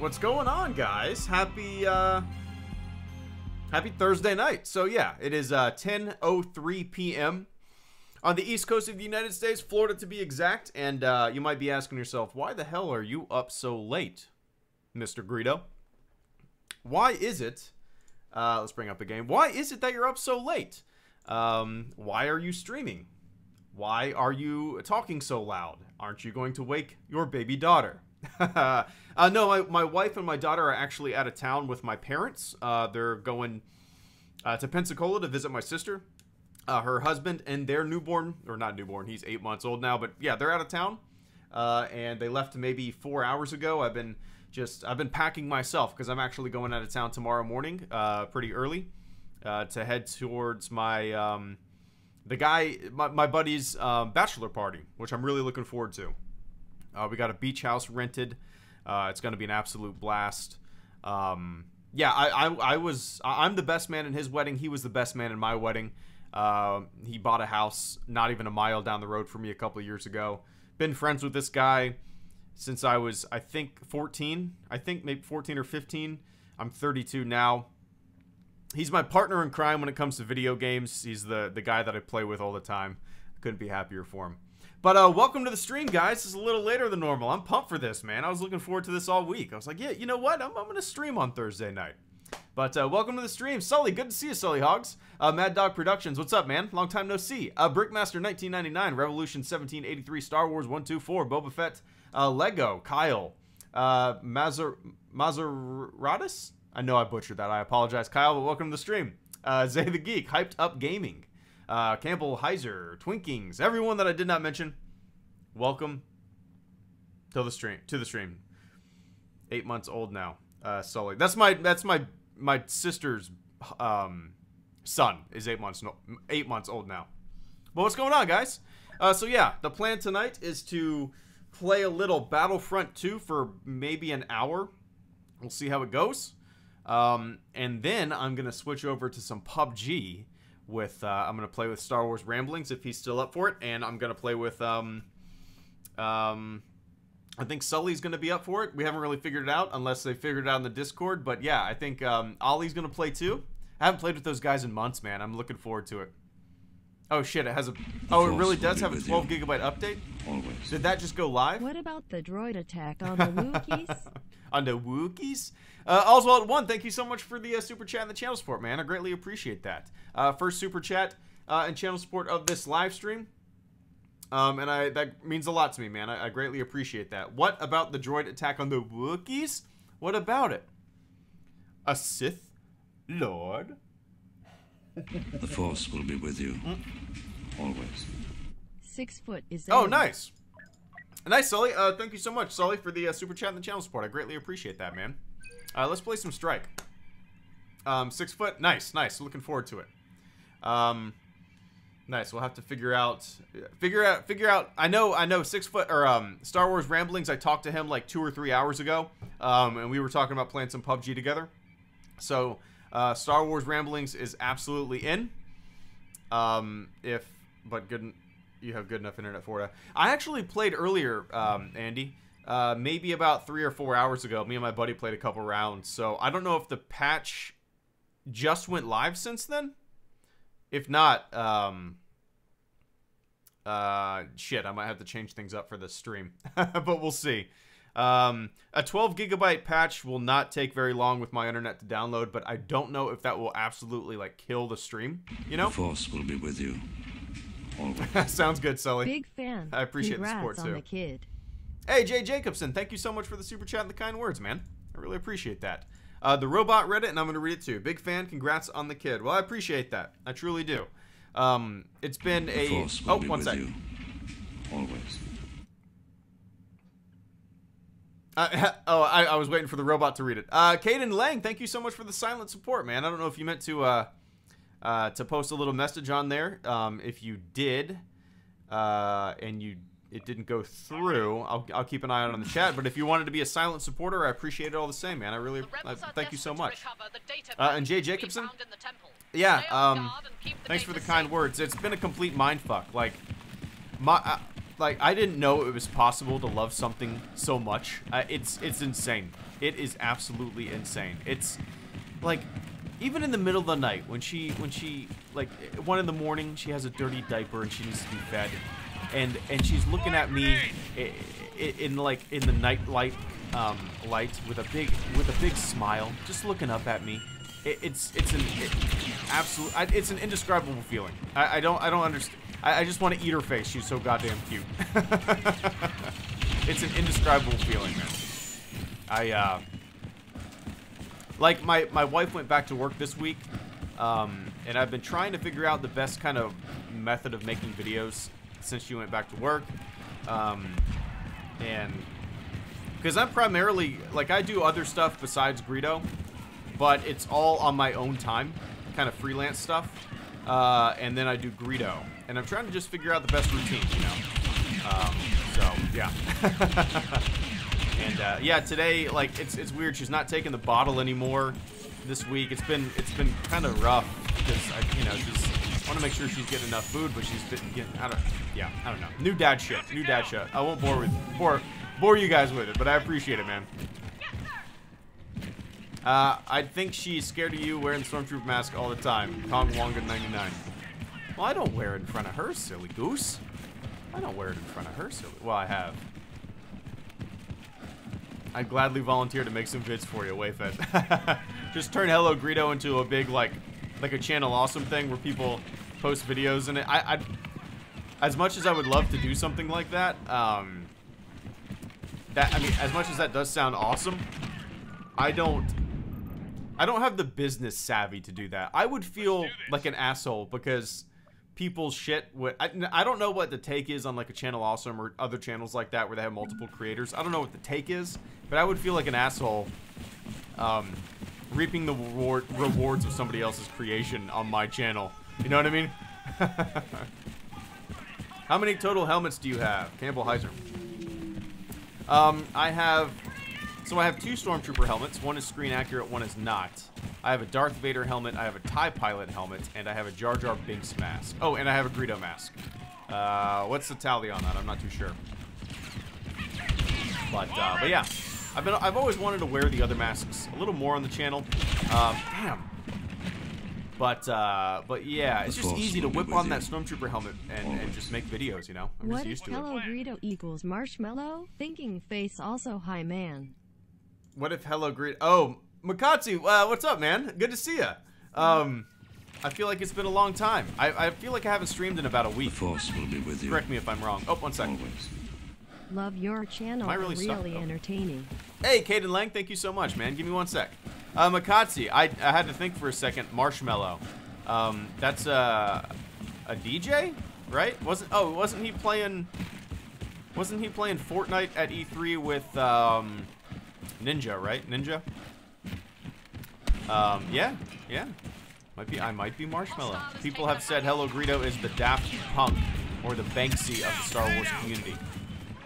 What's going on, guys? Happy Thursday night. So yeah, it is 10:03 p.m. on the East Coast of the United States, Florida to be exact. And you might be asking yourself, why the hell are you up so late, Mr. Greedo? Why is it? Let's bring up the game. Why is it that you're up so late? Why are you streaming? Why are you talking so loud? Aren't you going to wake your baby daughter? No, my wife and my daughter are actually out of town with my parents. They're going to Pensacola to visit my sister, her husband, and their newborn, or not newborn, he's 8 months old now, but yeah, they're out of town. And they left maybe 4 hours ago. I've been packing myself because I'm actually going out of town tomorrow morning, pretty early, to head towards my my buddy's bachelor party, which I'm really looking forward to. We got a beach house rented. It's going to be an absolute blast. Yeah, I'm the best man in his wedding. He was the best man in my wedding. He bought a house not even a mile down the road from me a couple of years ago. Been friends with this guy since I was, I think, 14. I think maybe 14 or 15. I'm 32 now. He's my partner in crime when it comes to video games. He's the guy that I play with all the time. Couldn't be happier for him. But welcome to the stream, guys. This is a little later than normal. I'm pumped for this, man. I was looking forward to this all week. I was like, yeah, you know what? I'm going to stream on Thursday night. But welcome to the stream. Sully, good to see you, Sully Hogs. Mad Dog Productions, what's up, man? Long time no see. Brickmaster 1999, Revolution 1783, Star Wars 124, Boba Fett, Lego, Kyle, Mazaratus? I know I butchered that. I apologize, Kyle, but welcome to the stream. Zay the Geek, Hyped Up Gaming. Campbell Heiser, Twinkings, everyone that I did not mention, welcome to the stream. 8 months old now, Sully. That's my sister's son is 8 months old now. But what's going on, guys? So yeah, the plan tonight is to play a little Battlefront 2 for maybe an hour. We'll see how it goes, and then I'm gonna switch over to some PUBG. I'm going to play with Star Wars Ramblings if he's still up for it, and I'm going to play with, I think Sully's going to be up for it. We haven't really figured it out unless they figured it out in the Discord, but yeah, I think Ollie's going to play too. I haven't played with those guys in months, man. I'm looking forward to it. Oh shit, it has a... Oh, it really does have a 12 gigabyte update? Always. Did that just go live? What about the droid attack on the Wookiees? On the Wookiees? Oswald1, thank you so much for the super chat and the channel support, man. I greatly appreciate that. First super chat and channel support of this live stream. And that means a lot to me, man. I greatly appreciate that. What about the droid attack on the Wookiees? What about it? A Sith Lord? The Force will be with you. Always. 6 foot is... Oh, nice. Nice, Sully. Thank you so much, Sully, for the super chat and the channel support. I greatly appreciate that, man. Let's play some Strike. 6 foot. Nice, nice. Looking forward to it. Nice. We'll have to figure out. I know 6 foot or Star Wars Ramblings. I talked to him like 2 or 3 hours ago, and we were talking about playing some PUBG together. So Star Wars Ramblings is absolutely in. You have good enough internet for it. I actually played earlier, Andy. Maybe about 3 or 4 hours ago. Me and my buddy played a couple rounds. So I don't know if the patch just went live since then. If not, shit, I might have to change things up for this stream. But we'll see. A 12 gigabyte patch will not take very long with my internet to download, but I don't know if that will absolutely like kill the stream, you know? The Force will be with you. Always. Sounds good, Sully. Big fan. I appreciate Congrats the support on too. the kid. Hey, Jay Jacobson, thank you so much for the super chat and the kind words, man. I really appreciate that. The robot read it, and I'm going to read it too. Big fan, congrats on the kid. Well, I appreciate that. I truly do. It's been The a... Force will Oh, be one with second. you. Always. I was waiting for the robot to read it. Caden Lang, thank you so much for the silent support, man. I don't know if you meant to post a little message on there. If you did, and it didn't go through, I'll keep an eye out on the chat. But if you wanted to be a silent supporter, I appreciate it all the same, man. I really thank you so much. And Jay Jacobson, yeah, thanks for the kind words. It's been a complete mindfuck. Like I didn't know it was possible to love something so much. It's insane. It is absolutely insane. It's like even in the middle of the night when she like 1 in the morning, she has a dirty diaper and she needs to be fed, and she's looking at me in the night light with a big smile, just looking up at me. It's an indescribable feeling. I don't understand. I just want to eat her face. She's so goddamn cute. It's an indescribable feeling, man. Like my wife went back to work this week, and I've been trying to figure out the best kind of method of making videos since she went back to work, and because I'm primarily like I do other stuff besides Greedo, but it's all on my own time, kind of freelance stuff, and then I do Greedo, and I'm trying to just figure out the best routine, you know. So yeah. And yeah, today, like, it's weird. She's not taking the bottle anymore this week. It's been kind of rough because I want to make sure she's getting enough food, but she's been getting I don't know. New dad shit. I won't bore you guys with it, but I appreciate it, man. I think she's scared of you wearing the Stormtrooper mask all the time. Kong Wonga 99. Well, I don't wear it in front of her, silly goose. I don't wear it in front of her, silly. Well, I have. I'd gladly volunteer to make some vids for you, Wayfed. Just turn HelloGreedo into a big, like a channel awesome thing where people post videos in it. I as much as I would love to do something like that, I mean, as much as that does sound awesome, I don't have the business savvy to do that. I would feel like an asshole because people's shit would... I don't know what the take is on like a Channel Awesome or other channels like that where they have multiple creators. I don't know what the take is, but I would feel like an asshole reaping the rewards of somebody else's creation on my channel. You know what I mean? How many total helmets do you have? Campbell Heiser. I have 2 Stormtrooper helmets. One is screen accurate, one is not. I have a Darth Vader helmet, I have a TIE Pilot helmet, and I have a Jar Jar Binks mask. Oh, and I have a Greedo mask. What's the tally on that? I'm not too sure. But yeah, I've always wanted to wear the other masks a little more on the channel. Damn. But yeah, it's just easy to whip on that Stormtrooper helmet and just make videos, you know? I'm just used to it. HelloGreedo equals marshmallow? Thinking face also hi man. What if HelloGreedo... Oh, Makatsu, what's up, man? Good to see ya. I feel like it's been a long time. I feel like I haven't streamed in about a week. The Force will be with you. Correct me if I'm wrong. Oh, one second. Always. Love your channel. Am I really stuck, really though? entertaining. Hey, Caden Lang, thank you so much, man. Give me one sec. Makatsu, I had to think for a second. Marshmallow. That's a DJ, right? Wasn't he playing Fortnite at E3 with Ninja, right? Ninja? Yeah. I might be Marshmallow. People have said HelloGreedo is the Daft Punk or the Banksy of the Star Wars community,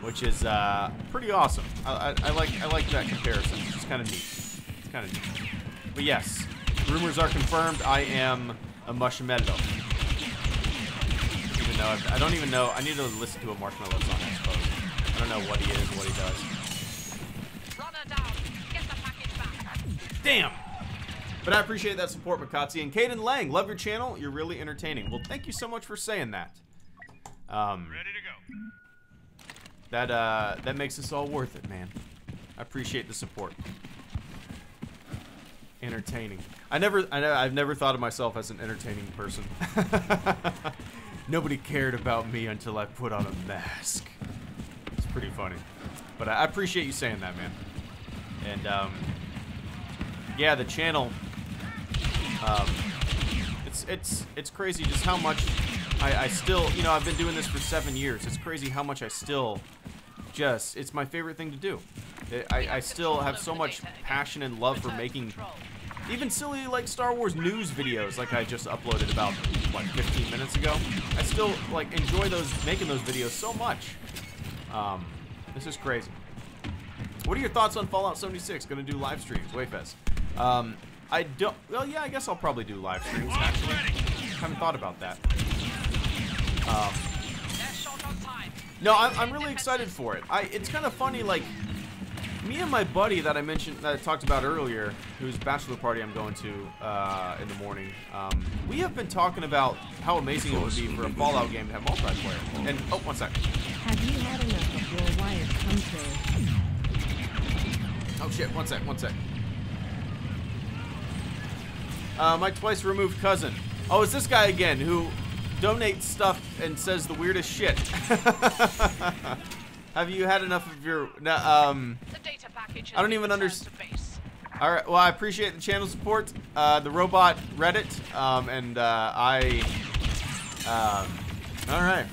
which is pretty awesome. I like that comparison. It's just kind of neat. It's kind of neat. But yes, rumors are confirmed. I am a Marshmallow. Even though I don't even know. I need to listen to a Marshmallow song, I suppose. I don't know what he is, what he does. Runner down. Get the package back. Damn. But I appreciate that support, Makatsi. And Caden Lang, love your channel. You're really entertaining. Well, thank you so much for saying that. Ready to go. That makes this all worth it, man. I appreciate the support. Entertaining. I've never thought of myself as an entertaining person. Nobody cared about me until I put on a mask. It's pretty funny. But I appreciate you saying that, man. And yeah, the channel. It's crazy just how much I still, you know, I've been doing this for 7 years. It's crazy how much I still just, it's my favorite thing to do. I still have so much passion and love for making even silly like Star Wars news videos like I just uploaded about, what, 15 minutes ago. I still like enjoy making those videos so much. This is crazy. What are your thoughts on Fallout 76? Gonna do live streams, Wayfest. I don't, well, yeah, I guess I'll probably do live streams, actually. Haven't thought about that. No, I'm really excited for it. It's kind of funny, like, me and my buddy that I talked about earlier, whose bachelor party I'm going to in the morning, we have been talking about how amazing it would be for a Fallout game to have multiplayer. And, oh, one second. Have you had enough of your wired come true? Oh shit, one sec. My twice removed cousin. Oh, it's this guy again who donates stuff and says the weirdest shit. Have you had enough of your... The data package I don't even understand. Alright, well, I appreciate the channel support. The robot Reddit. Alright.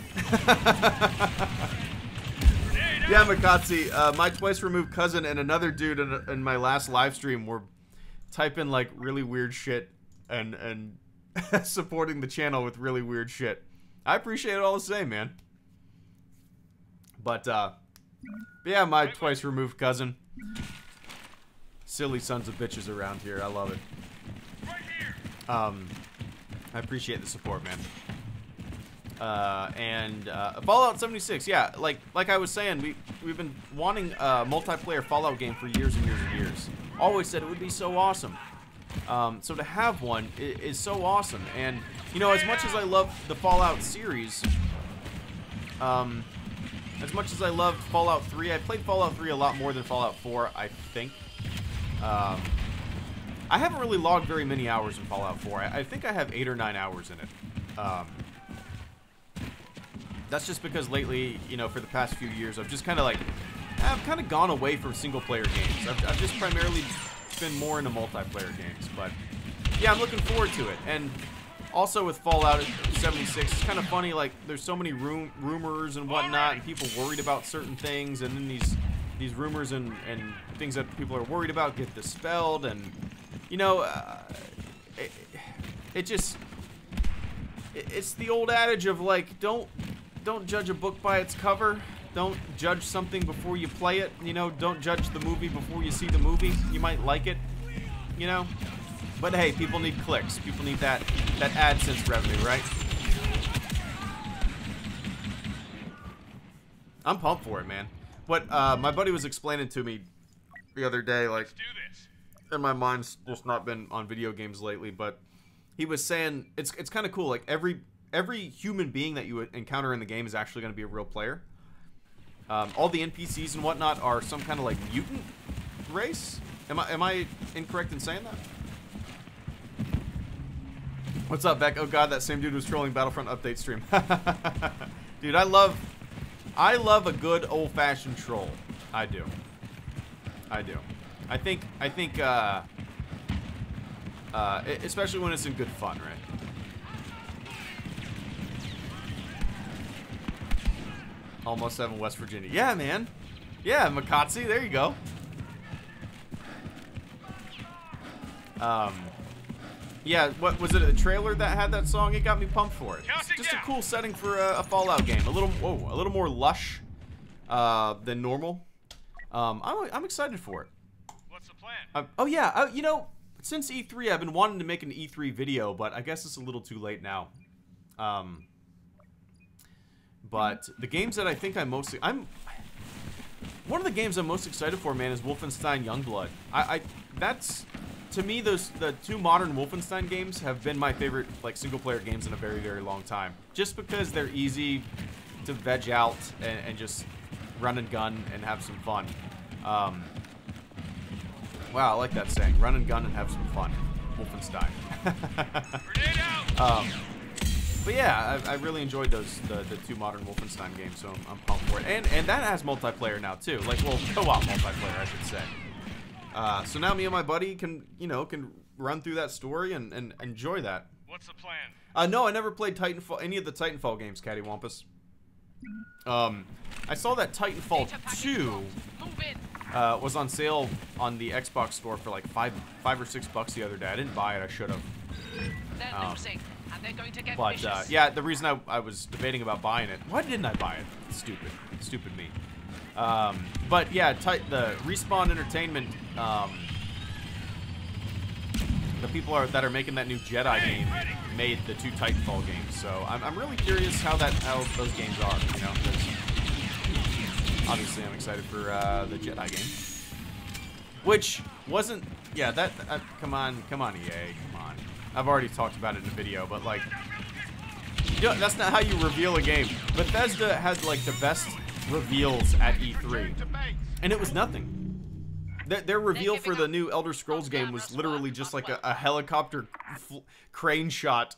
Yeah, Makatsi, my twice removed cousin and another dude in my last live stream were typing like really weird shit and supporting the channel with really weird shit. I appreciate it all the same, man. But yeah, my twice removed cousin. Silly sons of bitches around here. I love it. I appreciate the support, man. Fallout 76, yeah, like I was saying, we've been wanting a multiplayer Fallout game for years and years and years. Always said it would be so awesome. So to have one is so awesome. And you know, as much as I love the Fallout series, as much as I loved Fallout 3, I played Fallout 3 a lot more than Fallout 4, I think. I haven't really logged very many hours in Fallout 4. I think I have 8 or 9 hours in it. That's just because lately, you know, for the past few years, I've just kind of gone away from single-player games. I've just primarily been more into multiplayer games. But yeah, I'm looking forward to it. And also with Fallout 76, it's kind of funny, like, there's so many rumors and whatnot, and people worried about certain things, and then these rumors and things that people are worried about get dispelled, and, you know, it's the old adage of, like, don't judge a book by its cover. Don't judge something before you play it. You know, don't judge the movie before you see the movie. You might like it, you know? But hey, people need clicks. People need that AdSense revenue, right? I'm pumped for it, man. What my buddy was explaining to me the other day, like, Let's do this. and my mind's just not been on video games lately, but he was saying it's kind of cool. Like, every human being that you encounter in the game is actually going to be a real player. All the NPCs and whatnot are some kind of like mutant race. Am I incorrect in saying that? What's up, Beck? Oh god, that same dude was trolling Battlefront update stream. Dude, I love a good old-fashioned troll. I do. I think especially when it's in good fun, right? Almost 7 West Virginia. Yeah, man. Yeah, Makatsi, there you go. Yeah, what was it? A trailer that had that song? It got me pumped for it. It's just a cool setting for a Fallout game. A little more lush than normal. I'm excited for it. What's the plan? Oh yeah, you know, since E3, I've been wanting to make an E3 video, but I guess it's a little too late now. But the games that I think one of the games I'm most excited for, man, is Wolfenstein Youngblood. That's, to me, the two modern Wolfenstein games have been my favorite, like, single-player games in a very, very long time. Just because they're easy to veg out and just run and gun and have some fun. Wow, I like that saying. Run and gun and have some fun. Wolfenstein. But yeah, I really enjoyed the two modern Wolfenstein games, so I'm pumped for it. And that has multiplayer now too, like, well, co-op multiplayer, I should say. So now me and my buddy can run through that story and enjoy that. What's the plan? No, I never played any of the Titanfall games, Cattywampus. I saw that Titanfall 2 was on sale on the Xbox store for like $5 or $6 the other day. I didn't buy it. I should have. They're losing, and they're going to get But vicious. yeah, the reason I was debating about buying it. Why didn't I buy it? Stupid me. But yeah, the Respawn Entertainment, the people that are making that new Jedi game made the two Titanfall games. So I'm really curious how those games are. You know, 'cause obviously I'm excited for the Jedi game, which wasn't. Yeah, that come on, EA, come on. I've already talked about it in a video, but like, you know, that's not how you reveal a game. Bethesda had like the best reveals at E3, and it was nothing. Their reveal for the new Elder Scrolls game was literally just like a helicopter crane shot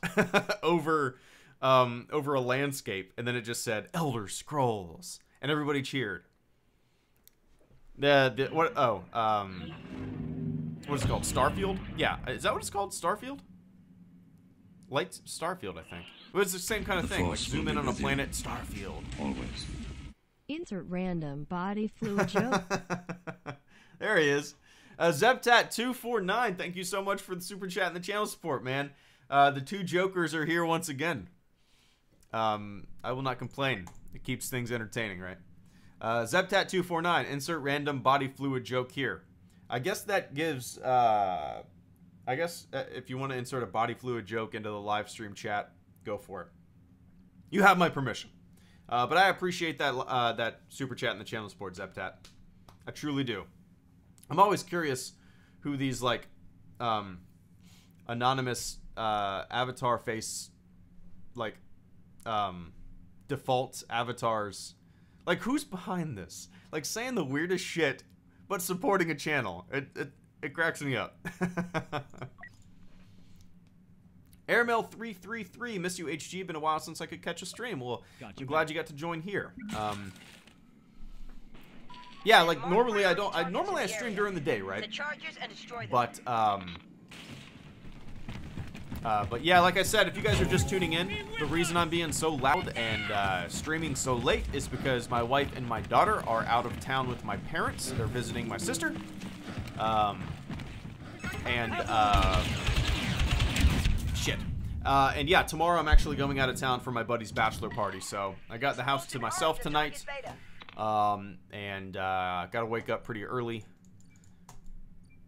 over a landscape, and then it just said Elder Scrolls, and everybody cheered. What is it called? Starfield? Yeah, is that what it's called? Starfield? Starfield, I think. It was the same kind of thing. Like zoom in on a planet, Starfield. Always. Insert random body fluid joke. There he is. Zeptat249, thank you so much for the super chat and the channel support, man. The two jokers are here once again. I will not complain. It keeps things entertaining, right? Zeptat249, insert random body fluid joke here. I guess that gives, if you want to insert a body fluid joke into the live stream chat, go for it. You have my permission. But I appreciate that super chat and the channel support, Zeptat. I truly do. I'm always curious who these, like, anonymous avatar face, like, default avatars, like, who's behind this? Like, saying the weirdest shit, but supporting a channel. It cracks me up. Airmail333, miss you, HG. Been a while since I could catch a stream. Well, I'm glad you got to join here. Yeah, like normally I don't. Normally I stream during the day, right? But yeah, like I said, if you guys are just tuning in, the reason I'm being so loud and streaming so late is because my wife and my daughter are out of town with my parents. They're visiting my sister. Shit. And yeah, tomorrow I'm actually going out of town for my buddy's bachelor party, so I got the house to myself tonight. Gotta wake up pretty early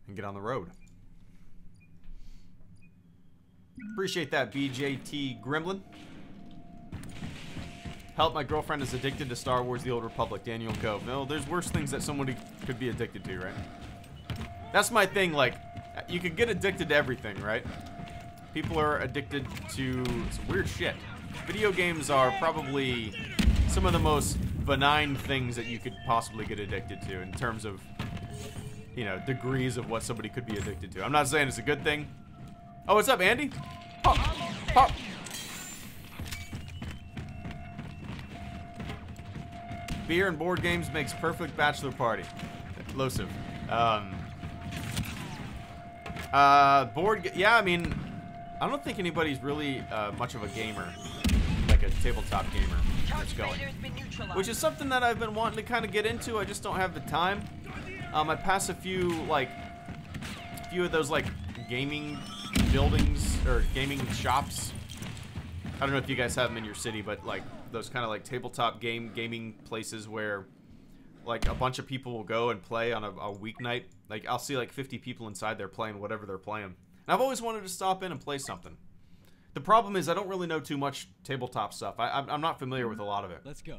and get on the road. Appreciate that, BJT Gremlin. Help, my girlfriend is addicted to Star Wars The Old Republic, Daniel Cove. No, there's worse things that somebody could be addicted to, right? That's my thing, like, you could get addicted to everything, right? People are addicted to some weird shit. Video games are probably some of the most benign things that you could possibly get addicted to in terms of, you know, degrees of what somebody could be addicted to. I'm not saying it's a good thing. Oh, what's up, Andy? Pop, pop. Beer and board games makes perfect bachelor party. Explosive. Yeah, I mean, I don't think anybody's really much of a gamer, like a tabletop gamer that's going. Which is something that I've been wanting to kind of get into. I just don't have the time. I pass a few of those like gaming buildings or gaming shops. I don't know if you guys have them in your city, but like those kind of like tabletop gaming places where like a bunch of people will go and play on a weeknight. Like I'll see like 50 people inside there playing whatever they're playing. And I've always wanted to stop in and play something. The problem is I don't really know too much tabletop stuff. I'm not familiar with a lot of it. Let's go.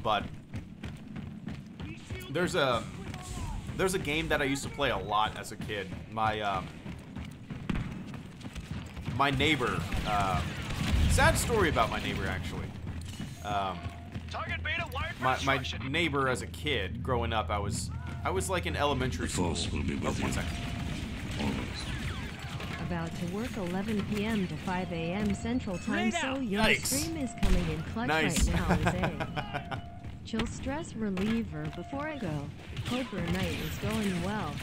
But there's a game that I used to play a lot as a kid. My neighbor, sad story about my neighbor actually. Target beta wired for My destruction. neighbor as a kid growing up, I was like in elementary school. Force will be with One you. second. Always. About to work 11 p.m. to 5 a.m. Central Time, so your Yikes. stream is coming in clutch Nice. right now with a chill stress reliever before I go. Hope your night is going well.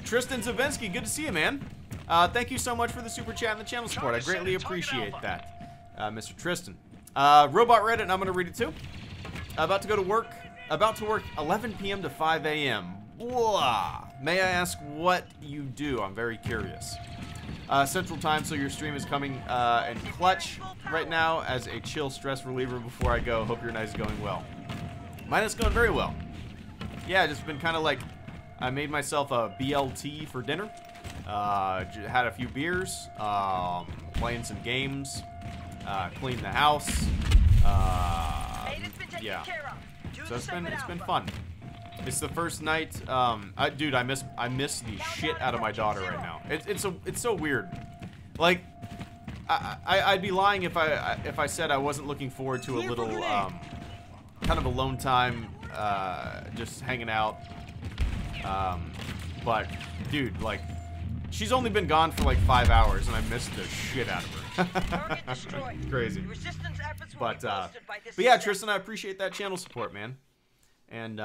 Tristan Zavensky, good to see you, man. Thank you so much for the super chat and the channel support. I greatly appreciate that, Mr. Tristan. Robot Reddit, and I'm gonna read it too. About to work 11 p.m. to 5 a.m. Blah. May I ask what you do? I'm very curious. Central Time, so your stream is coming in clutch right now as a chill stress reliever before I go. Hope your night is going well. Mine is going very well. Yeah, just been kind of like, I made myself a BLT for dinner. Had a few beers, playing some games, cleaned the house. Yeah. So it's been fun. It's the first night. Dude, I miss the shit out of my daughter right now. It's so weird. Like, I'd be lying if I said I wasn't looking forward to a little kind of alone time, just hanging out. But dude, like, she's only been gone for like 5 hours, and I missed the shit out of her. Crazy. But yeah, Tristan, I appreciate that channel support, man. And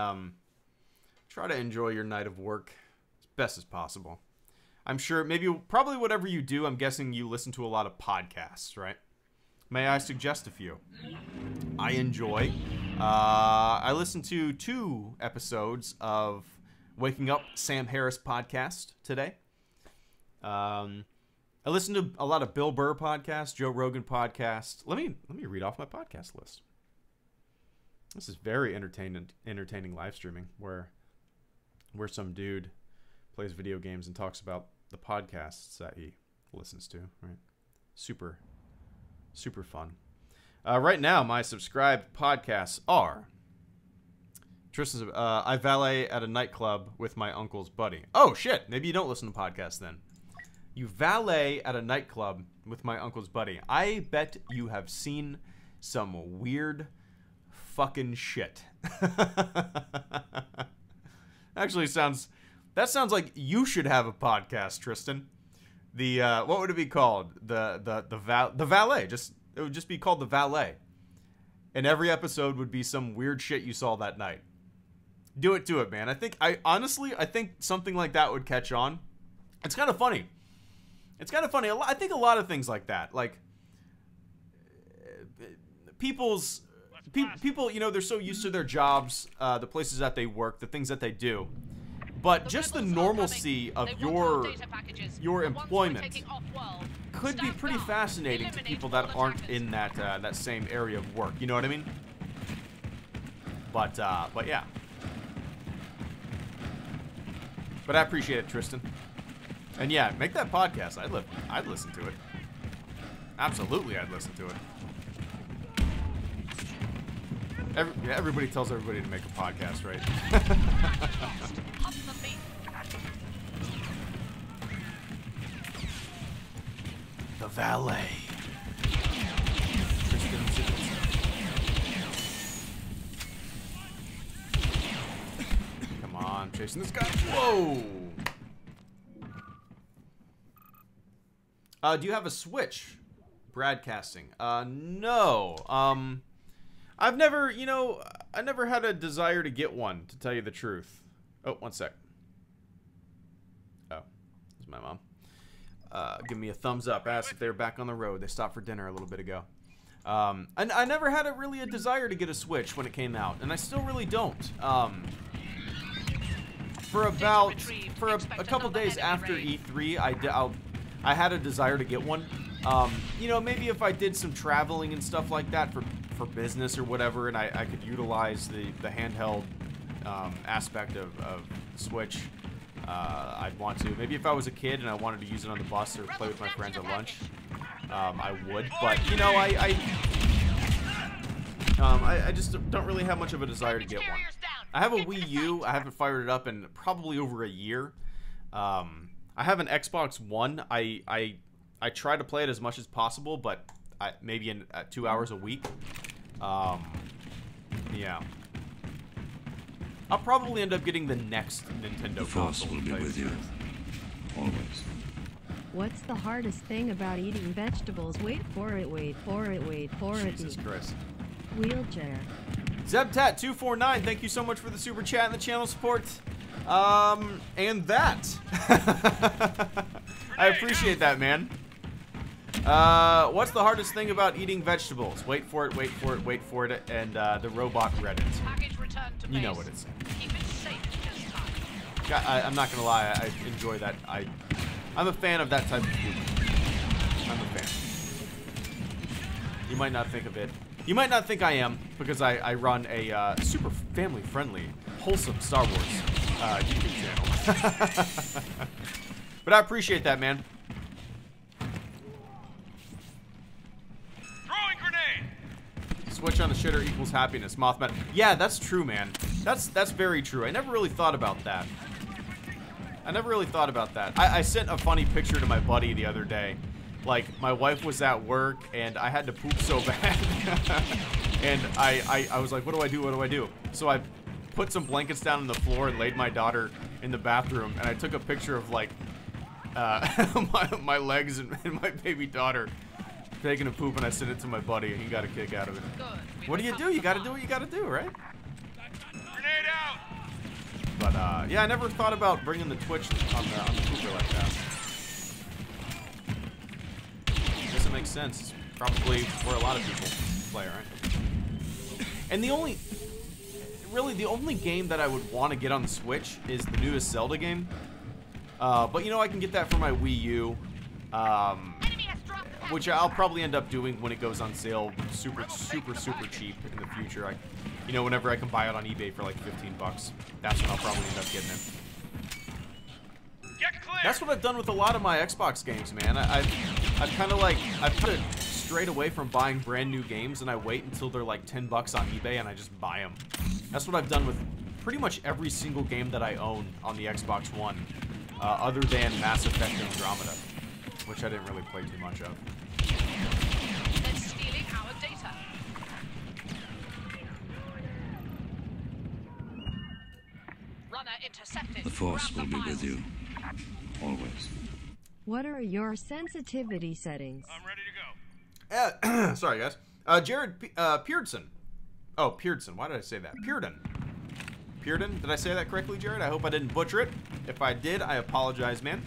try to enjoy your night of work as best as possible. I'm sure, probably whatever you do, I'm guessing you listen to a lot of podcasts, right? May I suggest a few? I enjoy. I listened to 2 episodes of Waking Up Sam Harris podcast today. I listened to a lot of Bill Burr podcasts, Joe Rogan podcast. Let me read off my podcast list. This is very entertaining live streaming where some dude plays video games and talks about the podcasts that he listens to. Right, super fun. Right now, my subscribed podcasts are Tristan's. I valet at a nightclub with my uncle's buddy. Oh shit! Maybe you don't listen to podcasts then. You valet at a nightclub with my uncle's buddy. I bet you have seen some weird fucking shit. Actually, that sounds like you should have a podcast, Tristan. The what would it be called? The valet. It would just be called the valet. And every episode would be some weird shit you saw that night. Do it, man. I honestly think something like that would catch on. It's kind of funny. I think a lot of things like that, like people, you know, they're so used to their jobs, the places that they work, the things that they do, but just the normalcy of your employment could be pretty fascinating to people that aren't in that same area of work. You know what I mean? But yeah. But I appreciate it, Tristan. And yeah, make that podcast. I'd listen to it. Absolutely, I'd listen to it. Everybody tells everybody to make a podcast, right? The valet. Come on, chasing this guy. Whoa! Do you have a Switch? Broadcasting. No. I've never, I never had a desire to get one, to tell you the truth. Oh, one sec. Oh, this is my mom. Give me a thumbs up. Asked if they were back on the road. They stopped for dinner a little bit ago. And I never had really a desire to get a Switch when it came out, and I still really don't. For a couple days after E3, I had a desire to get one. You know, maybe if I did some traveling and stuff like that for business or whatever, and I could utilize the handheld aspect of Switch, I'd want to. Maybe if I was a kid and I wanted to use it on the bus or play with my friends at lunch, I would. But you know, I just don't really have much of a desire to get one. I have a Wii U. I haven't fired it up in probably over a year. I have an Xbox One. I try to play it as much as possible, but maybe in 2 hours a week. Yeah. I'll probably end up getting the next Nintendo console. The Force will be with you. Always. What's the hardest thing about eating vegetables? Wait for it, wait for it, wait for it. Jesus Christ. Wheelchair. Zebtat249, thank you so much for the super chat and the channel support. And that. I appreciate that, man. What's the hardest thing about eating vegetables? Wait for it, wait for it, wait for it, and the robot Reddit. You know what it's saying. I'm not gonna lie, I enjoy that. I'm a fan of that type of humor. I'm a fan. You might not think of it. You might not think I am, because I run a super family-friendly, wholesome Star Wars YouTube channel. But I appreciate that, man. Throwing grenade. Switch on the shitter equals happiness. Mothman. Yeah, that's true, man. That's very true. I never really thought about that. I sent a funny picture to my buddy the other day. Like, my wife was at work, and I had to poop so bad. And I was like, what do I do? What do I do? So I put some blankets down on the floor and laid my daughter in the bathroom. And I took a picture of, like, my legs and my baby daughter taking a poop, and I sent it to my buddy, and he got a kick out of it. What do? You gotta do what you gotta do, right? Grenade out. But, yeah, I never thought about bringing the Twitch on the pooper like that. Doesn't make sense. Probably where a lot of people play, right? And the only game that I would want to get on the Switch is the newest Zelda game. But, you know, I can get that for my Wii U. Which I'll probably end up doing when it goes on sale super cheap in the future. You know, whenever I can buy it on eBay for like 15 bucks. That's when I'll probably end up getting it. Get clear. That's what I've done with a lot of my Xbox games, man. I've kind of like, I've put it straight away from buying brand new games, and I wait until they're like 10 bucks on eBay and I just buy them. That's what I've done with pretty much every single game that I own on the Xbox One, other than Mass Effect Andromeda, which I didn't really play too much of. They're stealing our data. Runner intercepted. The Force will be with you. Always. What are your sensitivity settings? I'm ready to go. Sorry, guys. Jared Pearson. Oh, Pearson. Why did I say that? Pearden. Did I say that correctly, Jared? I hope I didn't butcher it. If I did, I apologize, man.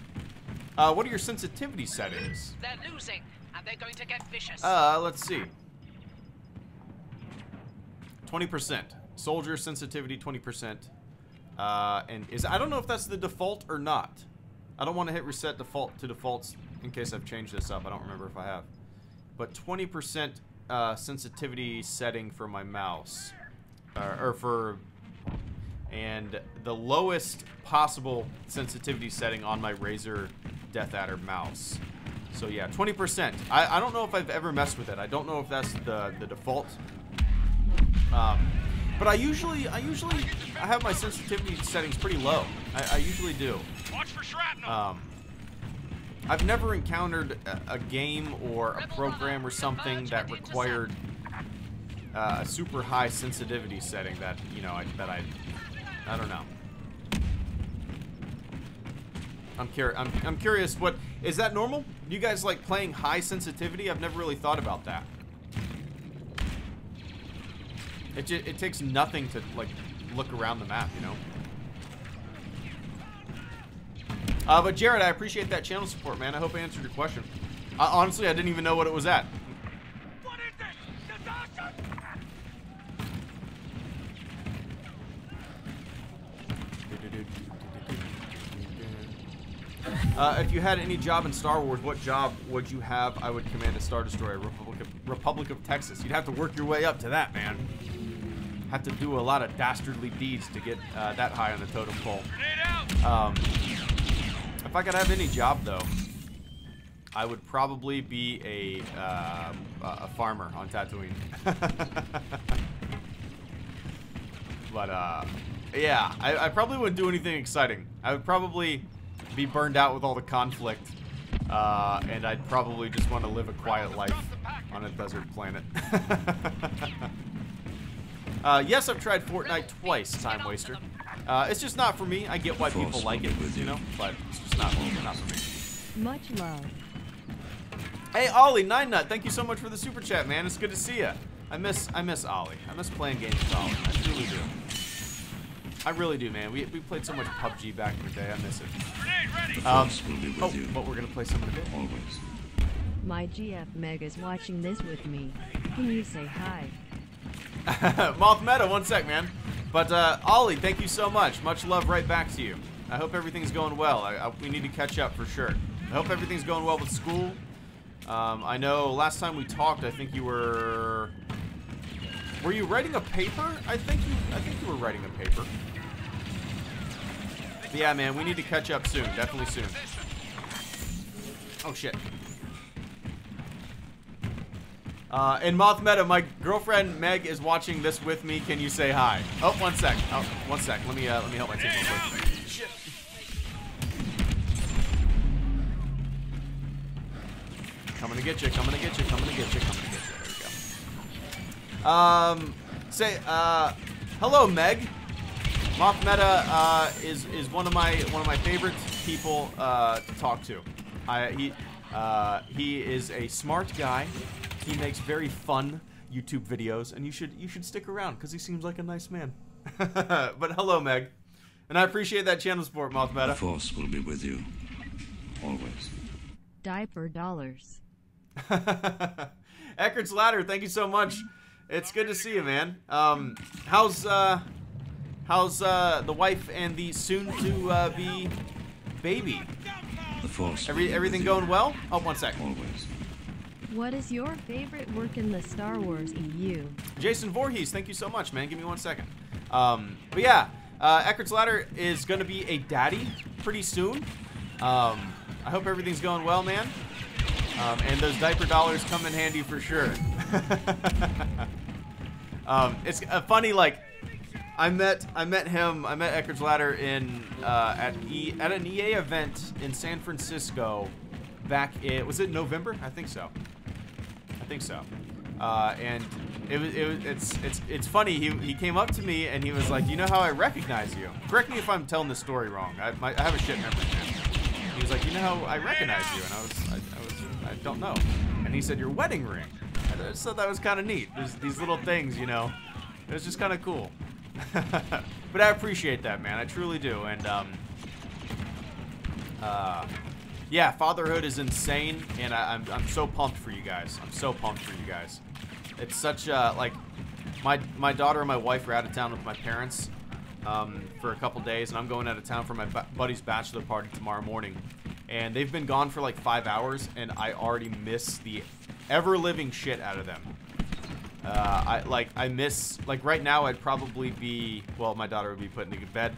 What are your sensitivity settings? They're losing, and they're going to get vicious. Let's see. 20%. Soldier sensitivity 20%. And I don't know if that's the default or not. I don't want to hit reset default to defaults in case I've changed this up. I don't remember if I have. But 20% sensitivity setting for my mouse. And the lowest possible sensitivity setting on my Razer Death Adder mouse. So yeah, 20%. I don't know if I've ever messed with it. I don't know if that's the default. But I usually have my sensitivity settings pretty low. I usually do. Watch for shrapnel. I've never encountered a game or a program or something that required a super high sensitivity setting that, you know, I don't know. I'm curious, what is that normal? You guys like playing high sensitivity? I've never really thought about that. It takes nothing to like look around the map, you know. But Jared, I appreciate that channel support, man. I hope I answered your question. Honestly, I didn't even know what it was at. What is it? If you had any job in Star Wars, what job would you have? I would command a Star Destroyer, Republic of Texas. You'd have to work your way up to that, man. Have to do a lot of dastardly deeds to get that high on the totem pole. If I could have any job, though, I would probably be a farmer on Tatooine. But, yeah, I probably wouldn't do anything exciting. I would probably be burned out with all the conflict, and I'd probably just want to live a quiet life on a desert planet. Yes, I've tried Fortnite twice, Time Waster. It's just not for me. I get why people like it, you know, but it's just not for me. Much love. Hey, Ollie, 9nut, thank you so much for the super chat, man. It's good to see you. I miss Ollie. I miss playing games with Ollie. I truly do. I really do, man. We played so much PUBG back in the day. I miss it. But we're gonna play some in a bit. Always. My GF Meg is watching this with me. Can you say hi? Moth Meta, one sec, man. But Ollie, thank you so much. Much love right back to you. I hope everything's going well. We need to catch up for sure. I hope everything's going well with school. I know last time we talked, I think you were you writing a paper? I think you were writing a paper. But yeah, man, we need to catch up soon. Definitely soon. Oh shit. And Moth Meta, my girlfriend Meg is watching this with me. Can you say hi? Oh, one sec. Oh, one sec. Let me help my team real quick. Shit. Coming to get you. Coming to get you. Coming to get you. Coming to get you. There we go. Say hello, Meg. Moth Meta is one of my favorite people to talk to. He is a smart guy. He makes very fun YouTube videos, and you should stick around because he seems like a nice man. But hello, Meg, and I appreciate that channel support, Moth Meta. The Force will be with you, always. Diaper dollars. Eckert's Ladder, thank you so much. It's good to see you, man. How's the wife and the soon-to-be baby? The Force. Everything going well? Oh, one sec. Always. What is your favorite work in the Star Wars EU? Jason Voorhees, thank you so much, man. Give me 1 second. But yeah, Eckert's Ladder is going to be a daddy pretty soon. I hope everything's going well, man. And those diaper dollars come in handy for sure. It's funny, like, I met Eckert's Ladder in at an EA event in San Francisco back was it November? I think so. And it's funny. He came up to me and he was like, "You know how I recognize you?" Correct me if I'm telling the story wrong. I have a shit memory, man. He was like, "You know how I recognize you?" And I don't know. And he said, "Your wedding ring." I just thought that was kind of neat. There's these little things, you know. It was just kind of cool. But I appreciate that, man. I truly do. And yeah, fatherhood is insane, and I'm so pumped for you guys. I'm so pumped for you guys. It's such like my daughter and my wife are out of town with my parents for a couple days, and I'm going out of town for my buddy's bachelor party tomorrow morning. And they've been gone for like 5 hours, and I already miss the ever-living shit out of them. I miss, like, right now I'd probably be, well, my daughter would be put into bed,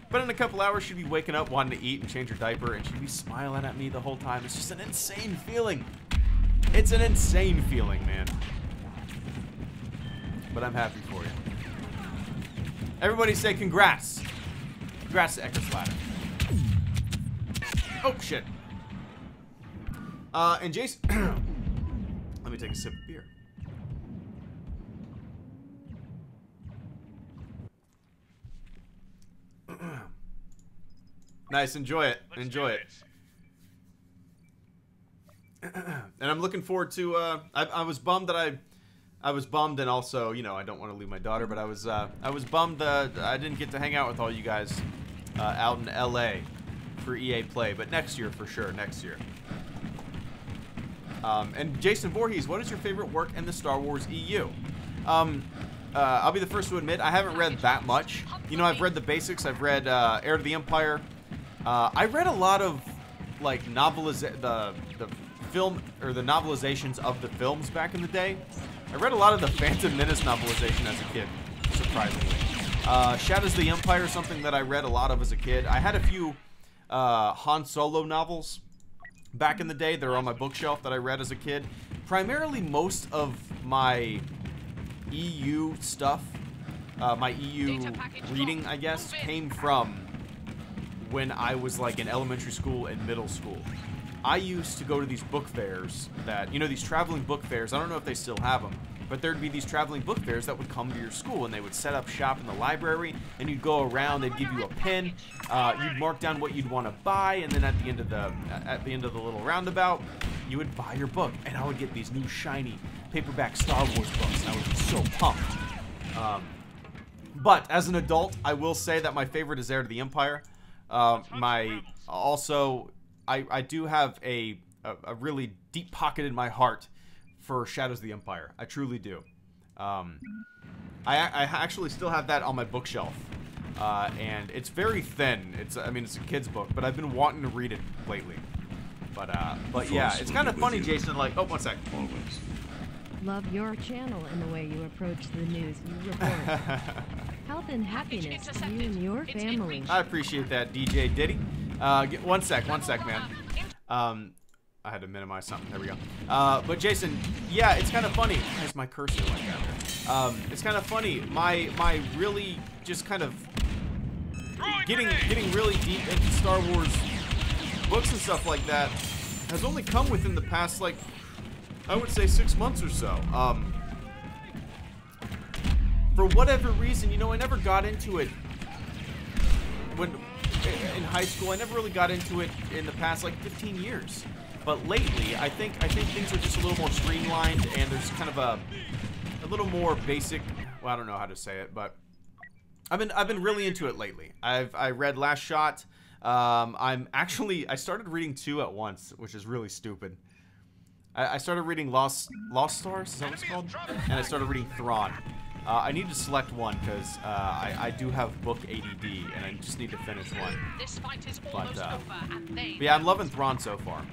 but in a couple hours she'd be waking up wanting to eat and change her diaper, and she'd be smiling at me the whole time. It's just an insane feeling. It's an insane feeling, man. But I'm happy for you. Everybody say congrats. Congrats to Eckert's Ladder. Oh, shit. And Jason... Let me take a sip of beer. Nice, enjoy it. Enjoy it. And I'm looking forward to, I was bummed that I was bummed, and also, you know, I don't want to leave my daughter, but I was bummed I didn't get to hang out with all you guys out in LA for EA Play, but next year for sure, next year. And Jason Voorhees, what is your favorite work in the Star Wars EU? I'll be the first to admit, I haven't read that much. You know, I've read the basics. I've read Heir to the Empire. I read a lot of like the film or the novelizations of the films back in the day. I read a lot of the Phantom Menace novelization as a kid, surprisingly. Shadows of the Empire is something that I read a lot of as a kid. I had a few Han Solo novels back in the day. They're on my bookshelf that I read as a kid. Primarily, most of my EU stuff, my EU reading, I guess, came from when I was like in elementary school and middle school. I used to go to these book fairs that, you know, these traveling book fairs. I don't know if they still have them, but there'd be these traveling book fairs that would come to your school, and they would set up shop in the library, and you'd go around. They'd give you a pen. You'd mark down what you'd want to buy, and then at the end of the little roundabout, you would buy your book. And I would get these new shiny paperback Star Wars books, and I would be so pumped. But as an adult, I will say that my favorite is Heir to the Empire. I do have a really deep pocket in my heart for Shadows of the Empire. I truly do. I actually still have that on my bookshelf, and it's very thin. It's a kid's book, but I've been wanting to read it lately. But yeah, it's kind of funny, Jason. Like, oh, one sec. Always. Love your channel and the way you approach the news you report. Health and happiness to you and your family. I appreciate that, DJ Diddy. One sec, man. I had to minimize something. There we go. But Jason, yeah, it's kind of funny. Where's my cursor like that? It's kind of funny. My really just kind of getting really deep into Star Wars books and stuff like that has only come within the past, like, I would say 6 months or so. For whatever reason, you know, I never got into it when in high school. I never really got into it in the past like 15 years. But lately, I think things are just a little more streamlined, and there's kind of a little more basic. Well, I don't know how to say it, but I've been really into it lately. I read Last Shot. I started reading 2 at once, which is really stupid. I started reading Lost Stars, is that what it's called? And I started reading Thrawn. I need to select one because I do have book ADD, and I just need to finish one. This fight is almost over, and they but yeah, I'm loving Thrawn so far.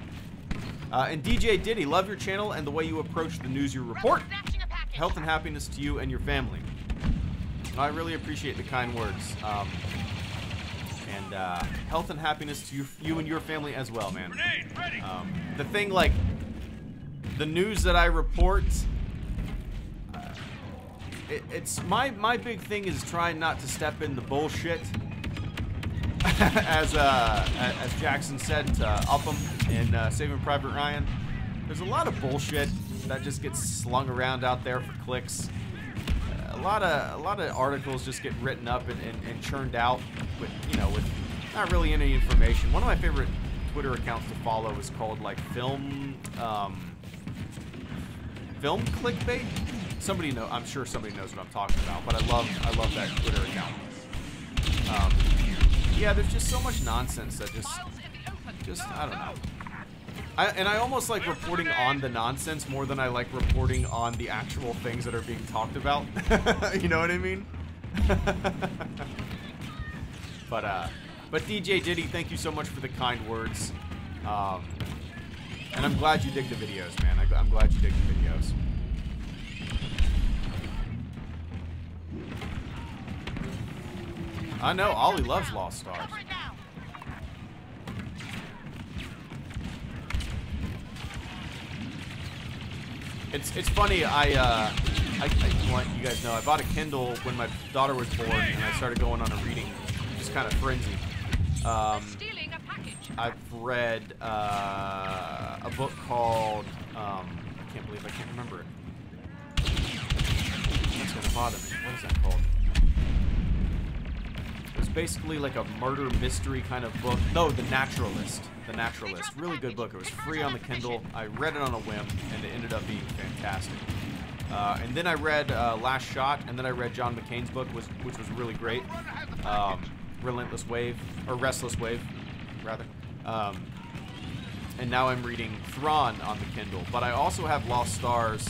And DJ Diddy, love your channel and the way you approach the news you report. Health and happiness to you and your family. I really appreciate the kind words. And health and happiness to you and your family as well, man. The thing, like, the news that I report, it's my big thing is trying not to step in the bullshit. as Jackson said to Upham in Saving Private Ryan, there's a lot of bullshit that just gets slung around out there for clicks. A lot of articles just get written up and churned out with not really any information. One of my favorite Twitter accounts to follow is called like film clickbait. I'm sure somebody knows what I'm talking about, but I love that Twitter account. Yeah, there's just so much nonsense that just I don't know. I almost like reporting on the nonsense more than I like reporting on the actual things that are being talked about. You know what I mean? But DJ Diddy, thank you so much for the kind words. And I'm glad you dig the videos, man. I'm glad you dig the videos. I know, Ollie loves Lost Stars. It's funny, I want you guys know, I bought a Kindle when my daughter was born, and I started going on a reading, just kind of frenzy. I've read a book called, I can't believe I can't remember it. That's gonna bother me. What is that called? It was basically like a murder mystery kind of book. No, The Naturalist. The Naturalist. Really good book. It was free on the Kindle. I read it on a whim, and it ended up being fantastic. And then I read Last Shot, and then I read John McCain's book, which was really great. Relentless Wave, or Restless Wave, rather. And now I'm reading Thrawn on the Kindle. But I also have Lost Stars.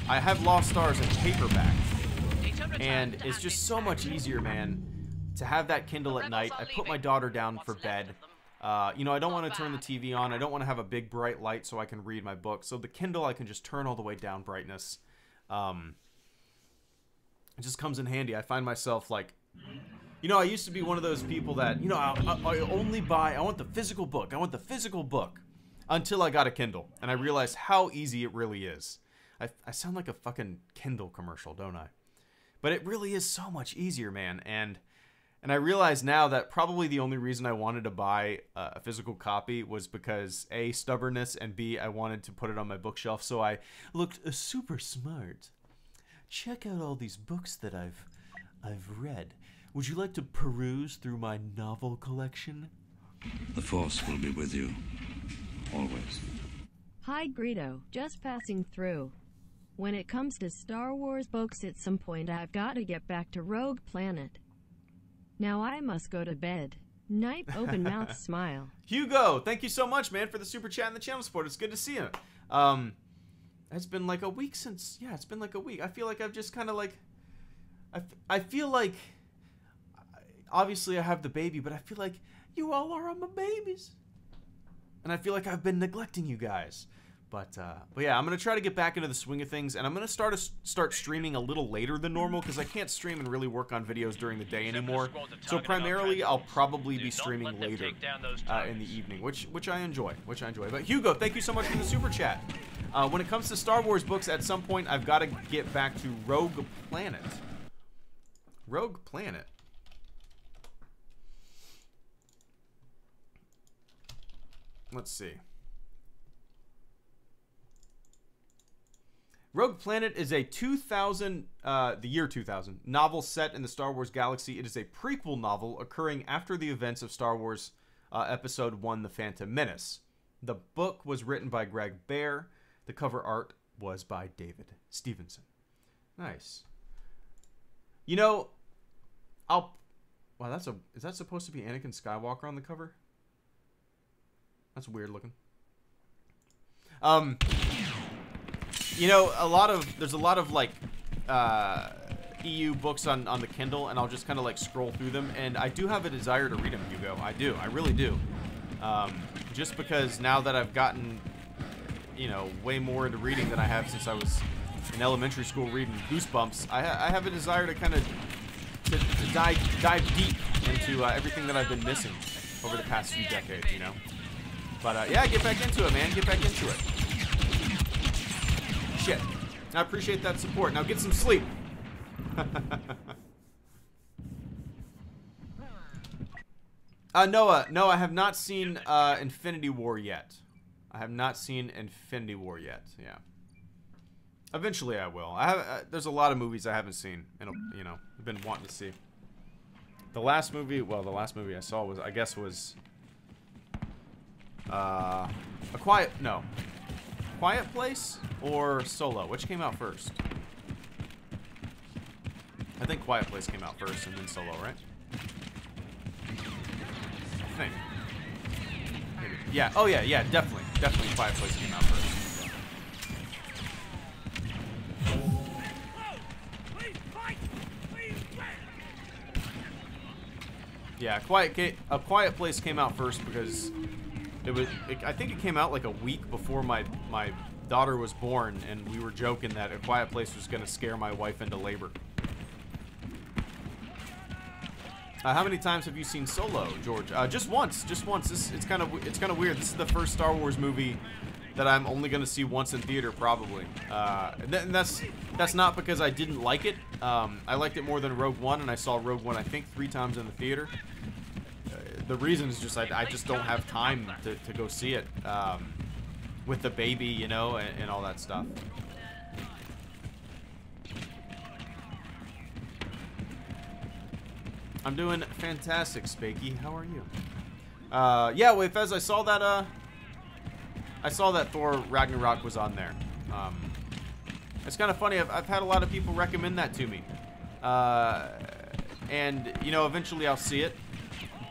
I have Lost Stars in paperback. And it's just so much easier, man, to have that Kindle at night. I put my daughter down for bed. You know, I don't want to turn the TV on. I don't want to have a big bright light so I can read my book. So the Kindle, I can just turn all the way down brightness. It just comes in handy. I find myself like, you know, I used to be one of those people that, you know, I only buy, I want the physical book. I want the physical book until I got a Kindle. And I realized how easy it really is. I sound like a fucking Kindle commercial, don't I? But it really is so much easier, man. And I realize now that probably the only reason I wanted to buy a physical copy was because A, stubbornness, and B, I wanted to put it on my bookshelf so I looked super smart. Check out all these books that I've read. Would you like to peruse through my novel collection? The Force will be with you. Always. Hi Greedo, just passing through. When it comes to Star Wars books, at some point I've got to get back to Rogue Planet. Now I must go to bed. Night, open mouth smile. Hugo, thank you so much, man, for the super chat and the channel support. It's good to see you. It's been like a week since, yeah, it's been like a week. I feel like I've just kind of like, I feel like, obviously I have the baby, but I feel like you all are my babies. And I feel like I've been neglecting you guys. But yeah, I'm going to try to get back into the swing of things, and I'm going to start streaming a little later than normal, because I can't stream and really work on videos during the day anymore. So primarily, I'll probably be streaming later in the evening, which I enjoy, But Hugo, thank you so much for the super chat. When it comes to Star Wars books, at some point, I've got to get back to Rogue Planet. Rogue Planet. Let's see. Rogue Planet is a the year 2000 novel set in the Star Wars galaxy. It is a prequel novel occurring after the events of Star Wars Episode 1, The Phantom Menace. The book was written by Greg Bear. The cover art was by David Stevenson. Nice. You know, wow, is that supposed to be Anakin Skywalker on the cover? That's weird looking. You know, there's a lot of like EU books on the Kindle, and I'll just kind of like scroll through them, and I do have a desire to read them, Hugo. I really do. Just because now that I've gotten, you know, way more into reading than I have since I was in elementary school reading Goosebumps, I have a desire to kind of to dive deep into everything that I've been missing over the past few decades, you know. But yeah, get back into it, man. Get back into it. Shit. I appreciate that support. Now get some sleep. Noah, no, I have not seen Infinity War yet. I have not seen Infinity War yet. Yeah. Eventually I will. There's a lot of movies I haven't seen, and you know, I've been wanting to see. The last movie I saw was, I guess, was Quiet Place or Solo? Which came out first? I think Quiet Place came out first and then Solo, right? I think. Maybe. Yeah. Oh yeah, definitely. Definitely Quiet Place came out first. Yeah, A Quiet Place came out first because I think it came out like a week before my daughter was born, and we were joking that A Quiet Place was going to scare my wife into labor. How many times have you seen Solo, George? Just once. It's kind of weird. This is the first Star Wars movie that I'm only going to see once in theater, probably. And that's not because I didn't like it. I liked it more than Rogue One, and I saw Rogue One I think 3 times in the theater. The reason is just I just don't have time to go see it with the baby, you know, and all that stuff. I'm doing fantastic, Spakey. How are you? Yeah, wait, Fez, I saw that Thor Ragnarok was on there. It's kind of funny. I've had a lot of people recommend that to me, and you know, eventually I'll see it.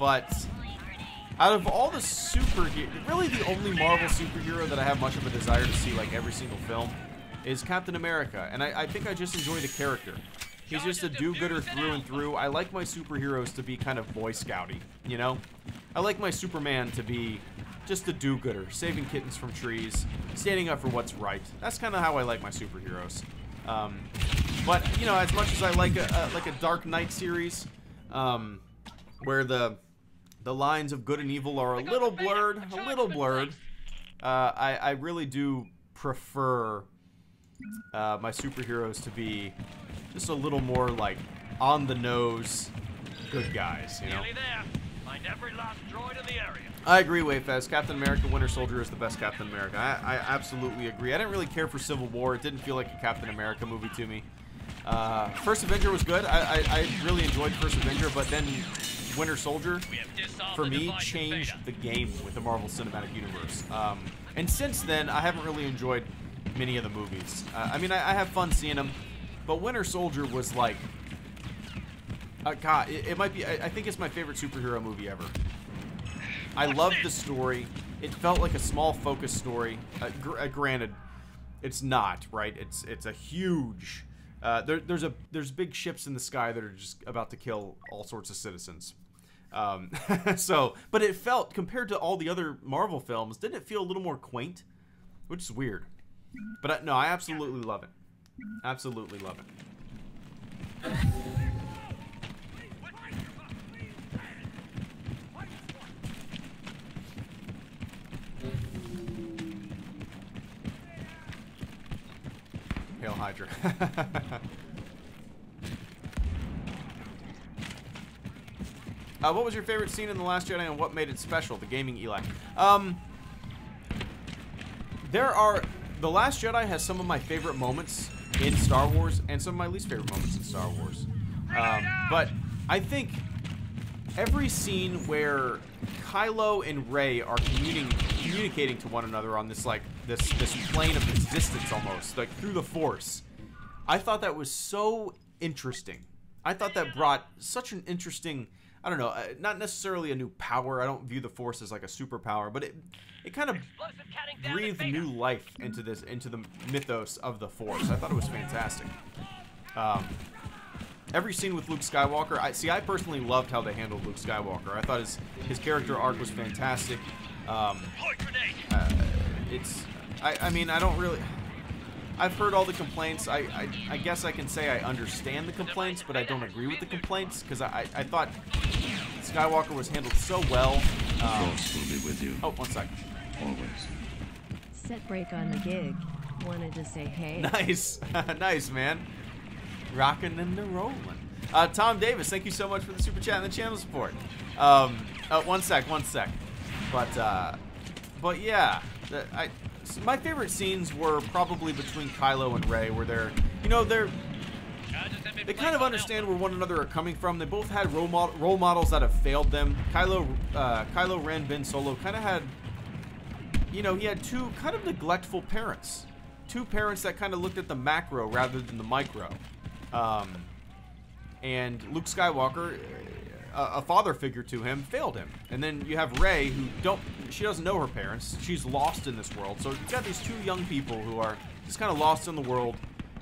But out of all the really the only Marvel superhero that I have much of a desire to see, like every single film, is Captain America. And I think I just enjoy the character. He's just a do-gooder through and through. I like my superheroes to be kind of Boy Scouty, you know? I like my Superman to be just a do-gooder, saving kittens from trees, standing up for what's right. That's kind of how I like my superheroes. But you know, as much as I like a Dark Knight series, where the lines of good and evil are a little blurred, I really do prefer my superheroes to be just a little more like on the nose good guys, you know. Nearly there. Find every last droid in the area. I agree, Wayfez. Captain America Winter Soldier is the best Captain America. I absolutely agree. I didn't really care for Civil War. It didn't feel like a Captain America movie to me. First Avenger was good. I really enjoyed First Avenger, but then Winter Soldier, for me, changed the game with the Marvel Cinematic Universe. And since then, I haven't really enjoyed many of the movies. I mean, I have fun seeing them, but Winter Soldier was like, God, it might be, I think it's my favorite superhero movie ever. I loved the story. It felt like a small focus story. Granted, it's not, right? It's a huge, there's big ships in the sky that are just about to kill all sorts of citizens. But it felt, compared to all the other Marvel films, didn't it feel a little more quaint? Which is weird. But no, I absolutely love it. Absolutely love it. Hail Hydra. What was your favorite scene in The Last Jedi and what made it special? The gaming Eli. The Last Jedi has some of my favorite moments in Star Wars and some of my least favorite moments in Star Wars. But I think every scene where Kylo and Rey are communicating to one another on this this plane of existence almost, like through the Force, I thought that was so interesting. I thought that brought such an interesting, I don't know, not necessarily a new power. I don't view the Force as like a superpower, but it kind of breathed new life into the mythos of the Force. I thought it was fantastic. Every scene with Luke Skywalker, I personally loved how they handled Luke Skywalker. I thought his character arc was fantastic. I mean, I don't really, I've heard all the complaints. I guess I can say I understand the complaints, but I don't agree with the complaints, because I thought Skywalker was handled so well. The Force will be with you. Oh, one second. Always. Set break on the gig. Wanted to say hey. Nice. Nice, man. Rocking and the rolling. Tom Davis, thank you so much for the super chat and the channel support. One sec. But yeah, my favorite scenes were probably between Kylo and Rey, where they kind of understand where one another are coming from. They both had role models that have failed them. Kylo Ren, Ben Solo, kind of had, he had two kind of neglectful parents. Two parents that kind of looked at the macro rather than the micro. And Luke Skywalker, a father figure to him, failed him. And then you have Rey, who she doesn't know her parents. She's lost in this world. So you've got these two young people who are just kind of lost in the world,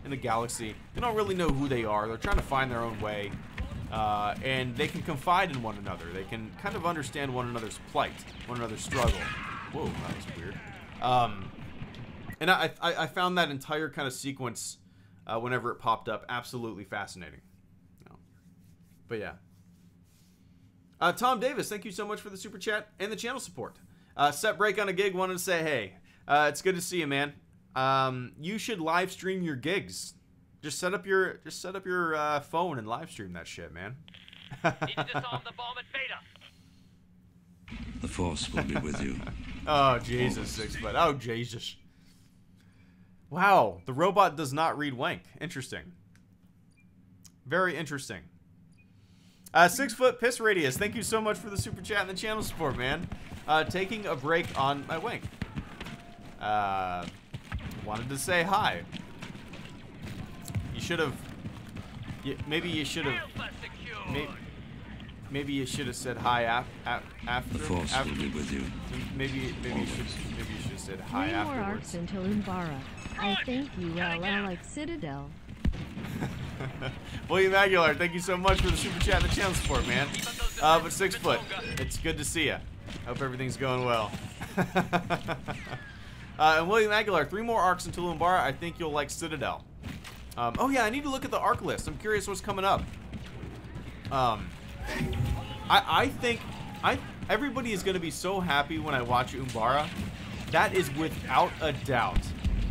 in the galaxy. They don't really know who they are. They're trying to find their own way. And they can confide in one another. They can kind of understand one another's plight, one another's struggle. Whoa, that was weird. And I found that entire kind of sequence, whenever it popped up, absolutely fascinating. But yeah. Tom Davis, thank you so much for the super chat and the channel support. Set break on a gig, wanted to say hey. It's good to see you, man. You should live stream your gigs. Just set up your phone and live stream that shit, man. Need to disarm the bomb at Beta. The Force will be with you. Oh Jesus, 6-foot. Oh Jesus. Wow, the robot does not read wank. Interesting. Very interesting. 6-foot piss radius. Thank you so much for the super chat and the channel support, man. Taking a break on my wank. Wanted to say hi. You should have. Maybe you should have. Maybe you should have said hi after. The Force will be with you. Maybe you should have said hi 3 more afterwards. arcs until Umbara. I thank you, LL like Citadel. William Aguilar, thank you so much for the super chat and the channel support, man. But 6 foot, it's good to see you. Hope everything's going well. And William Aguilar, 3 more arcs until Umbara. I think you'll like Citadel. Oh yeah, I need to look at the arc list. I'm curious what's coming up. I think everybody is going to be so happy when I watch Umbara. That is without a doubt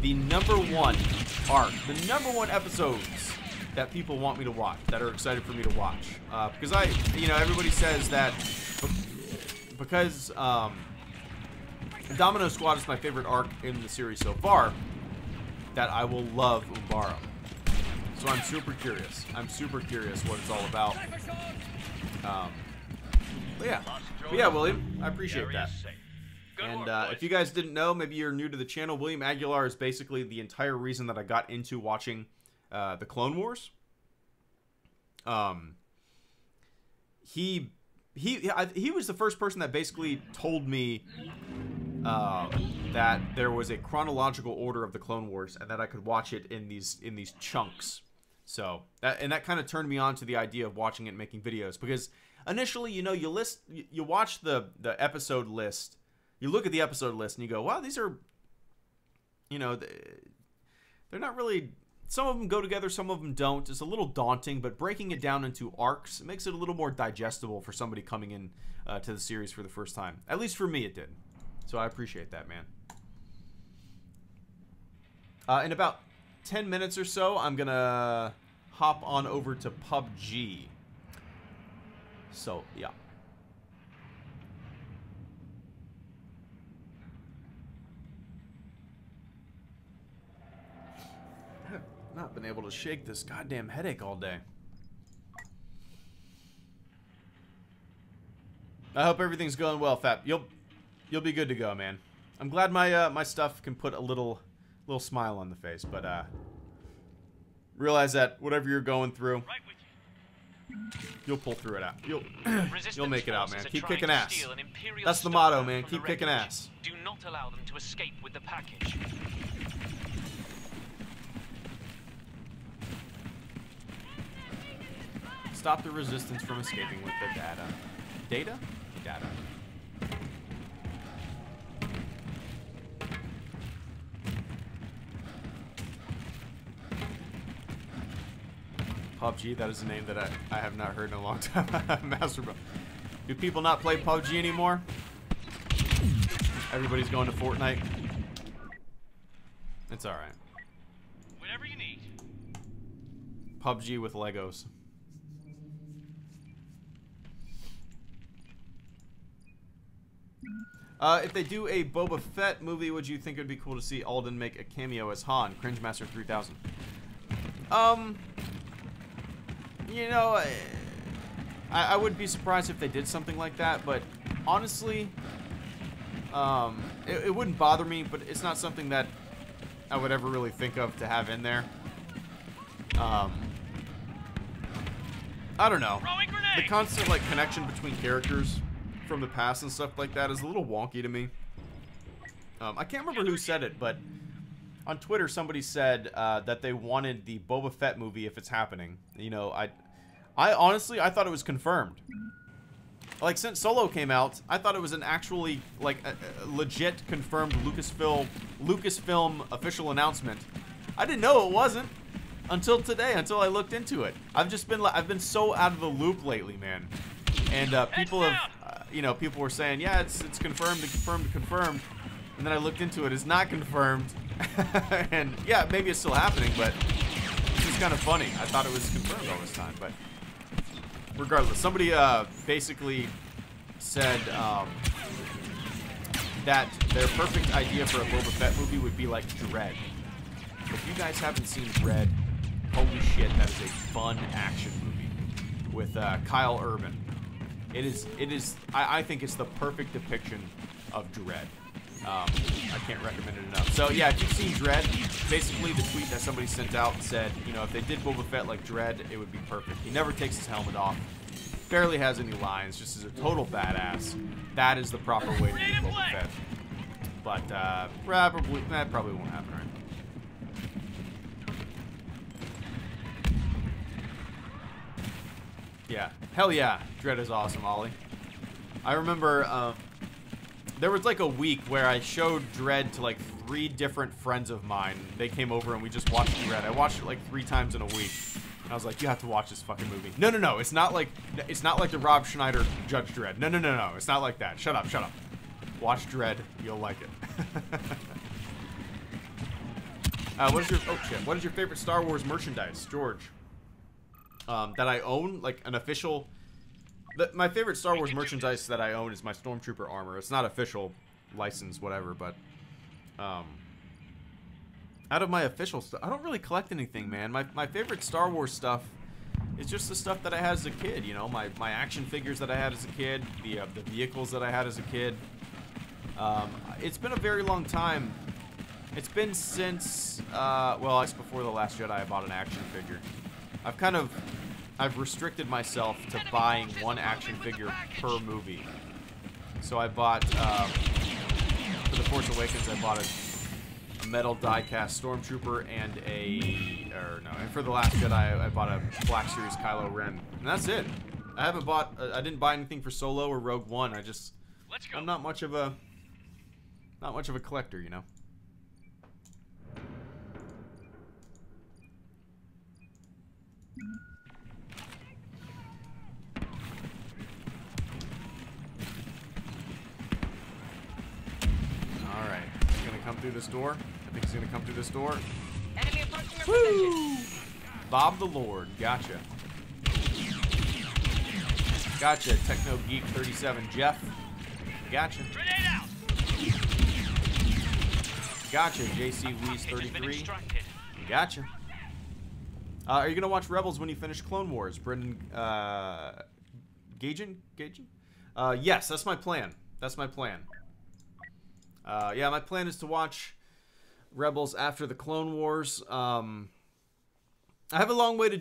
the #1 arc, the #1 episodes that people want me to watch, that are excited for me to watch. Because everybody says that because Domino Squad is my favorite arc in the series so far, that I will love Umbara. So I'm super curious. I'm super curious what it's all about. But yeah, William, I appreciate that. And if you guys didn't know, maybe you're new to the channel, William Aguilar is basically the entire reason that I got into watching the Clone Wars. He was the first person that basically told me that there was a chronological order of the Clone Wars and that I could watch it in these chunks. So that kind of turned me on to the idea of watching it and making videos, because initially, you watch the episode list, you look at the episode list and you go, wow, these are, they're not really, some of them go together, some of them don't. It's a little daunting, but breaking it down into arcs, it makes it a little more digestible for somebody coming in to the series for the first time. At least for me, it did. So I appreciate that, man. In about 10 minutes or so, I'm going to hop on over to PUBG. So, yeah. I have not been able to shake this goddamn headache all day. I hope everything's going well, Fap. You'll be good to go, man. I'm glad my stuff can put a little smile on the face, but realize that whatever you're going through, you'll pull through it out. You'll make it out, man. Keep kicking ass. That's the motto, man. Keep kicking ass. Do not allow them to escape with the package. Stop the resistance from escaping with the data. Data? Data. PUBG, that is a name that I have not heard in a long time. Master Bro. Do people not play PUBG anymore? Everybody's going to Fortnite. It's alright. Whatever you need. PUBG with Legos. If they do a Boba Fett movie, would you think it would be cool to see Alden make a cameo as Han? Cringemaster 3000. I would be surprised if they did something like that, but honestly, it wouldn't bother me, but it's not something that I would ever really think of to have in there. I don't know. The constant, connection between characters from the past and stuff like that is a little wonky to me. I can't remember who said it, but on Twitter somebody said that they wanted the Boba Fett movie if it's happening. I honestly, I thought it was confirmed. Since Solo came out, I thought it was an actually, a legit confirmed Lucasfilm official announcement. I didn't know it wasn't until today, until I looked into it. I've been so out of the loop lately, man. And people have, people were saying, yeah, it's confirmed, confirmed. And then I looked into it, it's not confirmed. And yeah, maybe it's still happening, but it's just kind of funny. I thought it was confirmed all this time, but regardless, somebody basically said that their perfect idea for a Boba Fett movie would be like Dread. If you guys haven't seen Dread, holy shit, that is a fun action movie with Kyle Urban. It is. I think it's the perfect depiction of Dread. I can't recommend it enough. So yeah, if you've seen Dread, basically the tweet that somebody sent out said, if they did Boba Fett like Dread, it would be perfect. He never takes his helmet off, barely has any lines, just is a total badass. That is the proper way to do Boba Fett. But that probably won't happen, right? Yeah. Hell yeah. Dread is awesome, Ollie. I remember there was like a week where I showed Dread to like 3 different friends of mine. They came over and we just watched Dread. I watched it like 3 times in a week. And I was like, you have to watch this fucking movie. No, no, no. It's not like the Rob Schneider Judge Dredd. No, no, no, no. It's not like that. Shut up, shut up. Watch Dread. You'll like it. What is your favorite Star Wars merchandise, George? That I own, like an official. My favorite Star Wars merchandise that I own is my Stormtrooper armor. It's not official, license, whatever, but out of my official stuff, I don't really collect anything, man. My favorite Star Wars stuff is just the stuff that I had as a kid. You know, my action figures that I had as a kid, the vehicles that I had as a kid. It's been a very long time. It's been since, well, I guess before The Last Jedi I bought an action figure. I've restricted myself to buying 1 action figure per movie. So I bought, for The Force Awakens, I bought a metal die-cast Stormtrooper and and for The Last Jedi, I bought a Black Series Kylo Ren. And that's it. I didn't buy anything for Solo or Rogue One. I'm not much of a collector, you know. Alright, he's gonna come through this door. I think he's gonna come through this door. Enemy approaching your position. Bob the Lord, gotcha. Gotcha, Techno Geek 37 Jeff. Gotcha. Grenade out. Gotcha, JC Weeze 33. Gotcha. Are you gonna watch Rebels when you finish Clone Wars, Brendan? Gaijin? Yes, that's my plan. That's my plan. Yeah, my plan is to watch Rebels after the Clone Wars. I have a long way to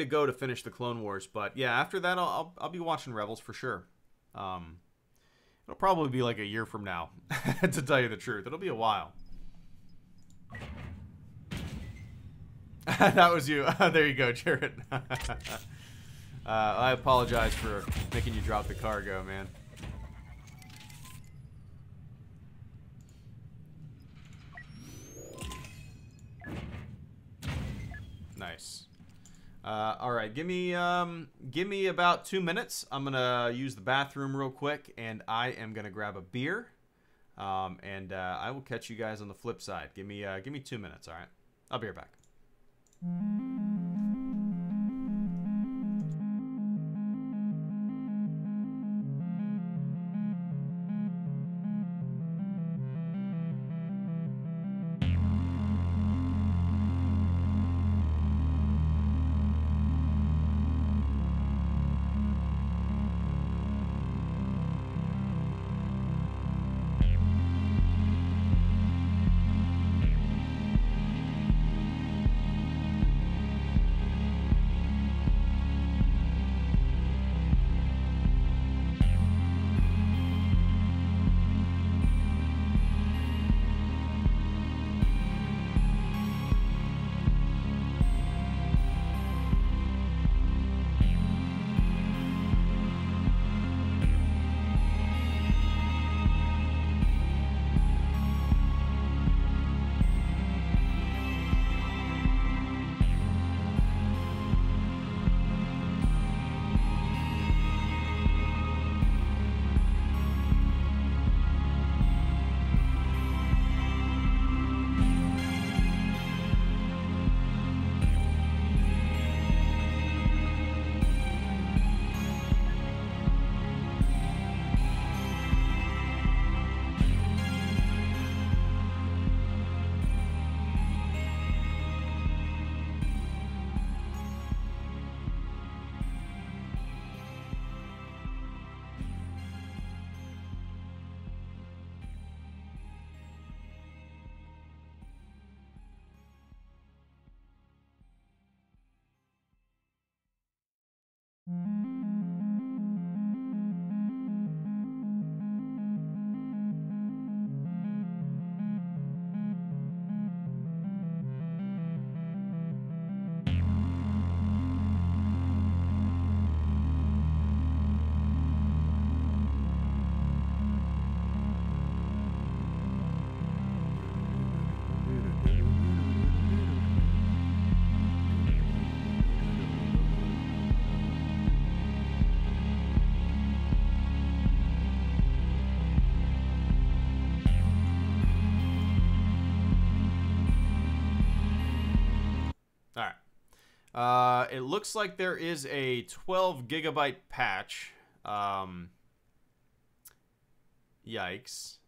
go to finish the Clone Wars, but yeah, after that I'll be watching Rebels for sure. It'll probably be like a year from now, to tell you the truth. It'll be a while. That was you. There you go, Jared. I apologize for making you drop the cargo, man. Nice. All right, give me about 2 minutes. I'm gonna use the bathroom real quick, and I am gonna grab a beer. And I will catch you guys on the flip side. Give me 2 minutes. All right, I'll be right back. All right. It looks like there is a 12 gigabyte patch. Yikes.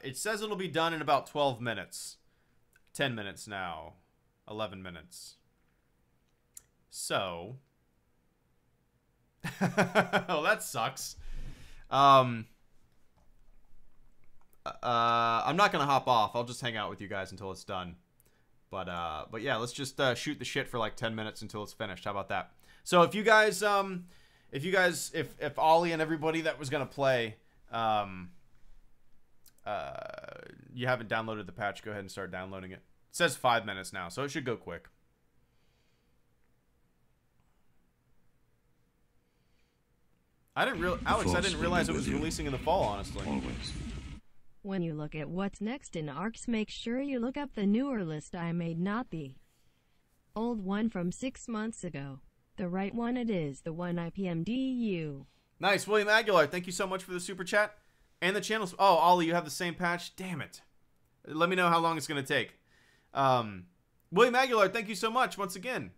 It says it'll be done in about 12 minutes. 10 minutes now. 11 minutes. So. Oh, that sucks. I'm not going to hop off. I'll just hang out with you guys until it's done. But yeah, let's just shoot the shit for like 10 minutes until it's finished. How about that? So if you guys, if Ollie and everybody that was going to play, you haven't downloaded the patch, go ahead and start downloading it. It says 5 minutes now, so it should go quick. Alex, I didn't realize it was releasing in the fall, honestly. Always. When you look at what's next in ARCs, make sure you look up the newer list I made, not the old one from 6 months ago. The right one it is, the one I PM'd you. Nice, William Aguilar, thank you so much for the super chat. And the channel. Oh, Ollie, you have the same patch? Damn it. Let me know how long it's going to take. William Aguilar, thank you so much once again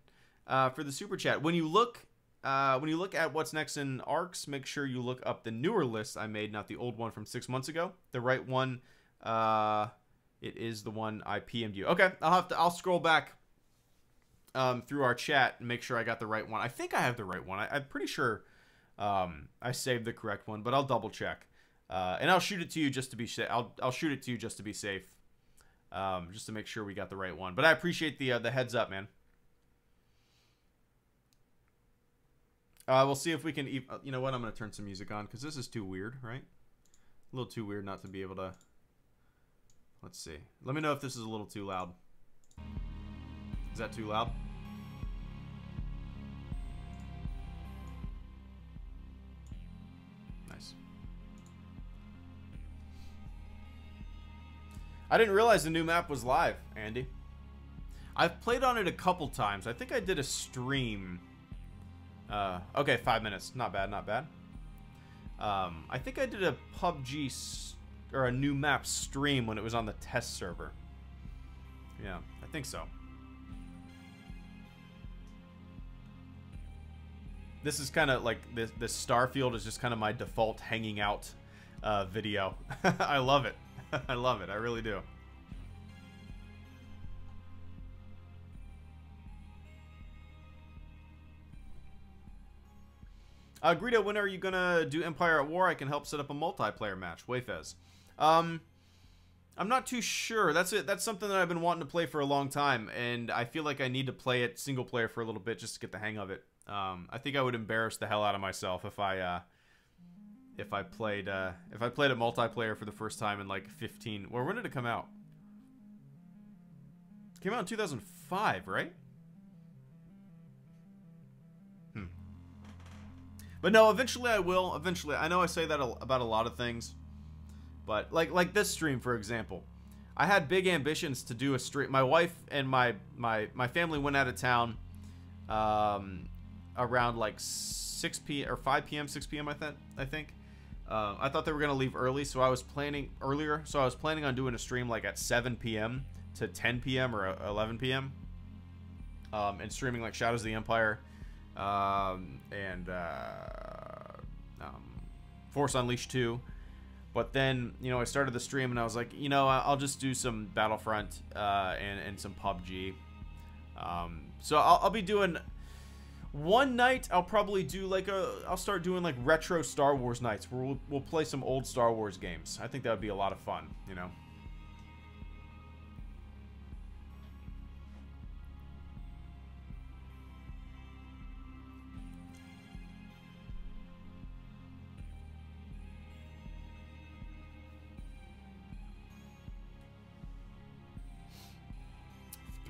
for the super chat. When you look at what's next in ARCs, make sure you look up the newer list I made, not the old one from 6 months ago. The right one, it is the one I PM'd you. Okay, I'll scroll back through our chat and make sure I got the right one. I think I have the right one. I'm pretty sure I saved the correct one, but I'll double check. And I'll shoot it to you just to be I'll shoot it to you just to be safe, just to make sure we got the right one. But I appreciate the heads up, man. We'll see if we can. You know what? I'm gonna turn some music on because this is too weird, right? A little too weird not to be able to. Let's see. Let me know if this is a little too loud. Is that too loud? Nice. I didn't realize the new map was live, Andy. I've played on it a couple times. I think I did a stream. Okay, 5 minutes. Not bad, not bad. I think I did a PUBG or a new map stream when it was on the test server. Yeah, I think so. This is kind of like this Starfield is just kind of my default hanging out video. I love it. I love it. I really do. Greedo, when are you gonna do Empire at War? I can help set up a multiplayer match. Wayfez. I'm not too sure. That's it. That's something that I've been wanting to play for a long time, and I feel like I need to play it single player for a little bit just to get the hang of it. I think I would embarrass the hell out of myself if I played a multiplayer for the first time in like 15. Well, when did it come out? It came out in 2005, right? But no, eventually I will. Eventually, I know I say that about a lot of things, but like this stream, for example, I had big ambitions to do a stream. My wife and my family went out of town around like 6 p.m. or 5 p.m., 6 p.m. I think. I thought they were gonna leave early, so I was planning earlier. So I was planning on doing a stream like at 7 p.m. to 10 p.m. or 11 p.m. And streaming like Shadows of the Empire. And Force Unleashed 2. But then, you know, I started the stream and I was like, you know, I'll just do some Battlefront and some PUBG. So I'll be doing one night. I'll probably do like I'll start doing like retro Star Wars nights where we'll play some old Star Wars games. I think that would be a lot of fun, you know.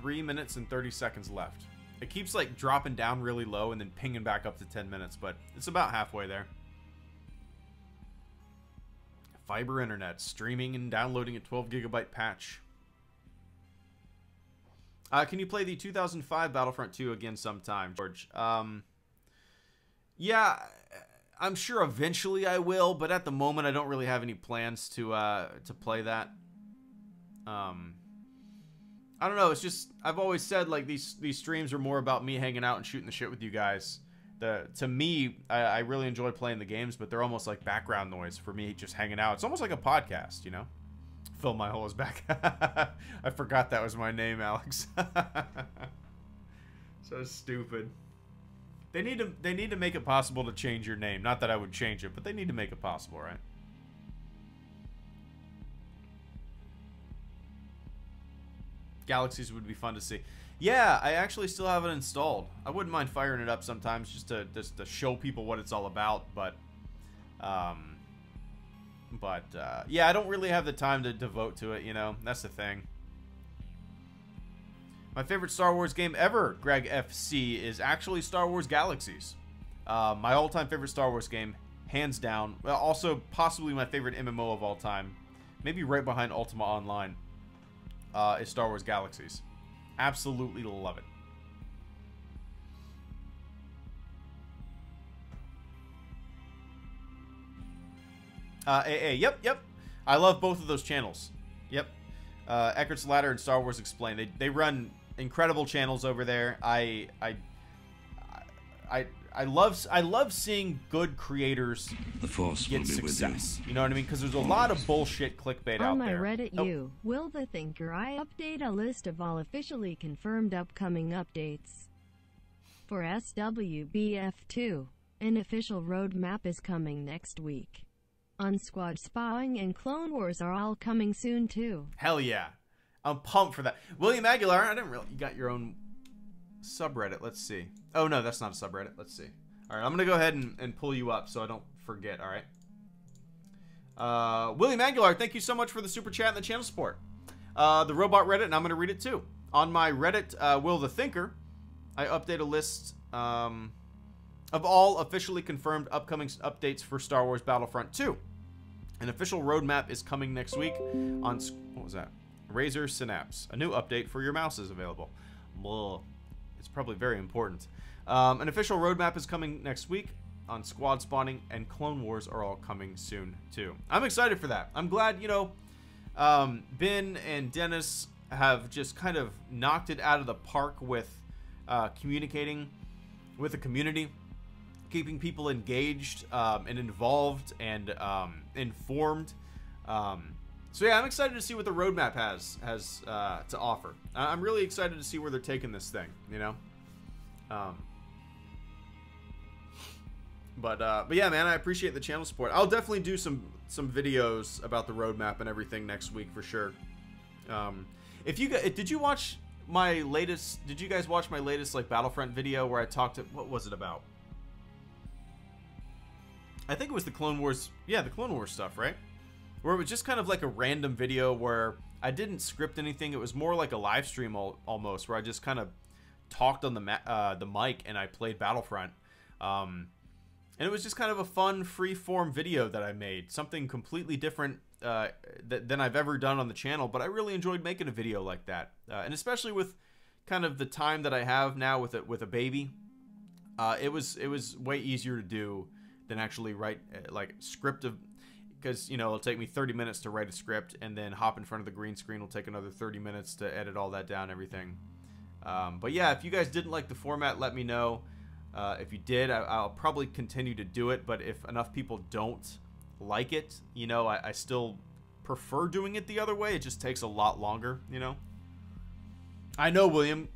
Three minutes and 30 seconds left. It keeps like dropping down really low and then pinging back up to 10 minutes, but it's about halfway there. Fiber internet, streaming and downloading a 12 gigabyte patch. Can you play the 2005 Battlefront 2 again sometime, George? Yeah, I'm sure eventually I will, but at the moment I don't really have any plans to play that. I don't know. It's just I've always said like these streams are more about me hanging out and shooting the shit with you guys. To me, I really enjoy playing the games, but they're almost like background noise for me just hanging out. It's almost like a podcast, you know? Fill my hole is back. I forgot that was my name, Alex. So stupid. They need to make it possible to change your name. Not that I would change it, but they need to make it possible, right? Galaxies would be fun to see. Yeah, I actually still have it installed. I wouldn't mind firing it up sometimes just to show people what it's all about, but yeah, I don't really have the time to devote to it, you know. That's the thing. My favorite Star Wars game ever, Greg FC, is actually Star Wars Galaxies. My all-time favorite Star Wars game, hands down. Well, also possibly my favorite MMO of all time, maybe right behind Ultima Online, is Star Wars Galaxies. Absolutely love it. AA, yep. I love both of those channels. Yep. Eckert's Ladder and Star Wars Explained. They run incredible channels over there. I love seeing good creators The Force will get be with success. You know what I mean? Because there's a lot of bullshit clickbait out On my there. Reddit Will the Thinker, I update a list of all officially confirmed upcoming updates. For SWBF2, an official roadmap is coming next week. Unsquad Spying and Clone Wars are all coming soon too. Hell yeah. I'm pumped for that. William Aguilar, I didn't really... You got your own subreddit. Let's see. Oh, no, that's not a subreddit. Let's see. All right, I'm going to go ahead and pull you up so I don't forget, all right? William Aguilar, thank you so much for the super chat and the channel support. The robot Reddit, and I'm going to read it too. On my Reddit, Will the Thinker, I update a list of all officially confirmed upcoming updates for Star Wars Battlefront 2. An official roadmap is coming next week on... What was that? Razer Synapse. A new update for your mouse is available. Blah. It's probably very important. An official roadmap is coming next week on Squad Spawning, and Clone Wars are all coming soon too. I'm excited for that. I'm glad, you know, Ben and Dennis have just kind of knocked it out of the park with communicating with the community, keeping people engaged and involved and informed. So yeah, I'm excited to see what the roadmap has to offer. I'm really excited to see where they're taking this thing, you know. But yeah, man, I appreciate the channel support. I'll definitely do some videos about the roadmap and everything next week for sure. If you did you watch my latest? Did you guys watch my latest like Battlefront video where I talked to what was it about? I think it was the Clone Wars. Yeah, the Clone Wars stuff, right? Where it was just kind of like a random video where I didn't script anything. It was more like a live stream almost, where I just kind of talked on the mic and I played Battlefront. And it was just kind of a fun, free-form video that I made. Something completely different than I've ever done on the channel, but I really enjoyed making a video like that. And especially with kind of the time that I have now with a baby, it was way easier to do than actually write like script of, because you know it'll take me 30 minutes to write a script and then hop in front of the green screen will take another 30 minutes to edit all that down and everything. But yeah, if you guys didn't like the format, let me know. If you did, I'll probably continue to do it, but if enough people don't like it, you know, I still prefer doing it the other way. It just takes a lot longer, you know. I know, William,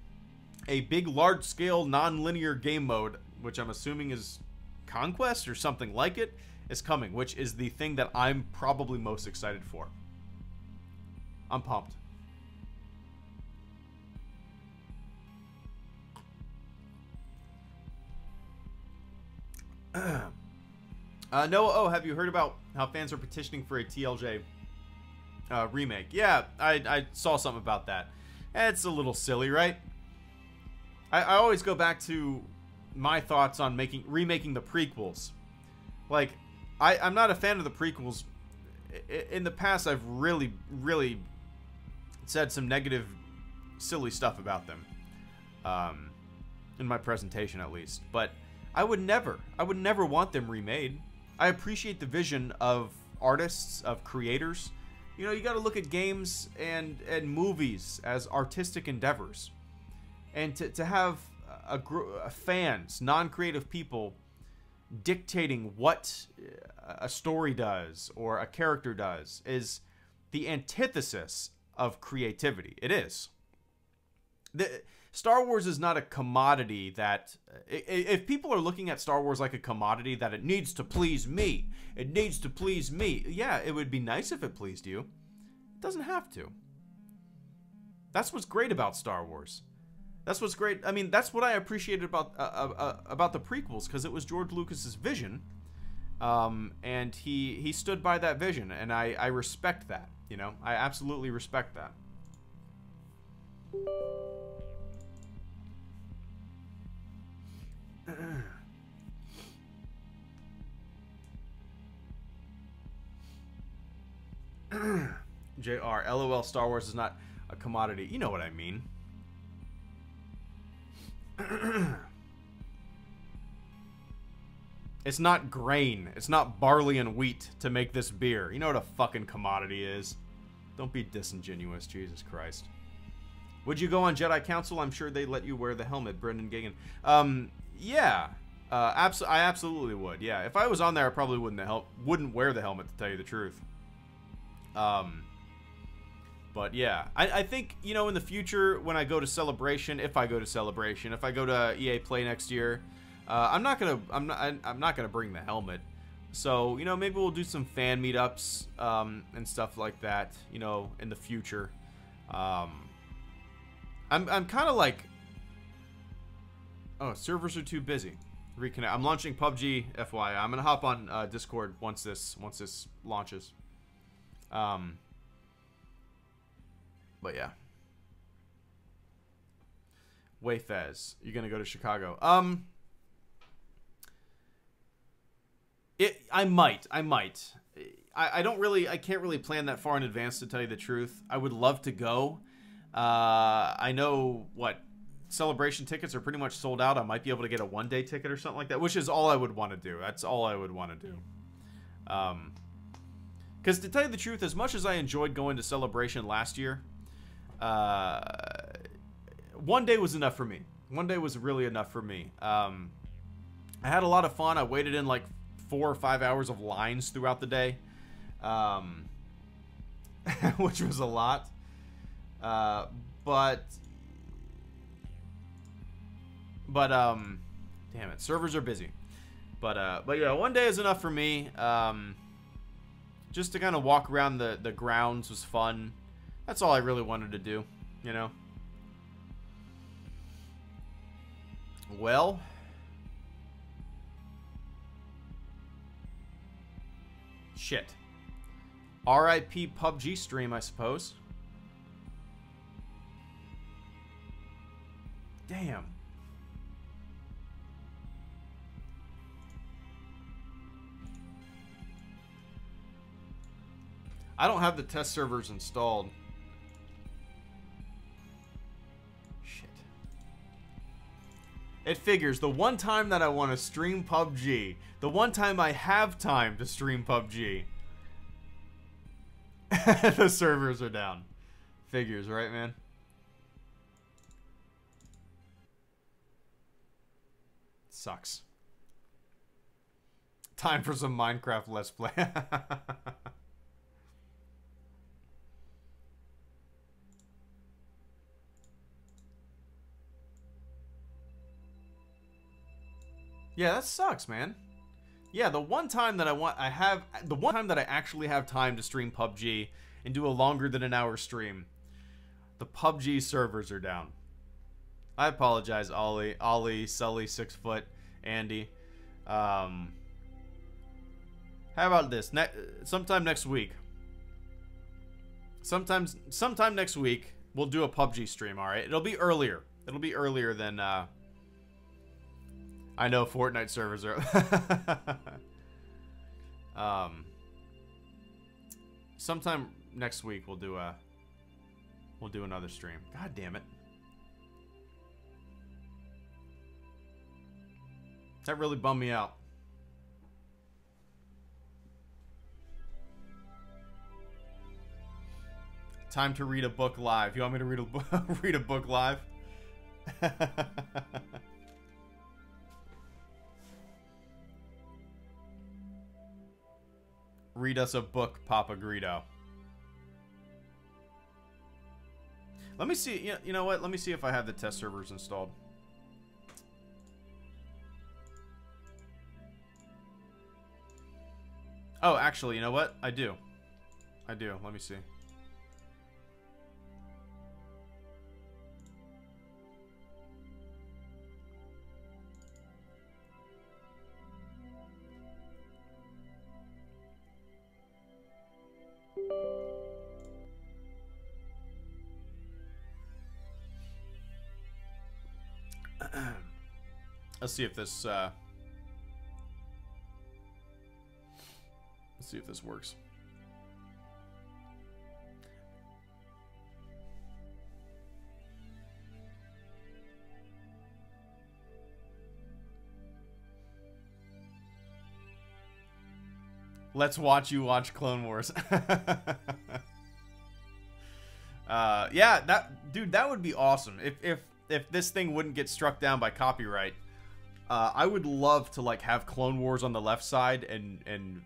a big, large-scale, non-linear game mode, which I'm assuming is Conquest or something like it, is coming, which is the thing that I'm probably most excited for. I'm pumped. Noah, oh, have you heard about how fans are petitioning for a TLJ remake? Yeah, I saw something about that. It's a little silly, right? I always go back to my thoughts on remaking the prequels. Like, I'm not a fan of the prequels. In the past, I've really said some negative, silly stuff about them. In my presentation, at least. But I would never want them remade. I appreciate the vision of artists, of creators. You know, you got to look at games and movies as artistic endeavors. And to have fans, non-creative people, dictating what a story does or a character does is the antithesis of creativity. It is. Star Wars is not a commodity that... If people are looking at Star Wars like a commodity that it needs to please me, it needs to please me, yeah, it would be nice if it pleased you. It doesn't have to. That's what's great about Star Wars. That's what's great. I mean, that's what I appreciated about the prequels, because it was George Lucas's vision, and he stood by that vision, and I respect that. You know, I absolutely respect that. JR, LOL, Star Wars is not a commodity. You know what I mean. It's not grain. It's not barley and wheat to make this beer. You know what a fucking commodity is. Don't be disingenuous, Jesus Christ. Would you go on Jedi Council? I'm sure they'd let you wear the helmet, Brendan Gagan. Yeah. I absolutely would. Yeah. If I was on there, I probably wouldn't wear the helmet, to tell you the truth. But yeah, I think, you know, in the future when I go to Celebration, if I go to EA Play next year, I'm not gonna bring the helmet. So, you know, maybe we'll do some fan meetups and stuff like that, you know, in the future. I'm kind of like, oh, servers are too busy. Reconnect. I'm launching PUBG, FYI. I'm gonna hop on Discord once this launches. But yeah. Wayfez, you're gonna go to Chicago. I might. I can't really plan that far in advance, to tell you the truth. I would love to go. I know Celebration tickets are pretty much sold out. I might be able to get a one-day ticket or something like that, which is all I would want to do. That's all I would want to do. Because to tell you the truth, as much as I enjoyed going to Celebration last year, one day was enough for me. One day was really enough for me. I had a lot of fun. I waited in like 4 or 5 hours of lines throughout the day, which was a lot. But damn it, servers are busy. But yeah, one day is enough for me. Just to kind of walk around the grounds was fun. That's all I really wanted to do, you know. Well, shit. RIP PUBG stream, I suppose. Damn. I don't have the test servers installed. Shit. It figures. The one time that I want to stream PUBG, the one time I have time to stream PUBG, the servers are down. Figures, right, man? Sucks. Time for some Minecraft Let's Play. Yeah, that sucks, man. Yeah, the one time that I actually have time to stream PUBG and do a longer than an hour stream, the PUBG servers are down. I apologize, Ollie, Sully, 6 Foot, Andy. How about this? Sometime next week. Sometime next week, we'll do a PUBG stream, alright? It'll be earlier. It'll be earlier than, I know Fortnite servers are... sometime next week, we'll do another stream. God damn it. That really bummed me out. Time to read a book live. You want me to read a read a book live? Read us a book, Papa Greedo. Let me see. You know what? Let me see if I have the test servers installed. Oh, actually, you know what? I do. I do. Let me see. Let's see if this works. Let's watch you watch Clone Wars. Yeah, that would be awesome. If this thing wouldn't get struck down by copyright, I would love to like have Clone Wars on the left side and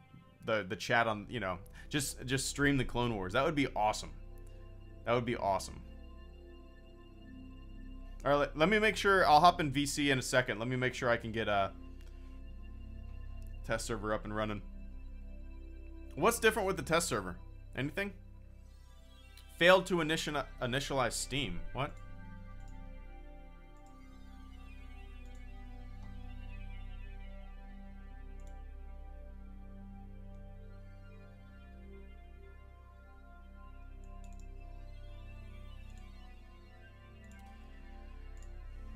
the chat on, you know, just stream the Clone Wars. That would be awesome. That would be awesome. All right, let me make sure. I'll hop in VC in a second. Let me make sure I can get a test server up and running. What's different with the test server? Anything? Failed to initialize Steam. What?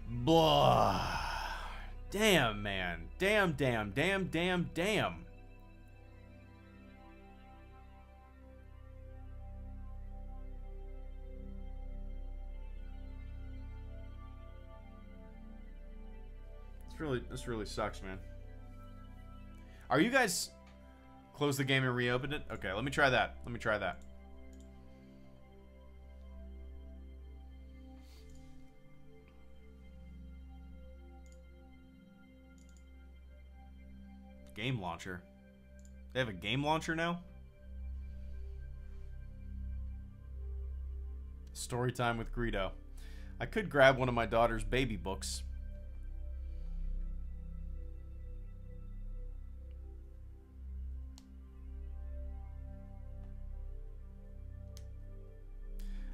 Blah. Damn, man. Damn. This really sucks, man. Are you guys close the game and reopen it? Okay, let me try that. Game launcher. They have a game launcher now? Story time with Greedo. I could grab one of my daughter's baby books.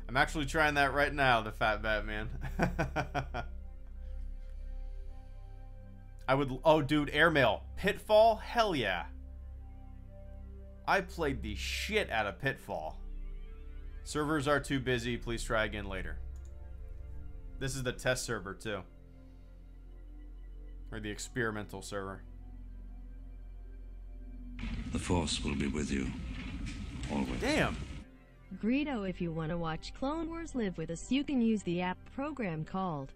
I'm actually trying that right now, the Fat Batman. I would... Oh, dude, Airmail. Pitfall? Hell yeah. I played the shit out of Pitfall. Servers are too busy. Please try again later. This is the test server, too. Or the experimental server. The Force will be with you. Always. Damn. Greedo, if you want to watch Clone Wars live with us, you can use the app program called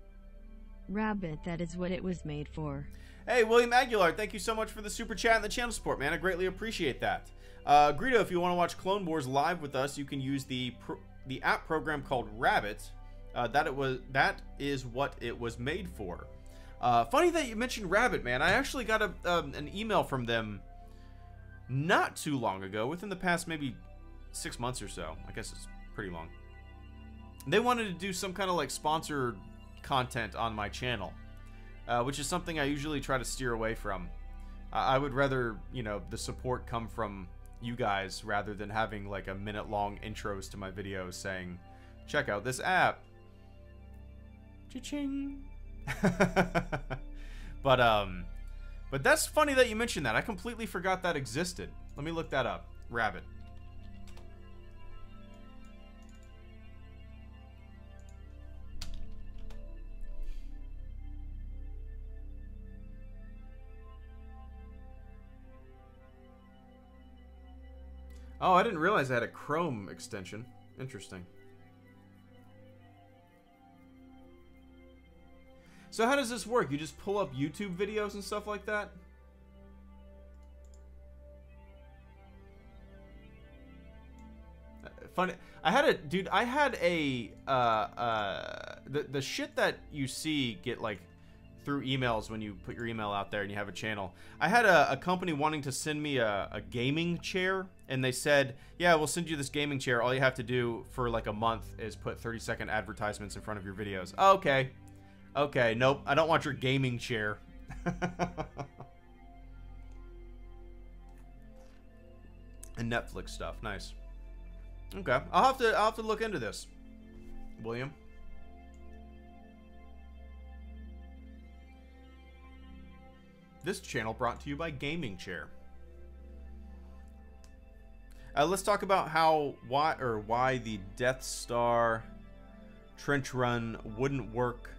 Rabbit. That is what it was made for. Hey, William Aguilar, thank you so much for the super chat and the channel support, man. I greatly appreciate that. Greedo, if you want to watch Clone Wars live with us, you can use the app program called Rabbit. That is what it was made for. Funny that you mentioned Rabbit, man. I actually got an email from them not too long ago, within the past maybe 6 months or so. I guess it's pretty long. They wanted to do some kind of like sponsored content on my channel, which is something I usually try to steer away from. I would rather, you know, the support come from you guys rather than having like a minute-long intros to my videos saying, check out this app. Cha-ching. But that's funny that you mentioned that. I completely forgot that existed. Let me look that up. Rabbit. Oh, I didn't realize I had a Chrome extension. Interesting. So how does this work? You just pull up YouTube videos and stuff like that? funny. I had a the shit that you see get like through emails when you put your email out there and you have a channel. I had a company wanting to send me a gaming chair, and they said, yeah, we'll send you this gaming chair. All you have to do for like a month is put 30-second advertisements in front of your videos. Okay. Okay, nope. I don't want your gaming chair. And Netflix stuff. Nice. Okay. I'll have to look into this. William. This channel brought to you by Gaming Chair. Let's talk about why the Death Star trench run wouldn't work.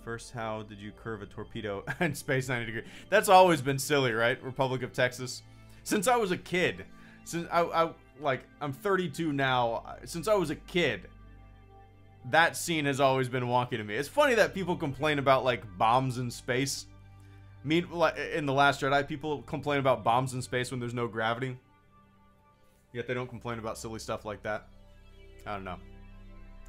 First, how did you curve a torpedo in space 90 degrees? That's always been silly, right? Republic of Texas. Since I was a kid, I'm 32 now. Since I was a kid, that scene has always been wonky to me. It's funny that people complain about like bombs in space. In The Last Jedi, people complain about bombs in space when there's no gravity. Yet they don't complain about silly stuff like that. I don't know.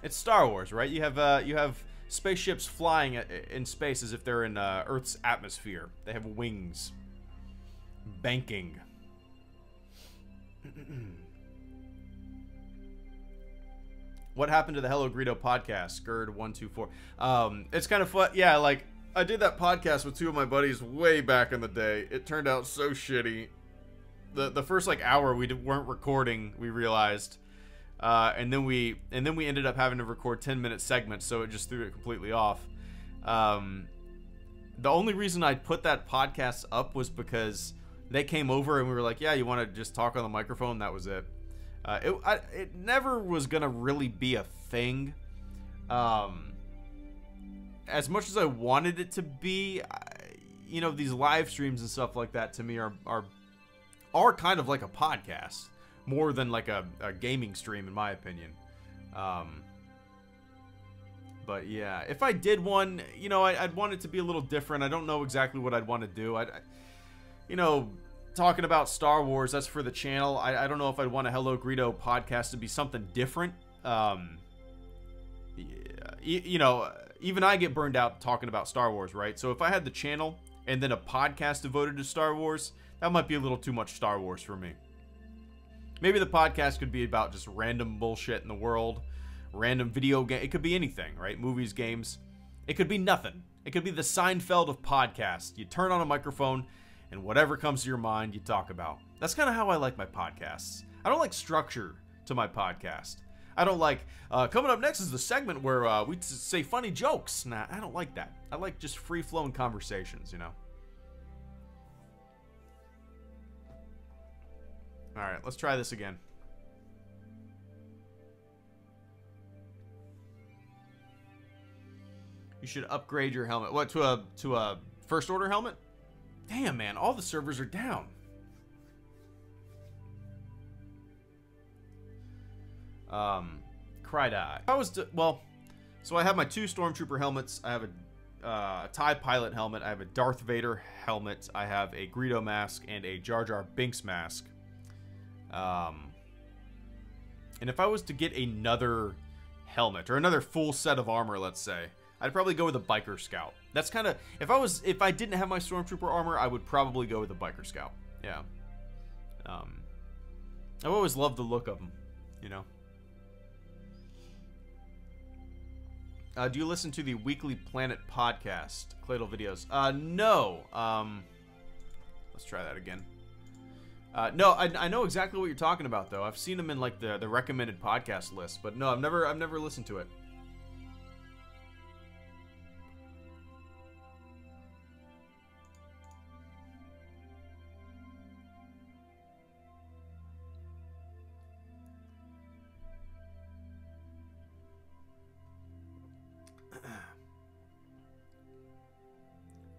It's Star Wars, right? You have spaceships flying in space as if they're in Earth's atmosphere. They have wings. Banking. What happened to the HelloGreedo podcast? Gerd124. It's kind of fun. Yeah, like, I did that podcast with two of my buddies way back in the day. It turned out so shitty. The first like hour we weren't recording, we realized. And then we ended up having to record 10-minute segments, so it just threw it completely off. The only reason I put that podcast up was because they came over and we were like, yeah, you want to just talk on the microphone? That was it. It never was going to really be a thing. As much as I wanted it to be, you know, these live streams and stuff like that to me are kind of like a podcast. More than like a gaming stream, in my opinion. But yeah, if I did one, you know, I'd want it to be a little different. I don't know exactly what I'd want to do. You know, talking about Star Wars, that's for the channel. I don't know if I'd want a HelloGreedo podcast to be something different. You know, even I get burned out talking about Star Wars, right? So if I had the channel and then a podcast devoted to Star Wars, that might be a little too much Star Wars for me. Maybe the podcast could be about just random bullshit in the world, random video game. It could be anything, right? Movies, games. It could be nothing. It could be the Seinfeld of podcasts. You turn on a microphone, and whatever comes to your mind, you talk about. That's kind of how I like my podcasts. I don't like structure to my podcast. I don't like, coming up next is the segment where we say funny jokes. Nah, I don't like that. I like just free-flowing conversations, you know? Alright, let's try this again. You should upgrade your helmet. What, to a first order helmet? Damn, man, all the servers are down. Cry-die. If I was to, well, so I have my two Stormtrooper helmets. I have a TIE Pilot helmet. I have a Darth Vader helmet. I have a Greedo mask and a Jar Jar Binks mask. And if I was to get another helmet or another full set of armor, let's say, I'd probably go with a Biker Scout. That's kind of, if I didn't have my Stormtrooper armor, I would probably go with a Biker Scout. Yeah. I've always loved the look of them, you know. Do you listen to the Weekly Planet podcast, Cladle videos? No. Let's try that again. No, I know exactly what you're talking about, though. I've seen them in like the recommended podcast list, but no, I've never listened to it.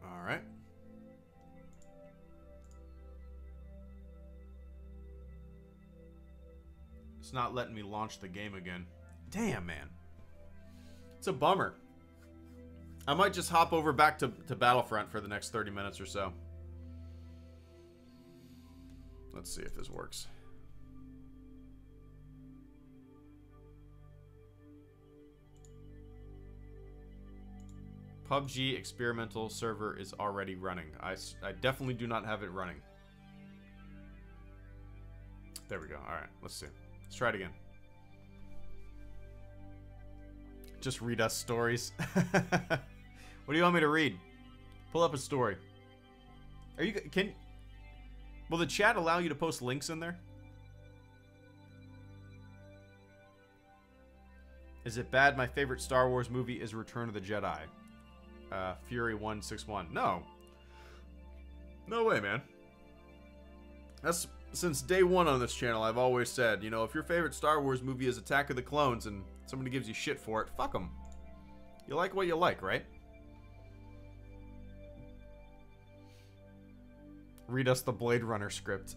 All right. It's not letting me launch the game again. Damn, man. It's a bummer. I might just hop over back to Battlefront for the next 30 minutes or so. Let's see if this works. PUBG experimental server is already running. I definitely do not have it running. There we go. All right, let's see. Let's try it again. Just read us stories. What do you want me to read? Pull up a story. Will the chat allow you to post links in there? Is it bad? My favorite Star Wars movie is Return of the Jedi. Fury 161. No. No way, man. That's since day one on this channel. I've always said, you know, if your favorite Star Wars movie is Attack of the Clones and somebody gives you shit for it, fuck them. You like what you like, right? Read us the Blade Runner script.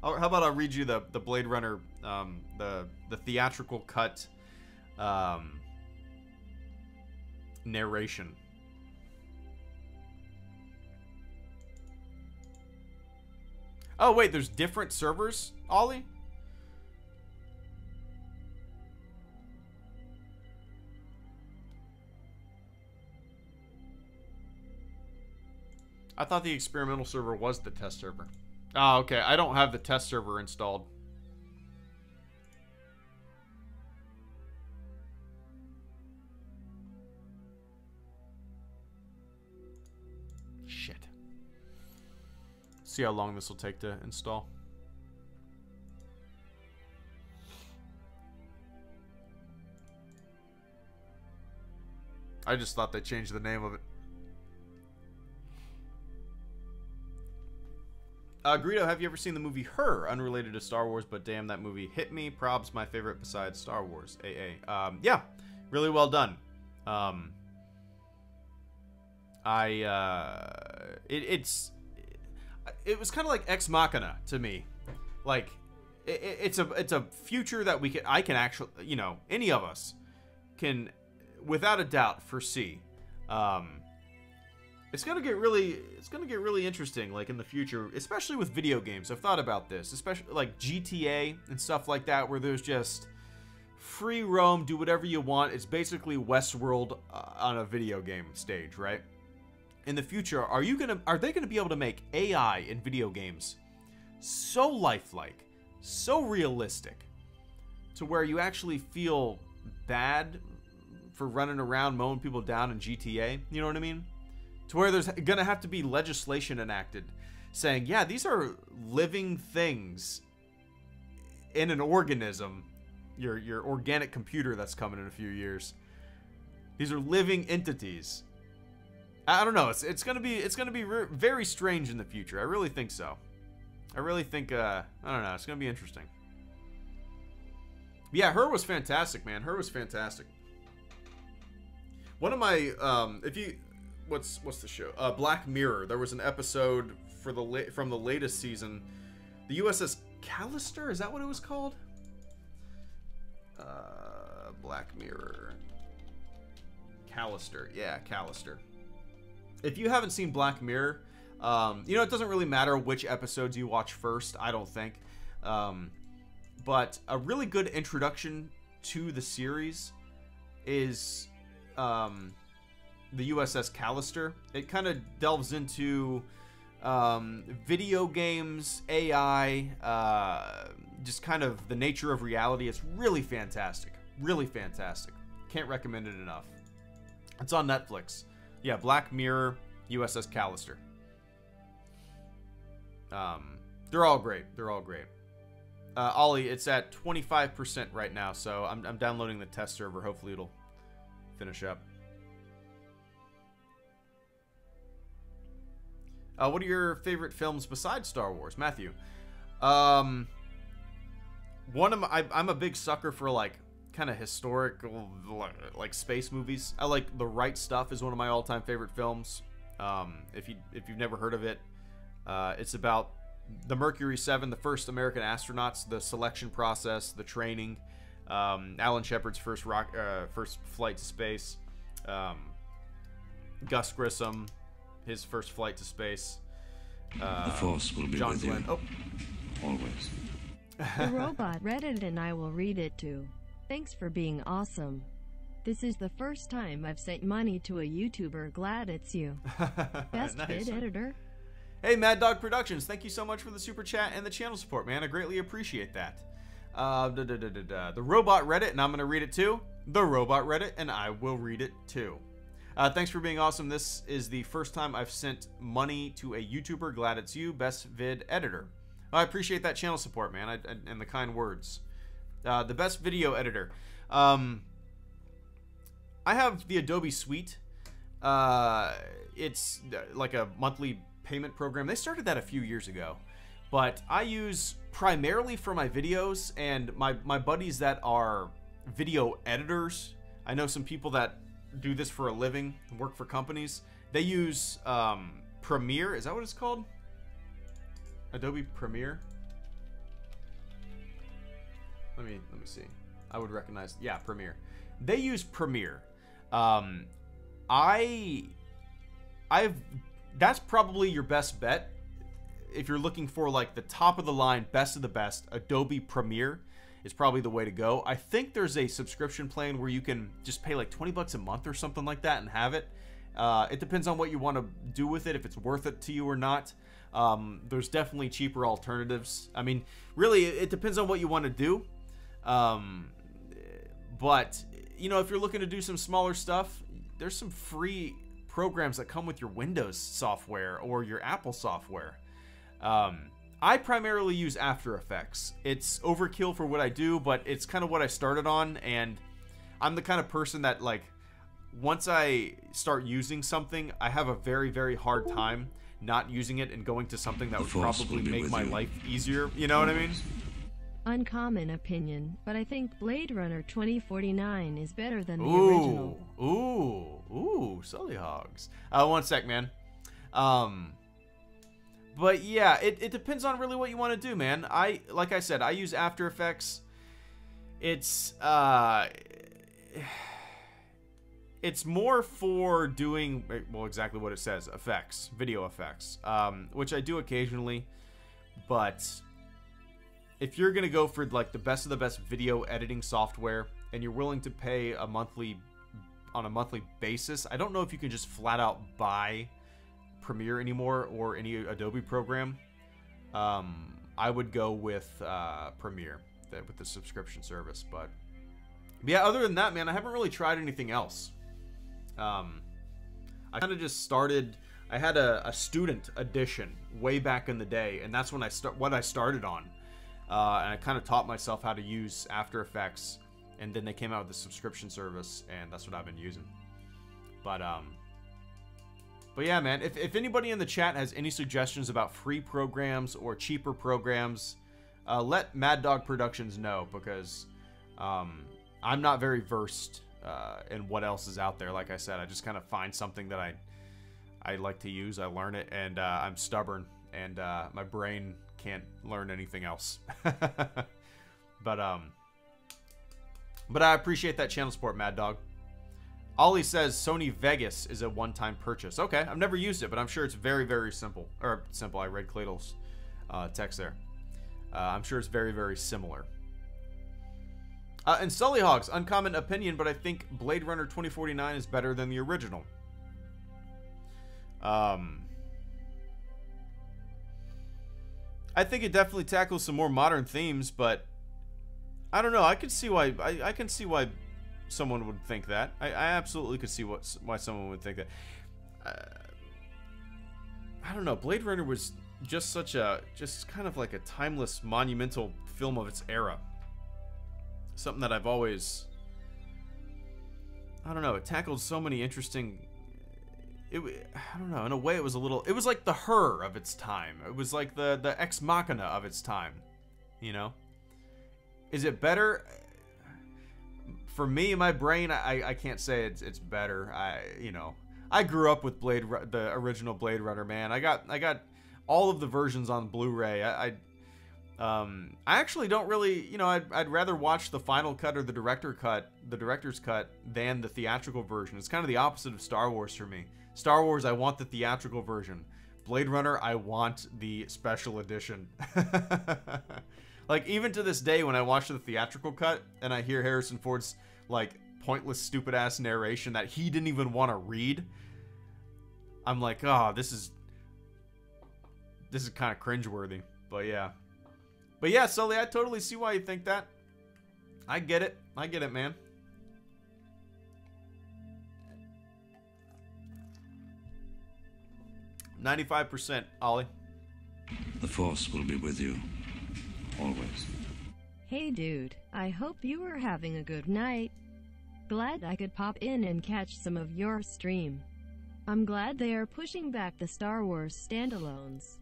How about I'll read you the Blade Runner, the theatrical cut narration. Oh wait, there's different servers, Ollie? I thought the experimental server was the test server. Oh, okay. I don't have the test server installed. Shit. See how long this will take to install. I just thought they changed the name of it. Greedo, have you ever seen the movie Her? Unrelated to Star Wars, but damn, that movie hit me. Probs, my favorite besides Star Wars. AA. Yeah, really well done. It was kind of like Ex Machina to me. Like, it's a future that I can actually, you know, any of us can, without a doubt, foresee. It's gonna get really interesting, like in the future, especially with video games. I've thought about this, especially like GTA and stuff like that, where there's just free roam, do whatever you want. It's basically Westworld on a video game stage, right? In the future, are they gonna be able to make AI in video games so lifelike, so realistic, to where you actually feel bad for running around mowing people down in GTA? You know what I mean? To where there's gonna have to be legislation enacted saying, yeah, these are living things in an organism, your organic computer that's coming in a few years. These are living entities. I don't know. It's gonna be very strange in the future. I really think so. I really think I don't know. It's gonna be interesting. Yeah, Her was fantastic, man. Her was fantastic. One of my what's the show? Black Mirror. There was an episode from the latest season. The USS Callister, is that what it was called? Black Mirror. Callister. Yeah, Callister. If you haven't seen Black Mirror, you know, it doesn't really matter which episodes you watch first, I don't think. But a really good introduction to the series is the USS Callister. It kind of delves into video games, AI, just kind of the nature of reality. It's really fantastic. Really fantastic. Can't recommend it enough. It's on Netflix. Yeah, Black Mirror, USS Callister. They're all great. They're all great. Ollie, it's at 25% right now, so I'm downloading the test server. Hopefully it'll finish up. What are your favorite films besides Star Wars, Matthew? I'm a big sucker for like kind of historical, like space movies. I like The Right Stuff is one of my all-time favorite films. If you've never heard of it, it's about the Mercury 7, the first American astronauts, the selection process, the training, Alan Shepard's first flight to space, Gus Grissom, his first flight to space. The Force will be John with Glenn. you. Always. The robot read it and I will read it too. Thanks for being awesome. This is the first time I've sent money to a YouTuber. Glad it's you. Best Nice. vid editor. Hey, Mad Dog Productions, thank you so much for the super chat and the channel support, man. I greatly appreciate that. The Robot Reddit, and I'm going to read it too. The Robot Reddit, and I will read it too. Thanks for being awesome. This is the first time I've sent money to a YouTuber. Glad it's you. Best vid editor. I appreciate that channel support, man, and the kind words. The best video editor. I have the Adobe Suite. It's like a monthly payment program. They started that a few years ago, but I use primarily for my videos and my buddies that are video editors. I know some people that do this for a living, work for companies. They use Premiere. Is that what it's called? Adobe Premiere. Let me see. I would recognize. Yeah, Premiere. They use Premiere. That's probably your best bet if you're looking for like the top of the line, best of the best. Adobe Premiere is probably the way to go. I think there's a subscription plan where you can just pay like 20 bucks a month or something like that and have it. It depends on what you want to do with it, if it's worth it to you or not. There's definitely cheaper alternatives. I mean, really, it depends on what you want to do. But, you know, if you're looking to do some smaller stuff, there's some free programs that come with your Windows software or your Apple software. I primarily use After Effects. It's overkill for what I do, but it's kind of what I started on, and I'm the kind of person that, like, once I start using something, I have a very, very hard time not using it and going to something that would probably make my life easier. You know what I mean? Uncommon opinion, but I think Blade Runner 2049 is better than the original. Ooh, Sully Hogs. One sec, man. But yeah, it depends on really what you want to do, man. Like I said, I use After Effects. It's more for doing, well, exactly what it says, effects, video effects, which I do occasionally, but if you're gonna go for like the best of the best video editing software and you're willing to pay on a monthly basis, I don't know if you can just flat out buy Premiere anymore or any Adobe program. I would go with Premiere with the subscription service, but yeah, other than that, man, I haven't really tried anything else. I kind of just started. I had a student edition way back in the day, and that's when I started on. And I kind of taught myself how to use After Effects, and then they came out with the subscription service, and that's what I've been using. But yeah, man, if anybody in the chat has any suggestions about free programs or cheaper programs, let Mad Dog Productions know, because I'm not very versed in what else is out there. Like I said, I just kind of find something that I like to use, I learn it, and I'm stubborn, and my brain can't learn anything else. But I appreciate that channel support, Mad Dog. Ollie says Sony Vegas is a one-time purchase. Okay, I've never used it, but I'm sure it's very, very simple. Or simple, I read Cladle's text there. I'm sure it's very, very similar. And Sully Hogs, uncommon opinion, but I think Blade Runner 2049 is better than the original. I think it definitely tackles some more modern themes, but I don't know. I can see why I can see why someone would think that. I absolutely could see why someone would think that. I don't know. Blade Runner was just kind of like a timeless, monumental film of its era. Something that I've always, I don't know. It tackled so many interesting. I don't know. In a way, it was like the Her of its time. It was like the Ex Machina of its time. You know? Is it better? For me, in my brain, I can't say it's better. I grew up with the original Blade Runner, man. I got all of the versions on Blu-ray. I actually don't really, I'd rather watch the final cut or the director's cut than the theatrical version. It's kind of the opposite of Star Wars for me. Star Wars, I want the theatrical version. Blade Runner, I want the special edition. Like, even to this day, when I watch the theatrical cut and I hear Harrison Ford's, like, pointless, stupid ass narration that he didn't even want to read. I'm like, oh, this is kind of cringeworthy. But yeah, Sully, I totally see why you think that. I get it, man. %, Ollie. The Force will be with you. Always. Hey dude, I hope you are having a good night. Glad I could pop in and catch some of your stream. I'm glad they are pushing back the Star Wars standalones.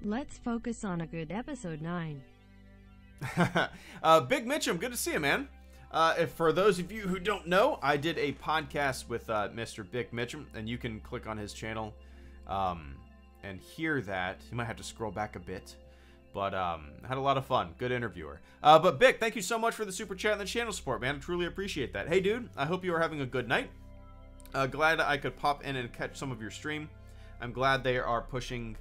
Let's focus on a good episode 9. Big Mitchum, good to see you, man. If for those of you who don't know, I did a podcast with Mr. Big Mitchum, and you can click on his channel and hear that. You might have to scroll back a bit, but had a lot of fun. Good interviewer. But Big, thank you so much for the super chat and the channel support, man. I truly appreciate that. Hey, dude, I hope you are having a good night. Glad I could pop in and catch some of your stream. I'm glad they are pushing...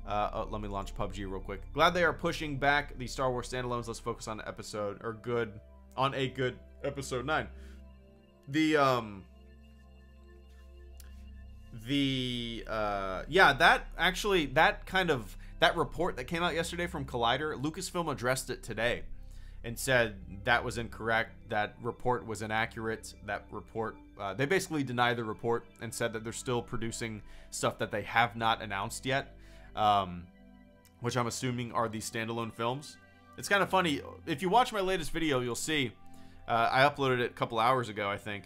let me launch PUBG real quick. Glad they are pushing back the Star Wars standalones. Let's focus on a good episode 9. That report that came out yesterday from Collider, Lucasfilm addressed it today and said that was incorrect. That report was inaccurate. That report, they basically denied the report and said that they're still producing stuff that they have not announced yet. Which I'm assuming are these standalone films. It's kind of funny. If you watch my latest video, you'll see I uploaded it a couple hours ago, I think.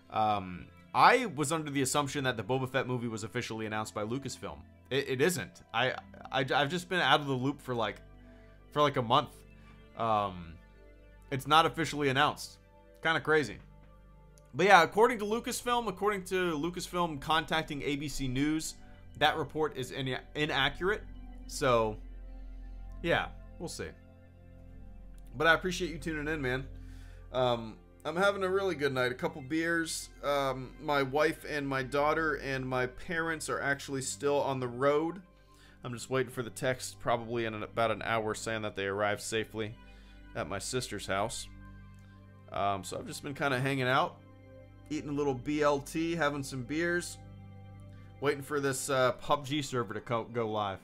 I was under the assumption that the Boba Fett movie was officially announced by Lucasfilm. It isn't. I've just been out of the loop for like a month. It's not officially announced. Kind of crazy. But yeah, according to Lucasfilm contacting ABC News, that report is inaccurate. So, yeah, we'll see. But I appreciate you tuning in, man. I'm having a really good night. A couple beers. My wife and my daughter and my parents are actually still on the road. I'm just waiting for the text probably in about an hour saying that they arrived safely at my sister's house. So I've just been kind of hanging out, eating a little BLT, having some beers. Waiting for this PUBG server to go live.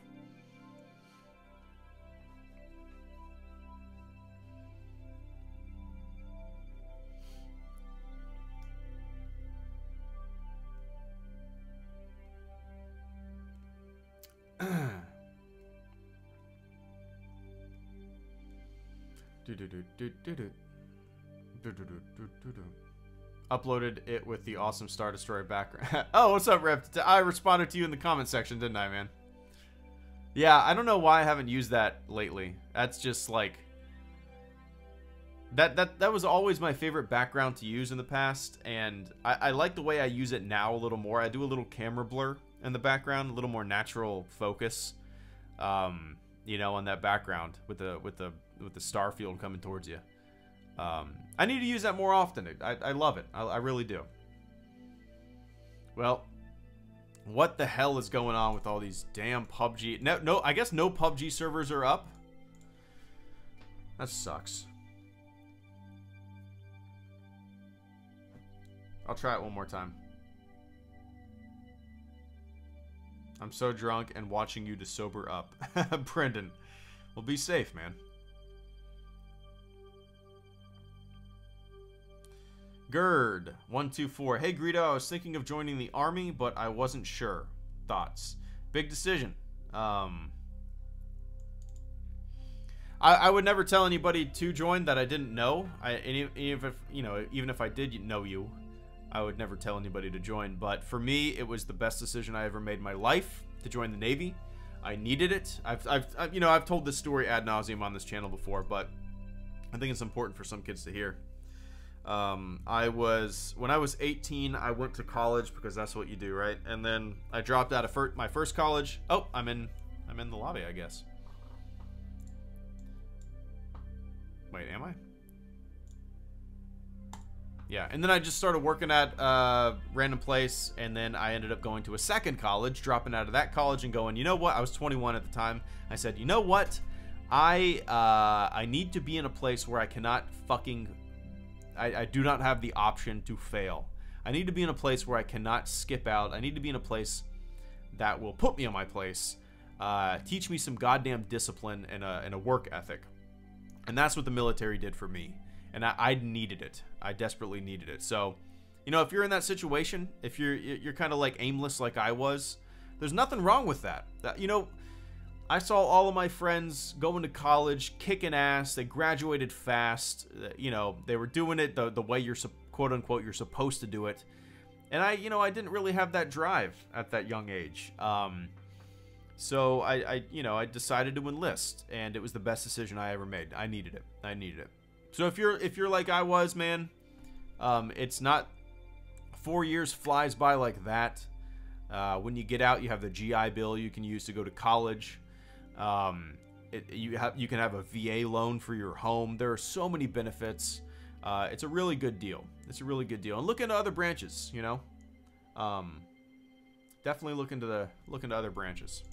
Uploaded it with the awesome Star Destroyer background. Oh, what's up, Rip? I responded to you in the comment section, didn't I, man? Yeah, I don't know why I haven't used that lately. That's just like... That was always my favorite background to use in the past, and I like the way I use it now a little more. I do a little camera blur in the background, a little more natural focus, you know, on that background with the star field coming towards you. I need to use that more often. I love it. I really do. Well, what the hell is going on with all these damn PUBG? No, I guess no PUBG servers are up. That sucks. I'll try it one more time. I'm so drunk and watching you to sober up. Brendan, well, be safe, man. Gerd 124. Hey Greedo, I was thinking of joining the army, but I wasn't sure. Thoughts? Big decision. I would never tell anybody to join that I didn't know. Even if I did know you, I would never tell anybody to join. But for me, it was the best decision I ever made in my life to join the Navy. I needed it. I've told this story ad nauseum on this channel before, but I think it's important for some kids to hear. When I was 18, I went to college because that's what you do, right? And then I dropped out of my first college. Oh, I'm in the lobby, I guess. Wait, am I? Yeah, and then I just started working at a random place, and then I ended up going to a second college, dropping out of that college and going, you know what? I was 21 at the time. I said, you know what? I need to be in a place where I cannot fucking I do not have the option to fail. I need to be in a place where I cannot skip out. I need to be in a place that will put me in my place, teach me some goddamn discipline and a work ethic. And that's what the military did for me. And I needed it. I desperately needed it. So, you know, if you're in that situation, if you're kind of like aimless like I was, there's nothing wrong with that. You know, I saw all of my friends going to college, kicking ass. They graduated fast. You know, they were doing it the way you're quote unquote you're supposed to do it. And I didn't really have that drive at that young age. So I decided to enlist, and it was the best decision I ever made. I needed it. So if you're like I was, man, it's not 4 years flies by like that. When you get out, you have the GI Bill you can use to go to college. You can have a VA loan for your home. There are so many benefits. It's a really good deal. And look into other branches. You know, definitely look into other branches.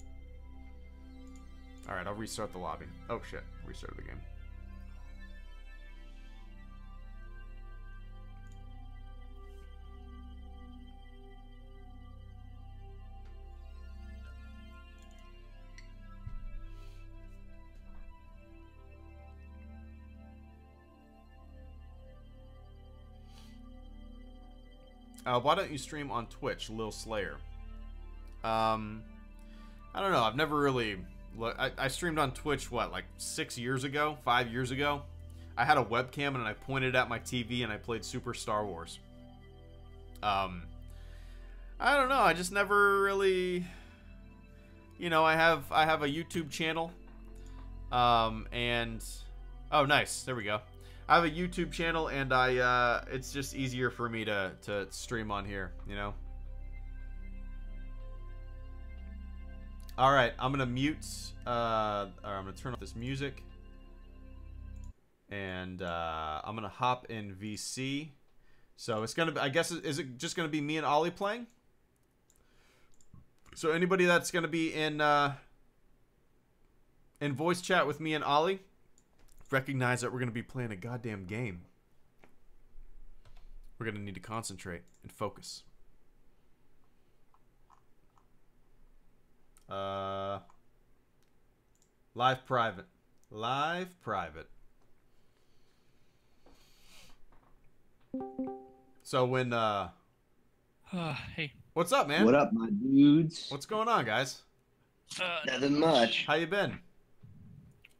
All right, I'll restart the lobby. Oh shit, restart the game. Why don't you stream on Twitch, Lil Slayer? I don't know. I've never really... I streamed on Twitch, what, like 5 years ago? I had a webcam and I pointed at my TV and I played Super Star Wars. I don't know. I just never really... You know, I have a YouTube channel. And... Oh, nice. There we go. I have a YouTube channel, and it's just easier for me to stream on here, you know? All right, I'm going to mute, or I'm going to turn off this music. And I'm going to hop in VC. So it's going to be, I guess, is it just going to be me and Ollie playing? So anybody that's going to be in voice chat with me and Ollie, recognize that we're going to be playing a goddamn game. We're going to need to concentrate and focus. Live private. So when hey. What's up, man? What up, my dudes? What's going on, guys? Nothing much. How you been?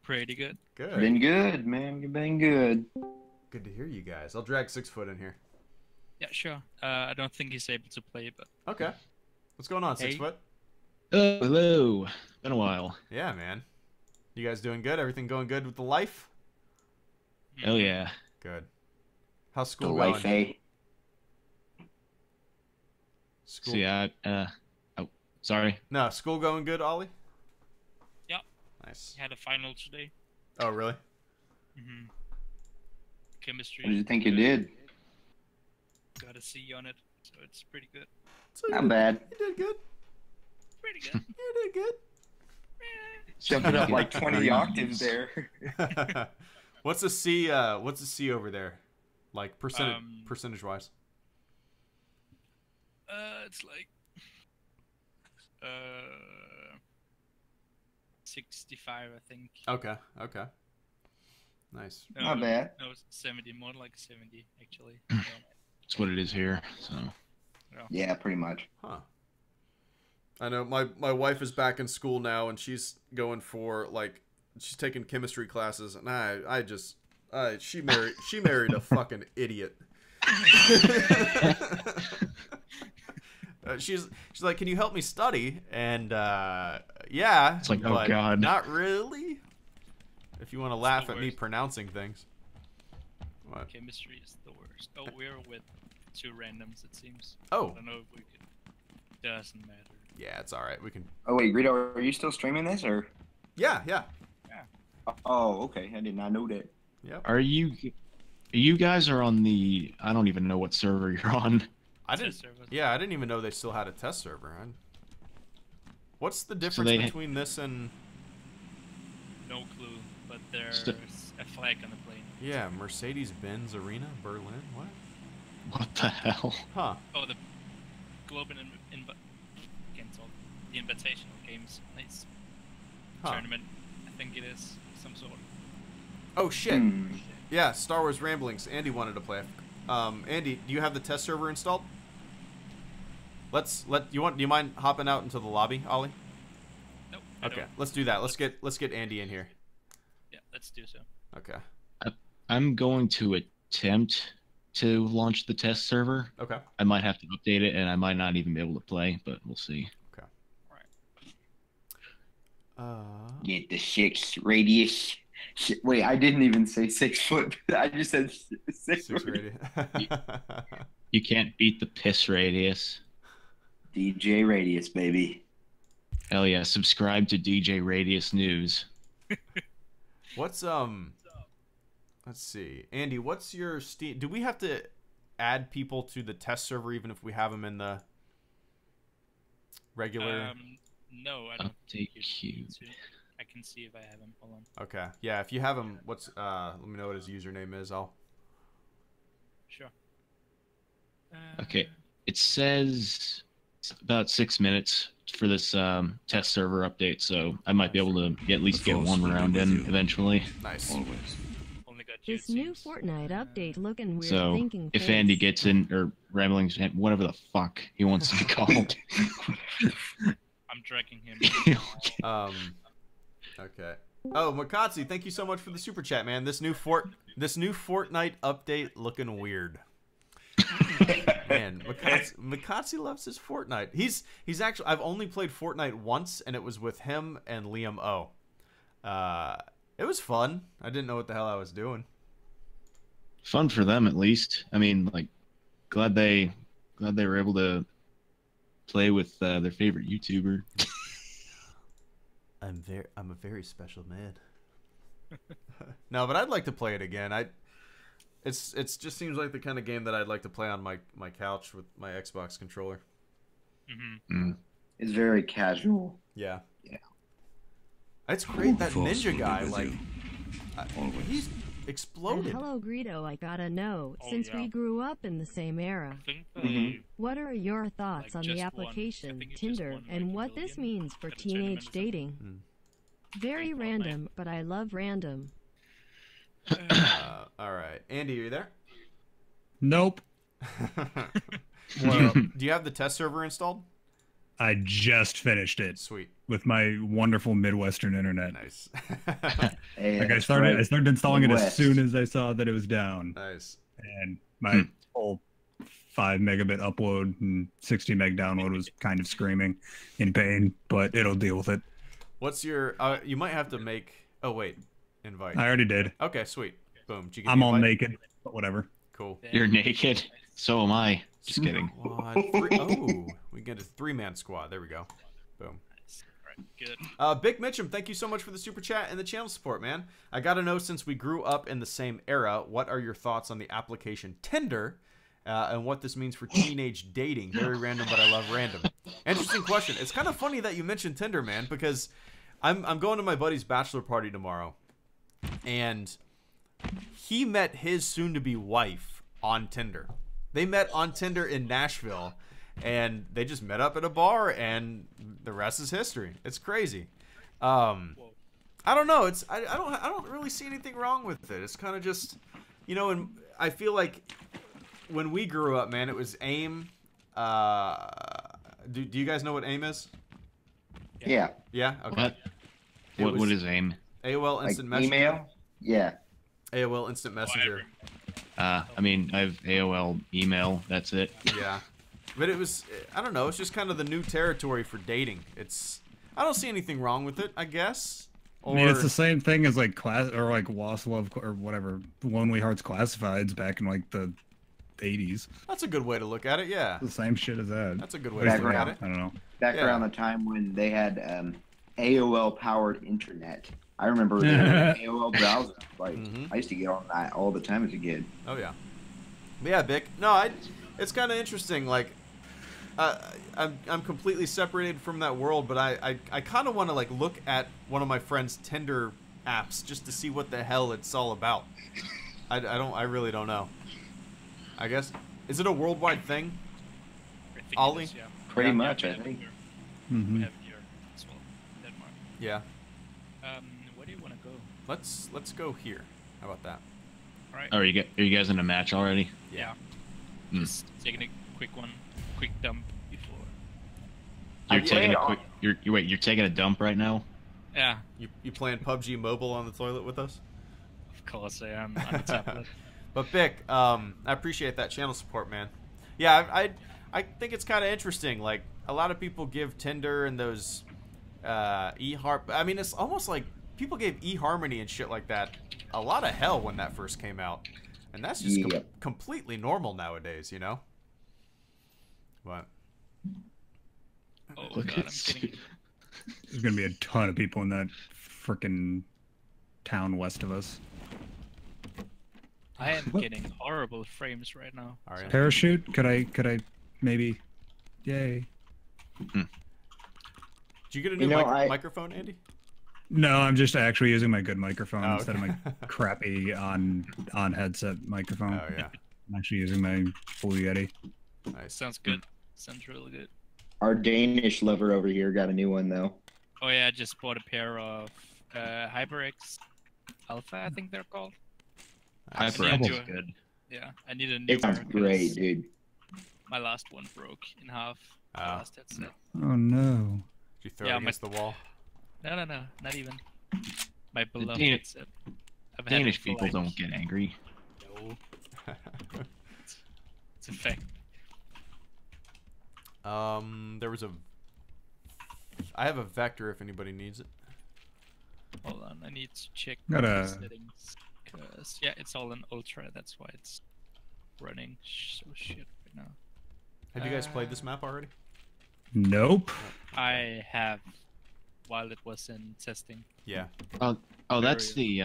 Pretty good. Good. Been good, man. You've been good. Good to hear you guys. I'll drag 6foot in here. Yeah, sure. I don't think he's able to play, but... Okay. What's going on, Hey. 6foot? Hello. Been a while. Yeah, man. You guys doing good? Everything going good with the life? Oh yeah. Good. How's The school life, going? eh? School... See, oh, sorry. No, school going good, Ollie? Yep. Nice. He had a final today. Oh, really? Mm-hmm. Chemistry. What did you think you did? Got a C on it, so it's pretty good. So Not bad. You did good. Pretty good. You did good. Jumping up like 20 octaves there. What's a C? What's a C over there? Like percentage wise? It's like 65, I think. Okay. Okay. Nice. Not bad. No, 70, more like 70 actually. That's what it is here. So. Yeah, pretty much. Huh. I know my wife is back in school now, and she's going for she's taking chemistry classes, and she married a fucking idiot. She's like, can you help me study? And yeah, it's like, oh but god, not really. If you want to laugh the at me worst. pronouncing things. What? Chemistry is the worst. Oh, we're with 2 randoms, it seems. Oh. I don't know if we could. Doesn't matter. Yeah, it's all right. We can. Oh wait, Greedo, are you still streaming this or? Yeah. Oh, okay. I did not know that. Yep. are you guys are on the? I don't even know what server you're on. I didn't. Test server. Yeah, I didn't even know they still had a test server. What's the difference they- between this and? No clue, but there's So- a flag on the plane. Yeah, Mercedes-Benz Arena, Berlin. What? What the hell? Huh. Oh, the Globe cancelled. The Invitational Games nice Huh. tournament. I think it is some sort. Oh shit. Hmm. Yeah, Star Wars Ramblings. Andy wanted to play. Andy, do you have the test server installed? Do you mind hopping out into the lobby, Ollie? Nope. I Okay, don't. let's do that. Let's get Andy in here. Yeah, let's do so. Okay. I'm going to attempt to launch the test server. Okay. I might have to update it, and I might not even be able to play, but we'll see. Okay. Get the 6 radius. Wait, I didn't even say 6 foot. I just said 6 6 foot. radio. You can't beat the piss radius. DJ radius, baby. Hell yeah! Subscribe to DJ Radius News. What's let's see. Andy, what's your Steam? Do we have to add people to the test server even if we have them in the regular? No, I don't. Update You queue. need to. I can see if I have him. Hold on. Okay. Yeah, if you have him, let me know what his username is. I'll. Sure. Okay, it says it's about 6 minutes for this test server update, so I might be able to at least get one round in eventually. Nice. Always. Only got This you, new seems. Fortnite update looking weird So thinking if face. Andy gets in, or Ramblings, whatever the fuck he wants to be called. I'm dragging him. Okay. Oh, Makatsi, thank you so much for the super chat, man. This new Fortnite update looking weird. Man, Makatsi loves his Fortnite. He's actually, I've only played Fortnite once, and it was with him and Liam O. It was fun. I didn't know what the hell I was doing. Fun for them, at least. I mean, like, glad they were able to play with their favorite YouTuber. I'm a very special man. No, but I'd like to play it again. It's just seems like the kind of game that I'd like to play on my couch with my Xbox controller. Mm-hmm. It's very casual. Yeah. Yeah. It's great that Force will ninja be guy, with like, you. Always. he's And exploded. HelloGreedo, I gotta know, Oh, since yeah. we grew up in the same era, I think Mhm. what are your thoughts Like on just the one. I application, think it's just Tinder, one, like, and what this million means for at a tournament teenage or something. dating? Very Fortnite. random, but I love random. All right, Andy, are you there? Nope. Well, do you have the test server installed? I just finished it Sweet, with my wonderful Midwestern internet. nice, Hey, Like I that's started right. installing it as Midwest. soon as I saw that it was down, nice. and my whole 5 megabit upload and 60 meg download was kind of screaming in pain, but it'll deal with it. What's your? You might have to make. Oh wait, invite. I already did. Okay, sweet. Boom. Did you get I'm the all invite? naked, but whatever. Cool. You're naked. So am I. Just kidding. Squad three. Oh, we get a 3-man squad. There we go. Boom. Alright, good. Big Mitchum, thank you so much for the super chat and the channel support, man. I gotta know, since we grew up in the same era, what are your thoughts on the application Tinder, and what this means for teenage dating? Very random, but I love random. Interesting question. It's kind of funny that you mentioned Tinder, man, because I'm going to my buddy's bachelor party tomorrow, and he met his soon-to-be wife on Tinder. They met on Tinder in Nashville, and they just met up at a bar, and the rest is history. It's crazy. I don't know. I don't really see anything wrong with it. It's kind of just, and I feel like when we grew up, man, it was AIM. Do you guys know what AIM is? Yeah. Yeah. Okay. What? was- What is AIM? AOL Like Instant Messenger. email? Yeah. AOL Instant Messenger. I mean, I have AOL email. That's it. Yeah. But it was, I don't know, it's just kind of the new territory for dating. I don't see anything wrong with it, I guess. I mean, it's the same thing as like class or like Lost Love or whatever, Lonely Hearts Classifieds back in like the 80s. That's a good way to look at it, yeah. The same shit as that. That's a good way to look at it. I don't know. Back Yeah. around the time when they had AOL powered internet. I remember the AOL browser. Like I used to get on that all the time as a kid. Oh yeah. But yeah, Vic. No, it's kind of interesting. Like, I'm completely separated from that world, but I kind of want to like look at one of my friend's Tinder apps just to see what the hell it's all about. I really don't know. I guess, is it a worldwide thing? I think it Ollie? is, yeah. Pretty Yeah. much, We I have it think. here. Mm-hmm. We have it here as well, Denmark. Yeah. Where do you want to go? Let's go here. How about that? All right. Oh, are you guys in a match already? Yeah. Hmm. Just taking a quick dump before. You're I taking a played quick. You're taking a dump right now. Yeah, You playing PUBG Mobile on the toilet with us? of course I am on the tablet. But Vic, I appreciate that channel support, man. Yeah, I think it's kind of interesting. Like, a lot of people give Tinder and those eHarp. I mean, it's almost like people gave eHarmony and shit like that a lot of hell when that first came out, and that's just Yep. completely normal nowadays, you know. What? Oh Look god, at I'm getting. There's gonna be a ton of people in that frickin' town west of us. I am getting horrible frames right now. All right. Parachute? Could I maybe? Yay. Did you get a new You know, microphone, Andy? No, I'm just actually using my good microphone Oh, instead of okay. my crappy on headset microphone. Oh yeah. I'm actually using my full Yeti. Nice. Sounds good. Sounds really good. Our Danish lover over here got a new one though. Oh yeah, I just bought a pair of HyperX Alpha, I think they're called. HyperX Yeah, is good. Yeah, I need a new It sounds pair 'cause great, dude. my last one broke in half. My Oh. last headset. Oh no. Did you throw Yeah, it against the wall? No, not even. My beloved Dan- headset. I've had it Danish for, people like, don't get angry. No, it's a fact. There was a. I have a vector if anybody needs it. Hold on, I need to check Got the a- settings. Cause yeah, it's all in ultra. That's why it's running so shit right now. Have you guys played this map already? Nope. I have, while it was in testing. Yeah. Oh, that's the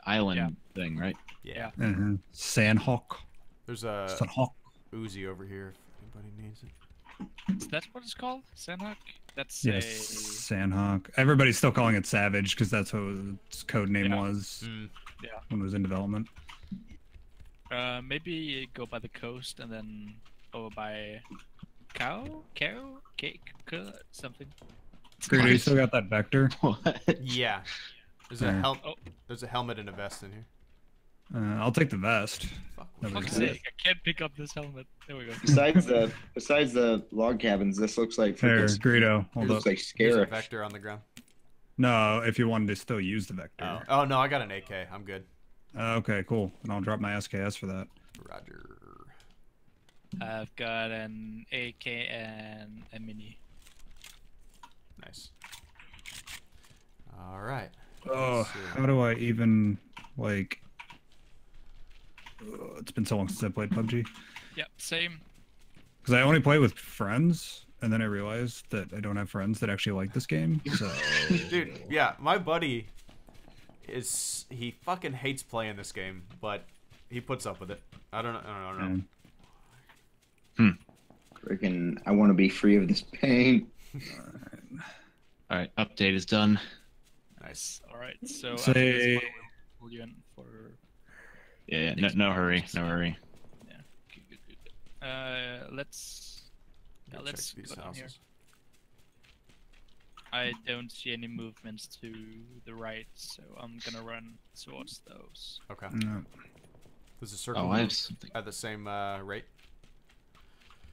island Yeah. thing, right? Yeah. Uh-huh. Sandhawk. There's a Sandhawk. Uzi over here if anybody needs it. Is that what it's called? Sandhawk? That's Yes, Sandhawk. Everybody's still calling it Savage because that's what its code name Yeah. was Mm. when it was in development. Maybe go by the coast and then over by cake, something. Greedo, you still got that vector? What? Yeah. There's There. There's a helmet and a vest in here. I'll take the vest. Fuck. That Fuck's was it. sake, I can't pick up this helmet. There we go. Besides the log cabins, this looks like There, freaking- Greedo. it Hold up. looks like There's a scary. vector on the ground. No, if you wanted to still use the vector. Oh no, I got an AK. I'm good. Okay, cool. And I'll drop my SKS for that. Roger. I've got an AK and a mini. Nice. All right. Oh, Let's see. how do I even, like... it's been so long since I played PUBG. Yep, same. Because I only play with friends, and then I realized that I don't have friends that actually like this game, so... Dude, yeah, my buddy he fucking hates playing this game, but he puts up with it. I don't know. Freaking, I want to be free of this pain. All right, update is done. Nice. Alright, so Say- after this one, we'll pull you in for... Yeah, no hurry, no hurry. Yeah, good. Let's Go let's check these go down here. houses. I don't see any movements to the right, so I'm gonna run towards those. Okay. No. Does the circle Oh, I have move something. at the same rate?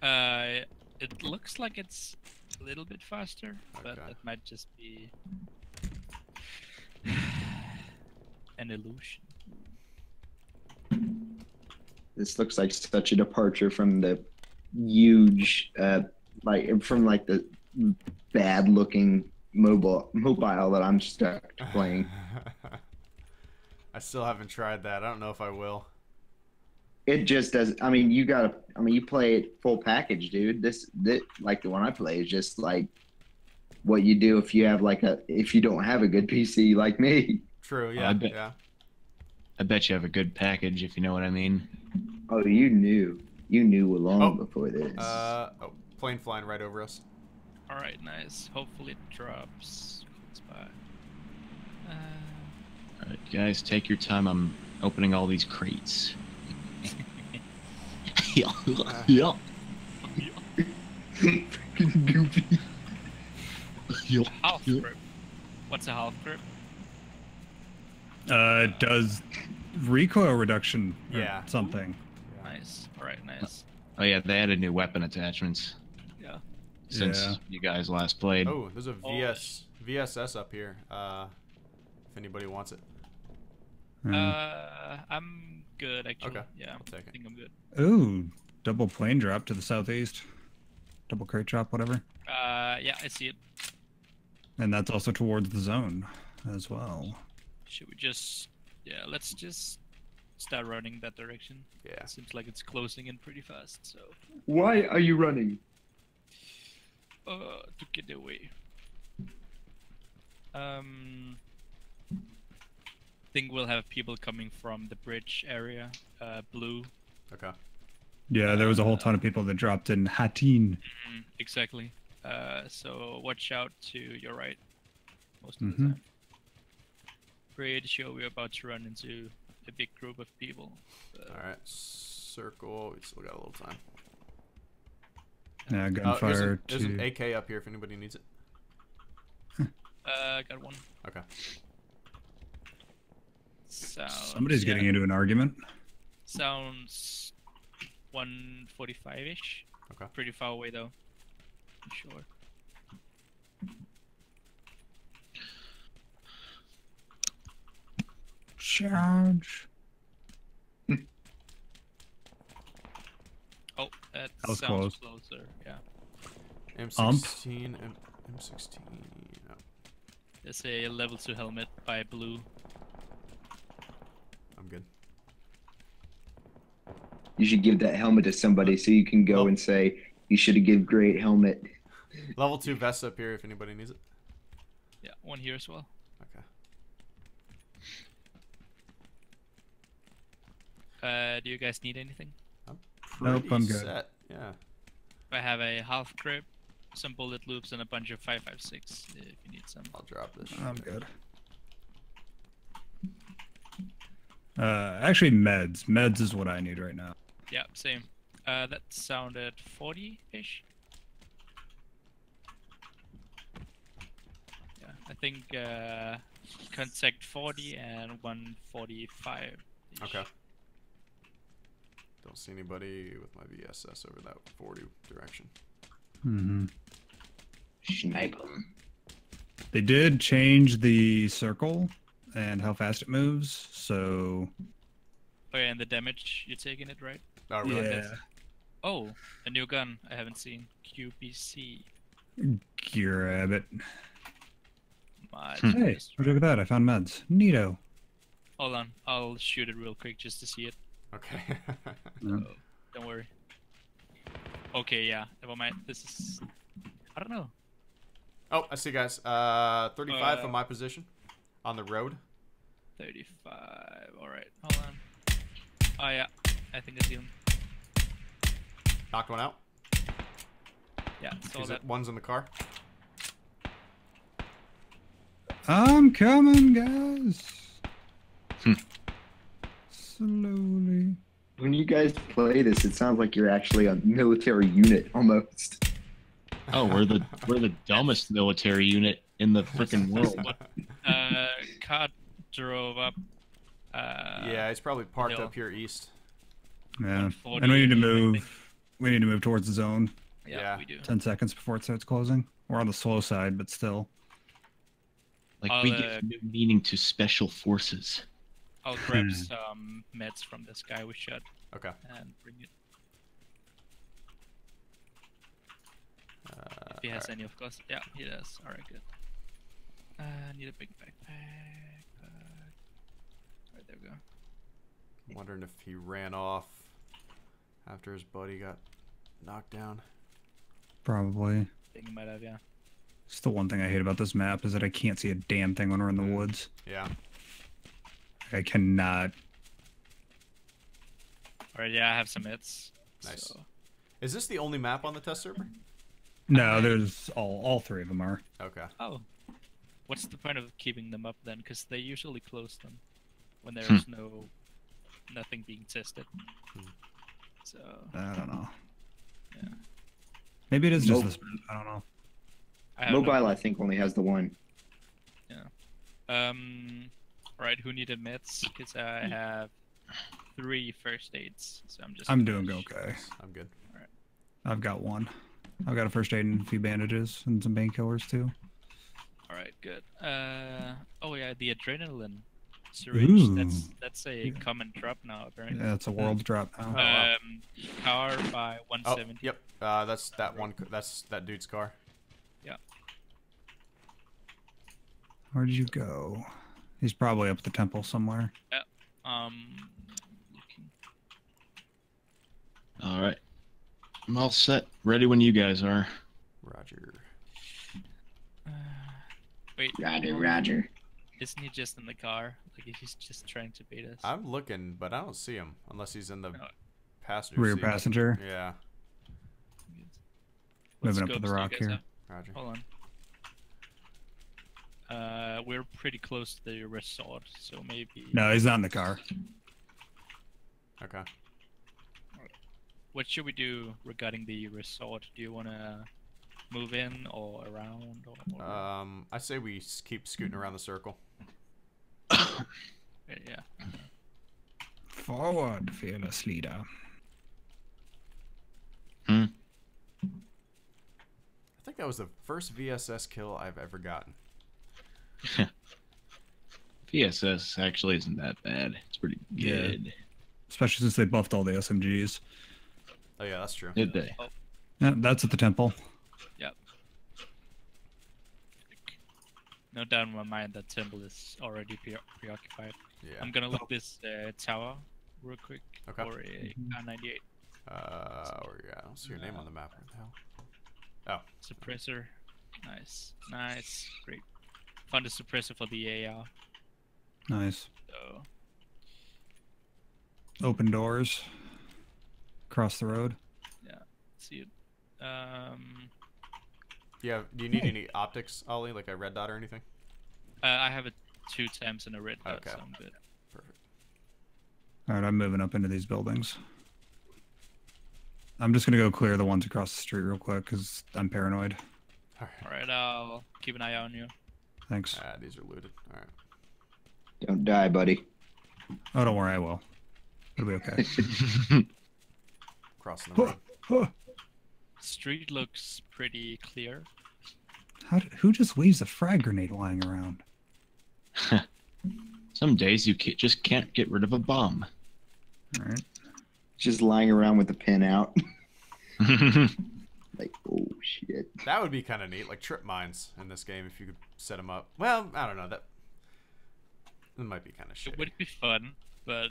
It looks like it's a little bit faster, but Okay. that might just be an illusion. This looks like such a departure from the huge, from the bad-looking mobile that I'm stuck to playing. I still haven't tried that. I don't know if I will. It just does. I mean, you play it full package, dude. This like the one I play is just like what you do if you have if you don't have a good PC like me. True. Yeah. I bet- Yeah. I bet you have a good package, if you know what I mean. Oh, you knew long Oh. before this. Plane flying right over us. Alright, nice. Hopefully it drops close by. All right, guys, take your time. I'm opening all these crates. Yeah. Goofy. Half grip. What's a half grip? It does recoil reduction or Yeah. something. Nice. Alright, nice. Oh yeah, they added new weapon attachments Yeah. since Yeah. you guys last played. Oh, there's a VSS up here. If anybody wants it. I'm good actually. Okay, Yeah, I'll take I it. think I'm good. Ooh, double plane drop to the southeast. Double crate drop, whatever. Yeah, I see it. And that's also towards the zone as well. Should we just... Yeah, let's just start running that direction. Yeah. Seems like it's closing in pretty fast, so... Why are you running? To get away. Think we'll have people coming from the bridge area, blue. Okay. Yeah, there was a whole ton of people that dropped in Hattin. Exactly. So watch out to your right most of the Mhm. time. Pretty sure we're about to run into a big group of people. Alright, circle. We still got a little time. Yeah, There's, gunfire there's an to... AK up here if anybody needs it. Got one. Okay. Somebody's getting into an argument. Sounds 145-ish. Okay. Pretty far away though. I'm sure. Charge. Oh, that That was sounds close. closer. Yeah. M16, M16. No, There's a level 2 helmet by blue. I'm good. You should give that helmet to somebody so you can go and say, you should have given great helmet. Level 2 vest up here if anybody needs it. Yeah, one here as well. Okay. Do you guys need anything? Nope, I'm good. Set. Yeah. I have a half grip, some bullet loops, and a bunch of 5.56 if you need some. I'll drop this. I'm good. Actually, meds. Meds is what I need right now. Yeah, same. That sounded 40-ish. Yeah, I think contact 40 and 145. Okay. Don't see anybody with my VSS over that 40 direction. Mm-hmm. Snipe 'em. They did change the circle and how fast it moves, so... Oh yeah, and the damage you're taking it, right? Oh, really? Yeah. Oh, a new gun I haven't seen. QBC. Grab it. Hey, look at that. I found meds. Neato. hold on, I'll shoot it real quick just to see it. Okay. Don't worry. Okay, yeah, never mind. This is... I don't know. Oh, I see, guys. 35 from my position on the road. 35. Alright, hold on. Oh, yeah. I think I see him. Knocked one out. Yeah, saw that. One's in the car. I'm coming, guys. Slowly. When you guys play this, it sounds like you're actually a military unit almost. Oh, we're the dumbest military unit in the freaking world. Car drove up. Yeah, it's probably parked hill. up here east. Yeah. 140, And we need to I move. think. We need to move towards the zone. Yeah, we do. 10 seconds before it starts closing. We're on the slow side, but still. Like, we give new meaning to special forces. I'll grab some meds from this guy we shot. Okay. And bring it. If he has any, of course. Yeah, he does. Alright, good. Need a big backpack. Alright, there we go. I'm wondering if he ran off after his buddy got knocked down. Probably. I think he might have, yeah. It's the one thing I hate about this map is that I can't see a damn thing when we're in the woods. Yeah. I cannot. Alright, yeah, I have some meds. Nice. So. Is this the only map on the test server? No, there's all three of them are. Okay. Oh. What's the point of keeping them up then? Because they usually close them when there's no nothing being tested. So I don't know. yeah, Maybe it is just Nope. this. I don't know. I have no Mobile, I clue. think, only has the one. Alright, who needed meds? Because I have 3 first aids, so I'm just. I'm gonna doing okay. I'm good. I've got one. I've got a first aid and a few bandages and some painkillers too. Alright, good. Oh yeah, the adrenaline syringe. Ooh. That's a Yeah. common drop now apparently. Yeah, it's a world drop now. wow. Car by Oh, 170. yep. That's that one. That's that dude's car. Where did you go? He's probably up at the temple somewhere. Looking. All right. I'm all set. Ready when you guys are. Roger. Wait. Roger. Isn't he just in the car? Like he's just trying to bait us. I'm looking, but I don't see him unless he's in the No. passenger Rear seat. passenger. Yeah. What Moving up to scopes the do you rock guys here. have? Roger. Hold on. We're pretty close to the resort, so maybe. No, he's not in the car. Okay. What should we do regarding the resort? Do you want to move in or around? Or... I say we keep scooting around the circle. yeah. Forward, fearless leader. I think that was the first VSS kill I've ever gotten. VSS actually isn't that bad. It's pretty Yeah. good. Especially since they buffed all the SMGs. Oh yeah, that's true. Did they? Oh, Yeah, that's at the temple. yep. No doubt in my mind that temple is already preoccupied. Yeah. I'm gonna look this tower real quick Okay. for a R98 Where you at? I don't see your name on the map. Where the hell? suppressor. Nice, nice, great. Found a suppressor for the AR. Nice. So Open doors. Across the road. see it. Yeah. Do you need any optics, Ollie? Like a red dot or anything? I have it 2 times in a red dot, Okay. so I'm good. Perfect. Alright, I'm moving up into these buildings. I'm just gonna go clear the ones across the street real quick because I'm paranoid. All right. Alright, I'll keep an eye on you. Thanks. These are looted. All right. Don't die, buddy. Oh, don't worry, I will. It'll be okay. Crossing the road. Street looks pretty clear. Who just leaves a frag grenade lying around? Some days you just can't get rid of a bomb. Alright. Just lying around with the pin out. Like, oh shit. That would be kind of neat, like trip mines in this game if you could set them up. Well, I don't know. That might be kind of shit. It would be fun, but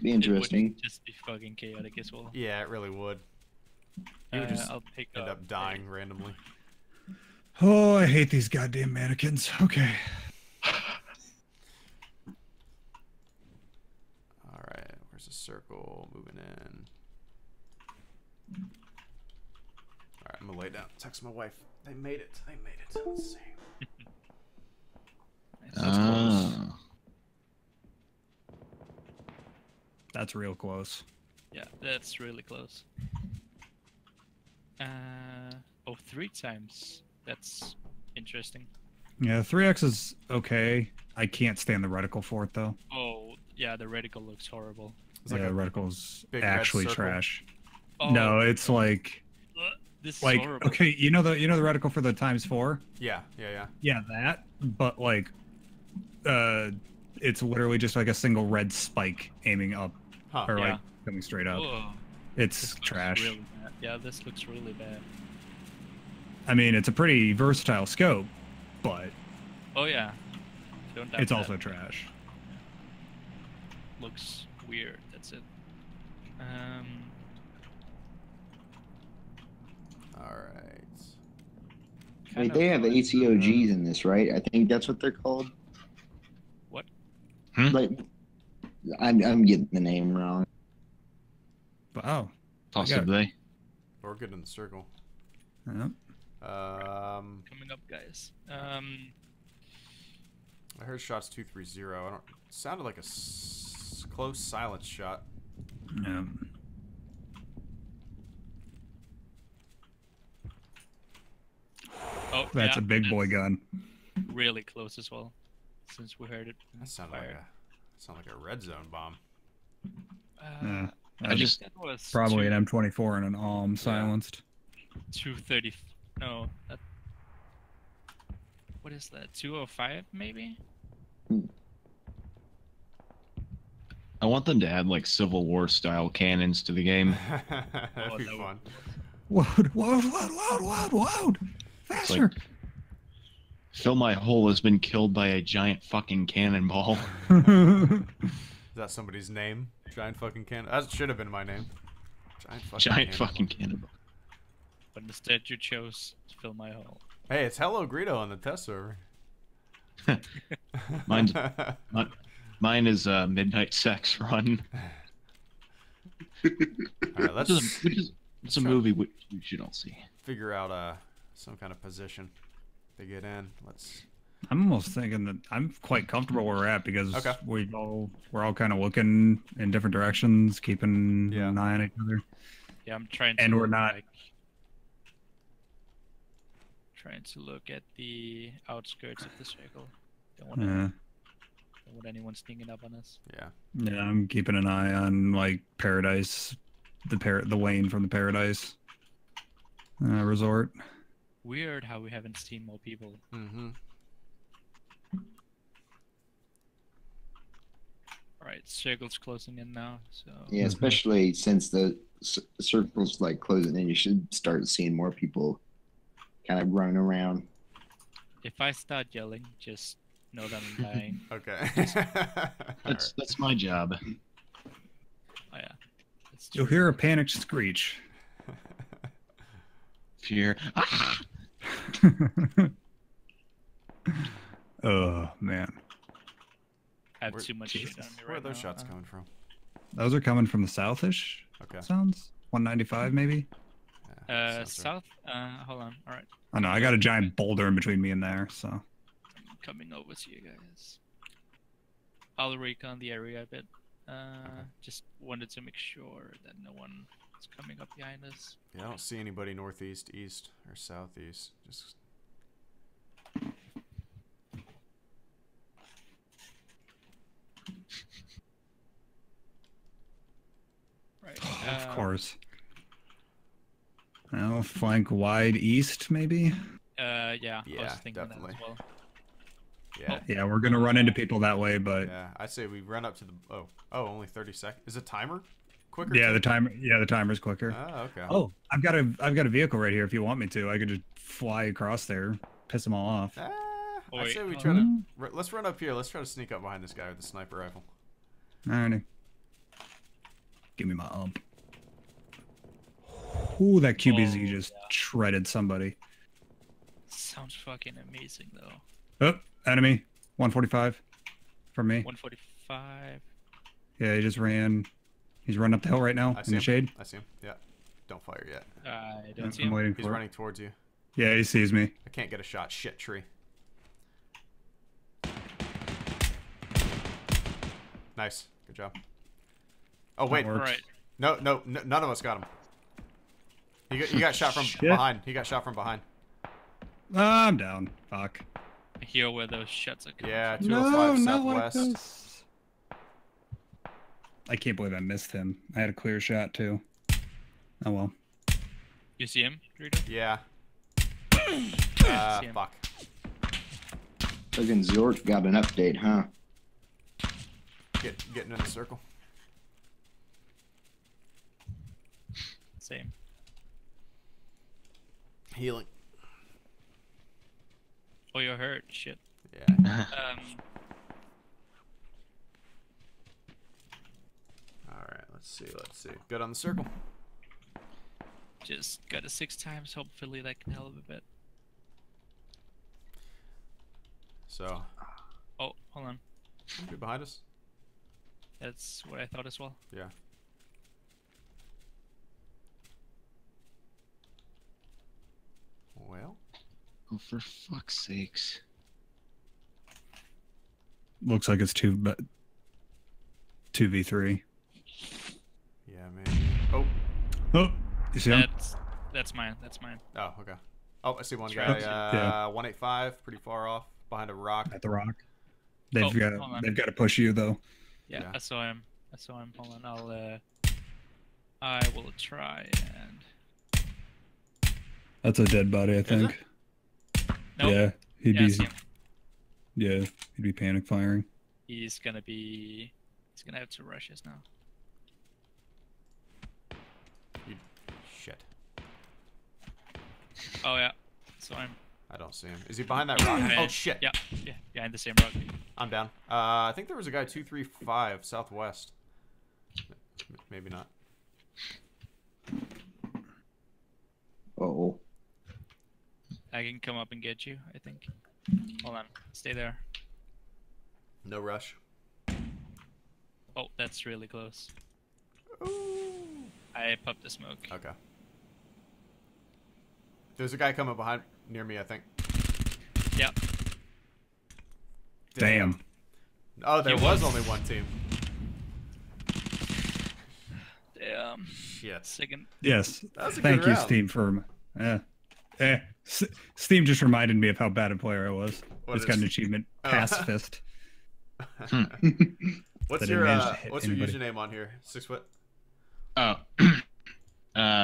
Be it interesting. would just be fucking chaotic as well. Yeah, it really would. You would just I'll pick end up dying randomly. Oh, I hate these goddamn mannequins. Okay. All right, where's the circle? Moving in. All right, I'm gonna lay down. Text my wife. They made it. They made it. Let's see. Nice. Ah. That's real close. Yeah, that's really close. Oh, 3 times. That's interesting. Yeah, 3X is okay. I can't stand the reticle for it though. Oh, yeah, the reticle looks horrible. It's like Yeah, a reticle's big red actually circle. trash. Oh, No, it's like this is like horrible. okay, you know the reticle for the ×4? Yeah, yeah, yeah. Yeah, that, but like it's literally just like a single red spike aiming up Huh. or Yeah. like coming straight up. Oh, It's this looks trash. really bad. Yeah, this looks really bad. I mean, it's a pretty versatile scope, but Oh yeah, don't doubt it's that. also trash. Looks weird. That's it. All right. Wait, they have ACOGs in this, right? I think that's what they're called. What? Like, I'm getting the name wrong. Wow. Possibly. We're good in the circle. Yeah. Coming up, guys. I heard shots 230. I don't. It sounded like a close silence shot. Yeah. Oh, That's yeah, a big boy that's gun. really close as well. Since we heard it. That sounded like a red zone bomb. Yeah. I just that was Probably an M24 and an ALM silenced. 230. No, that. What is that? 205 maybe? I want them to add like Civil War style cannons to the game. That'd be that fun. Loud. It's Faster. like, Fill my hole has been killed by a giant fucking cannonball. Is that somebody's name? Giant fucking cannon. That should have been my name. Giant fucking cannonball. But instead you chose to fill my hole. Hey, it's HelloGreedo on the test server. Mine is Midnight Sex Run. All right, It's a movie we should all see. figure out some kind of position to get in. I'm almost thinking that I'm quite comfortable where we're at because Okay. we're all kind of looking in different directions, keeping an eye on each other. Yeah, I'm trying to. And we're not. Trying to look at the outskirts of the circle. Don't Yeah. want anyone sneaking up on us. Yeah. Yeah, I'm keeping an eye on like Paradise, the lane from the Paradise resort. Weird how we haven't seen more people. Mm-hmm. Alright, circle's closing in now, so... Yeah, especially since the circle's like closing in, you should start seeing more people kind of running around. If I start yelling, just know that I'm dying. Okay. That's my job. Oh yeah. That's You'll true. hear a panicked screech. Fear. Oh man, I have too much shit on me Where are right those now. shots coming from? those are coming from the southish. Okay. Sounds 195 maybe. Yeah, sounds South? Hold on. Alright. I know I got a giant boulder in between me and there, so I'm coming over to you guys. I'll recon the area a bit. Just wanted to make sure that no one is coming up behind us. Yeah, I don't see anybody northeast, east, or southeast. Just Right. of course. Well, flank wide east maybe. Yeah, I was Yeah, thinking definitely. that as well. yeah. Yeah, we're gonna run into people that way, but Yeah, I say we run up to the. Oh, only 30 seconds. Is it timer? Quicker. yeah, too? the timer's quicker. Oh, okay. Oh, I've got a vehicle right here. If you want me to, I could just fly across there, piss them all off. I Wait, say we hold try to. Let's run up here. Let's try to sneak up behind this guy with the sniper rifle. Alrighty. Give me my ump. Ooh, that QBZ just shredded somebody. Sounds fucking amazing though. Oh, enemy. 145 from me. 145. Yeah, he just ran. He's running up the hill right now I in see the him. shade. I see him. Yeah. Don't fire yet. I don't see I'm him. waiting He's for it. running towards you. Yeah, he sees me. I can't get a shot. Shit tree. Nice. Good job. Oh wait. works. Alright. No, none of us got him. He got shot from Shit. behind. He got shot from behind. I'm down. Fuck. I hear where those shots are coming Yeah, from. 205 not like southwest. this. I can't believe I missed him. I had a clear shot too. Oh well. You see him, Greedo? Yeah. See him. Fuck. Fucking Zork got an update, huh? Getting in the circle. Same. Healing. Oh, you're hurt. Shit. Yeah. Alright, let's see. Good on the circle. Just got it 6 times. Hopefully that can help a bit. So, Oh, hold on. good behind us? That's what I thought as well. Yeah. Well, Oh, for fuck's sakes. Looks like it's too, but 2v3. Yeah, maybe. Oh. Oh, you see him? That's mine. That's mine. Oh, okay. Oh, I see one Try guy. to- Yeah. 185, pretty far off, behind a rock. At the rock. hold They've on. got to push you though. Yeah, Yeah. I saw him. Hold on. I will try and. That's a dead body, I it? think. Nope. Yeah, he'd Yeah, I be. see him. Yeah, he'd be panic firing. He's gonna have to rush us now. Shit. Oh yeah. So I'm. I don't see him. Is he behind that rock? Oh, shit. Yeah, behind the same rock. I'm down. I think there was a guy 235 southwest. Maybe not. Oh. I can come up and get you, I think. Hold on. Stay there. No rush. Oh, that's really close. Ooh. I popped the smoke. Okay. There's a guy coming behind near me, I think. Yeah. Damn. Oh, there He was was. only one team. Damn. Shit. Second. Yes. That was a Thank good you, round. Steam, for. Steam just reminded me of how bad a player I was. What Just is- got an achievement. Oh. Pacifist. What's That your didn't manage to hit what's your anybody. username on here? 6 foot. Oh,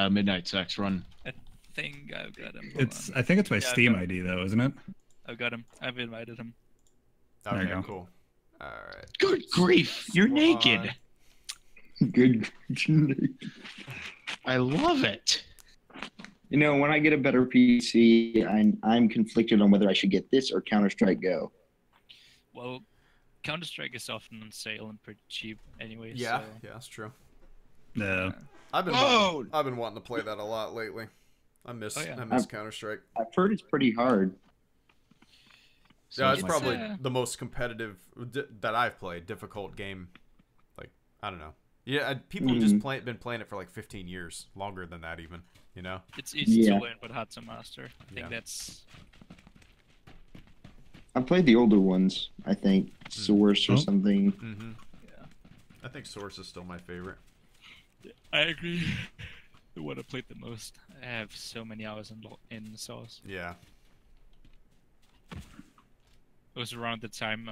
Midnight Sex Run. I think I've got him. Hold It's. on. I think it's my Yeah, I've Steam got- ID though, isn't it? I've got him. I've invited him. There you Okay, go. cool. All right. Good grief, you're Squad. naked. Good. I love it. You know, when I get a better PC, I'm conflicted on whether I should get this or Counter-Strike Go. Well, Counter Strike is often on sale and pretty cheap anyway. Yeah, So, yeah, that's true. No. I've been Whoa! wanting to play that a lot lately. I miss Oh, yeah. Counter Strike. I've heard it's pretty hard. Yeah, it's It's, probably uh, the most competitive that I've played. Difficult game. Like, I don't know. Yeah, people have just been playing it for like 15 years, longer than that even. You know. it's easy Yeah. to learn, but hard to master. I think Yeah. that's. I played the older ones, I think. Source or Oh. something. Mm-hmm. Yeah. I think Source is still my favorite. I agree. The one I played the most. I have so many hours in Source. Yeah. It was around the time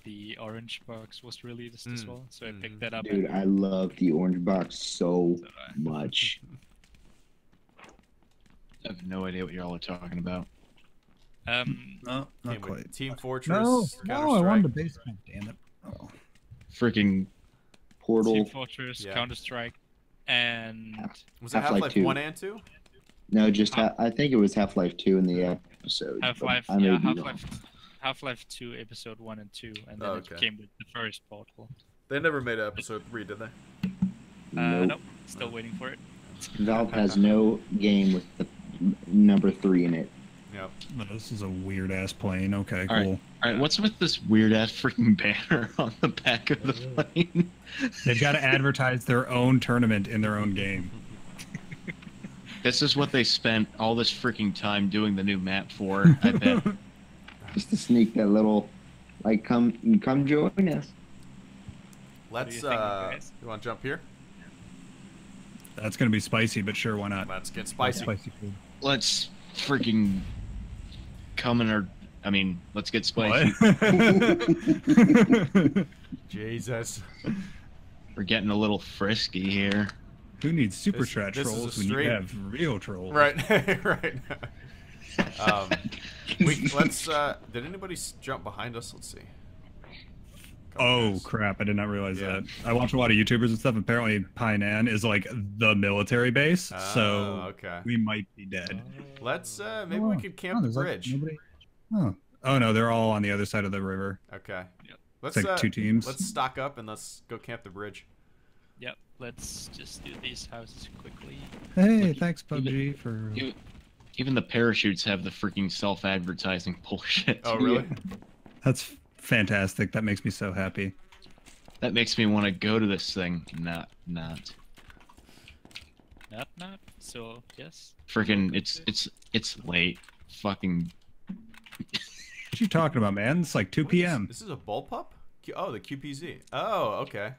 the Orange box was released as well, so I picked that up. Dude, I love the orange box so So I- much. I have no idea what y'all are talking about. No, not Team, quite. Team Fortress. No, I wanted Counter-Strike. the basement. Damn it. Oh. Freaking Portal. Team Fortress, Yeah. Counter Strike, and Was it Half-Life Half-Life 2. 1 and 2? No, just I think it was Half-Life 2 in the episode. but Half-Life. I may Yeah, be wrong. Half-Life 2, Episode 1 and 2, and then Oh, it okay. came with the first Portal. They never made episode 3, did they? Nope. Nope, still waiting for it. Valve has no game with the number 3 in it. Yep. No, this is a weird ass plane. Okay, All right. cool. All right, what's with this weird ass freaking banner on the back of the plane? They've got to advertise their own tournament in their own game. This is what they spent all this freaking time doing the new map for. I bet. Just to sneak that little, like, come join us. Let's, you think, guys? you want to jump here? That's gonna be spicy, but sure, why not? Let's get spicy. Spicy food. Let's freaking come in our. I mean, let's get spicy. What? Jesus. We're getting a little frisky here. Who needs super This- chat this is a trolls when you straight- have real trolls? Right, right. Let's, did anybody jump behind us? Let's see. Couple Oh guys. crap! I did not realize Yeah. that. I watch a lot of YouTubers and stuff. Apparently, Painan is like the military base, Oh, so okay. we might be dead. Let's, maybe we could camp the there's, like, bridge. nobody- Oh no, they're all on the other side of the river. Okay. Yep. Let's, It's like two teams. Let's stock up and let's go camp the bridge. Yep, let's just do these houses quickly. Hey, Look, thanks PUBG for. Even the parachutes have the freaking self-advertising bullshit. Oh, really? That's fantastic. That makes me so happy. That makes me want to go to this thing. Not. Not. So yes. Freaking, it's late. Fucking. What you talking about, man? It's like 2 p.m. This is a bullpup? Oh, the QPZ. Oh, okay.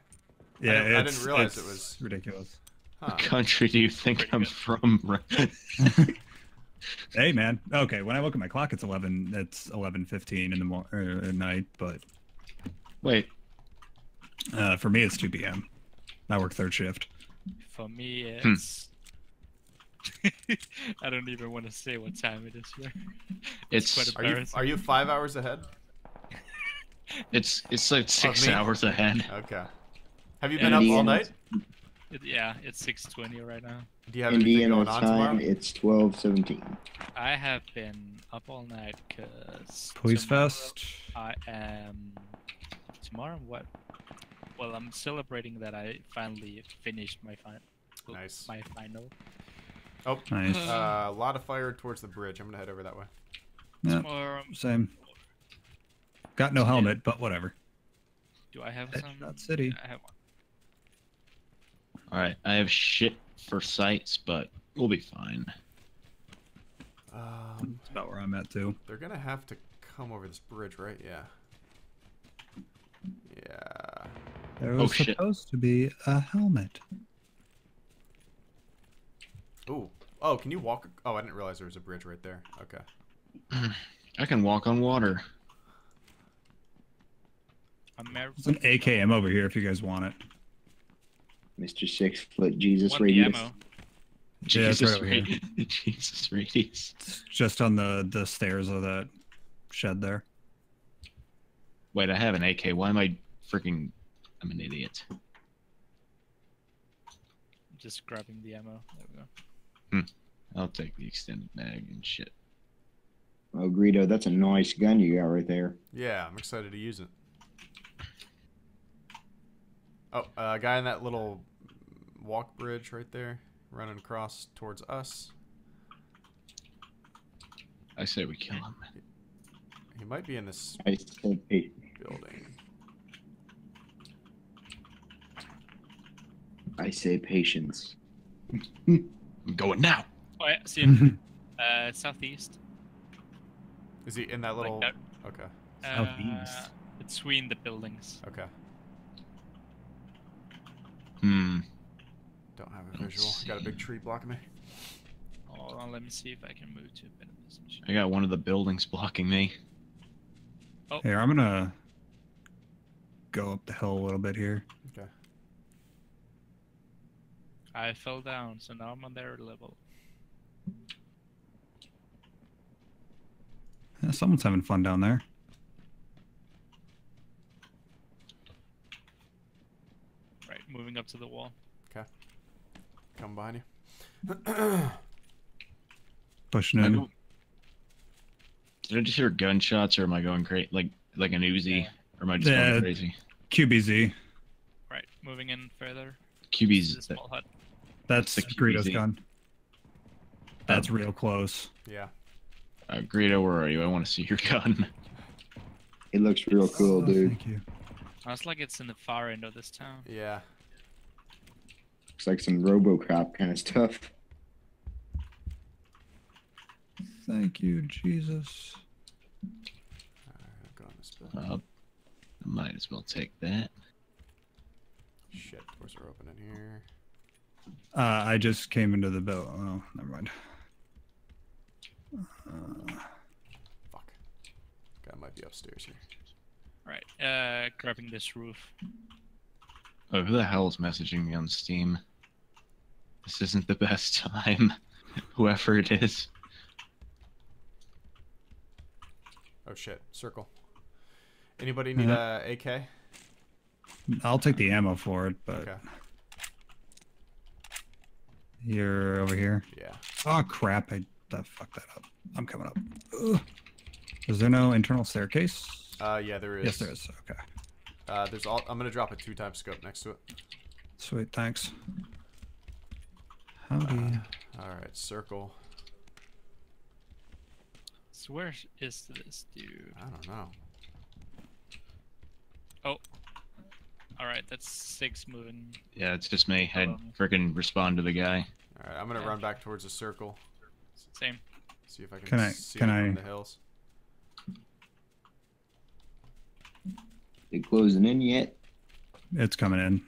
Yeah, I didn't realize it it's was ridiculous. Huh. What country do you think I'm from? Hey, man. Okay, when I look at my clock, it's 11. It's 11:15 in the at night. But Wait, for me, it's 2 p.m. I work third shift. For me, it's. I don't even want to say what time it is here. it's quite embarrassing. Are you 5 hours ahead? it's like 6 me? hours ahead. Okay. Have you been up all night? Yeah, it's 6:20 right now. Do you have anything Indiana going on tomorrow? time, it's 12:17. I have been up all night because Police Fest. I am tomorrow. What? Well, I'm celebrating that I finally finished my Nice. my final. Oh, Nice. a lot of fire towards the bridge. I'm gonna head over that way. Yeah, Tomorrow, same. Got no helmet, but whatever. do I have That's some? not city. I have one. All right, I have shit for sights, but we'll be fine. That's about where I'm at too. They're gonna have to come over this bridge, right? Yeah. Yeah. There was shit. supposed to be a helmet. Ooh. Oh, can you walk? Oh, I didn't realize there was a bridge right there. Okay. I can walk on water. There's an AKM over here if you guys want it. Mr. 6 Foot Jesus Want the Radius. ammo? Yeah, it's Jesus, right over here. Jesus radius. It's just on the stairs of that shed there. Wait, I have an AK. Why am I freaking? I'm an idiot. Just grabbing the ammo. There we go. I'll take the extended mag and shit. Oh, Greedo, that's a nice gun you got right there. Yeah, I'm excited to use it. Oh, a guy in that little walk bridge right there, running across towards us. I say we kill him. He might be in this I said, hey, building. I say patience. I'm going now. Oh, yeah, see him. Southeast. Is he in that little? Like Okay. Southeast. Between the buildings. Okay. Don't have a Let's visual. Got a see. big tree blocking me. Hold on, let me see if I can move to a better position. I got one of the buildings blocking me. Here, I'm gonna go up the hill a little bit here. Okay. I fell down, so now I'm on their level. Yeah, someone's having fun down there. Right, moving up to the wall. Come behind you. Pushing Am I in. go- Did I just hear gunshots, or am I going crazy? Like an Uzi, or am I just Yeah. going crazy? QBZ. Right, moving in further. QB's. This is a small hut. That's the Greedo's QBZ. gun. That's real close. Yeah. Greedo, where are you? I want to see your gun. It looks real cool, Oh, dude. Thank you. Sounds like it's in the far end of this town. Yeah. Looks like some RoboCop kind of stuff. Thank you, Jesus. Alright, go on this building. I might as well take that. Shit, doors are open in here. I just came into the bill. Oh, never mind. Fuck. Guy might be upstairs here. Right, grabbing this roof. Oh, who the hell is messaging me on Steam? This isn't the best time. Whoever it is. Oh shit, circle. Anybody need a AK? I'll take the ammo for it, but Okay. you're over here. Yeah. Oh crap! I fucked that up. I'm coming up. Ugh. Is there no internal staircase? Yeah, there is. Yes, there is. Okay. There's all. I'm gonna drop a 2x scope next to it. Sweet. Thanks. Howdy. All right, circle. So where is this dude? I don't know. Oh. Alright, that's 6 moving. Yeah, it's just me. I freaking respond to the guy. All right, I'm gonna run back towards the circle. Same. See if I can, Can I- see can him I- from the hills. They closing in yet? It's coming in.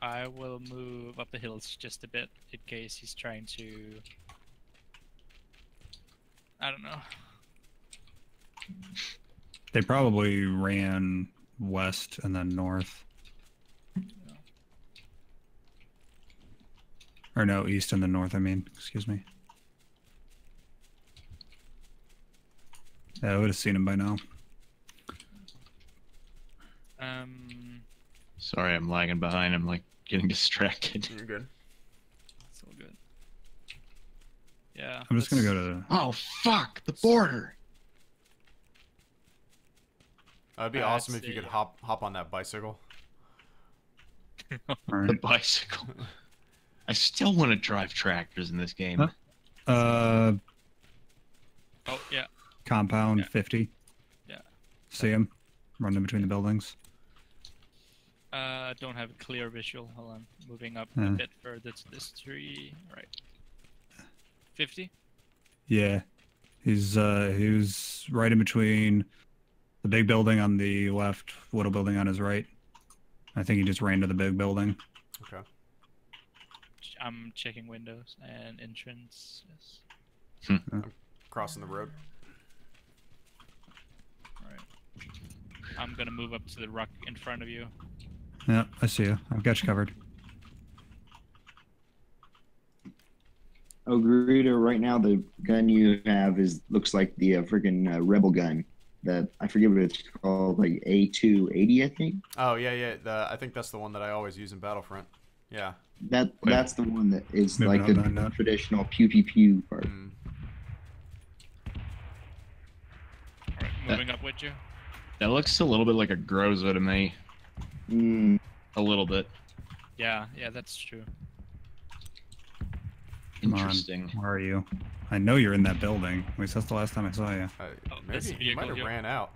I will move up the hills just a bit in case he's trying to. I don't know. They probably ran west and then north. Or no, east and then north, I mean. Excuse me. Yeah, I would have seen him by now. Sorry, I'm lagging behind. I'm like getting distracted. You're good. It's all good. Yeah. I'm just gonna go to. Oh fuck! The border. It'd be awesome if you could hop on that bicycle. The bicycle. I still want to drive tractors in this game. Oh yeah. Compound 50. Yeah. See him running between the buildings. Don't have a clear visual. Hold on. Moving up a bit further to this tree. Right. 50? Yeah. He was right in between the big building on the left, little building on his right. I think he just ran to the big building. Okay. I'm checking windows and entrance. Yes. I'm crossing the road. Alright. I'm gonna move up to the rock in front of you. Yeah, I see you. I've got you covered. Oh, Greedo, right now the gun you have looks like the freaking rebel gun. That I forget what it's called, like A280, I think. Oh yeah. I think that's the one that I always use in Battlefront. Yeah. That's the one that is Moving like on, the traditional pew pew pew part. Alright, moving up with you. That looks a little bit like a Groza to me. A little bit. Yeah, that's true. Come on. Interesting. Where are you? I know you're in that building. At least that's the last time I saw you. That's Maybe the he might vehicle have here. ran out.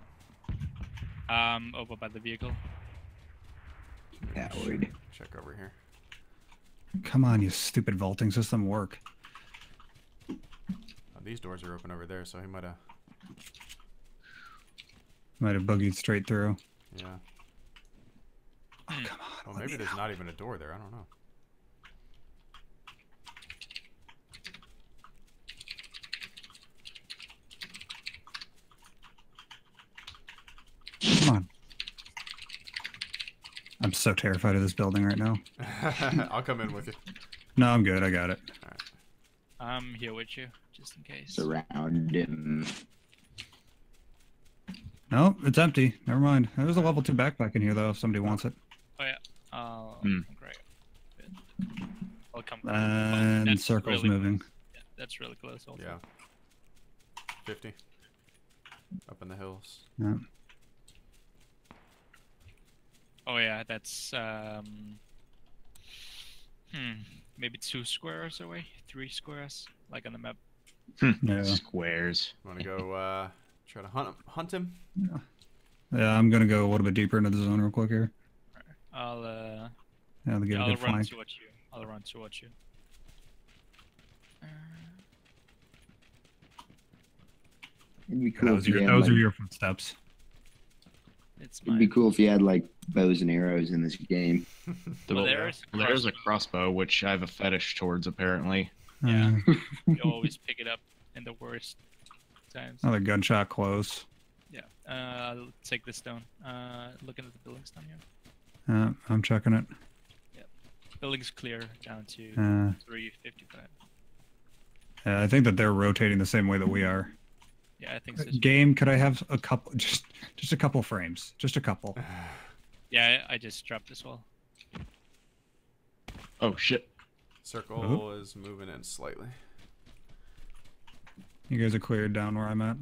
Over by the vehicle. Coward. Check over here. Come on, you stupid vaulting system, work. These doors are open over there, so he might have. Might have boogied straight through. Yeah. Oh, come on. Well, maybe there's not even a door there. I don't know. Come on. I'm so terrified of this building right now. I'll come in with you. No, I'm good. I got it. I'm here with you, just in case. Surround him. No, it's empty. Never mind. There's a level 2 backpack in here, though, if somebody wants it. Oh yeah. Great. Good. I'll come. And that's circle's really moving. Close. Yeah, that's really close. Also. Yeah. 50. Up in the hills. Yeah. Oh yeah, that's maybe 2 squares away, 3 squares, like on the map. Yeah. Squares. Want to go try to hunt him? Yeah, I'm gonna go a little bit deeper into the zone real quick here. I'll Yeah, to get a I'll good run flank. towards you. I'll run towards you. It'd be cool. Those if you had, are like, your footsteps. It's It'd be cool if you had like bows and arrows in this game. Well, There's a crossbow, which I have a fetish towards, apparently. Yeah. You always pick it up in the worst times. Another gunshot close. Yeah. I'll take this down. Looking at the buildings down here. Yeah, I'm checking it. Buildings clear down to 355. Yeah, I think that they're rotating the same way that we are. Yeah, I think so. Game, could I have a couple, just a couple frames, just a couple? Yeah, I just dropped this wall. Oh shit! Circle is moving in slightly. You guys are cleared down where I'm at.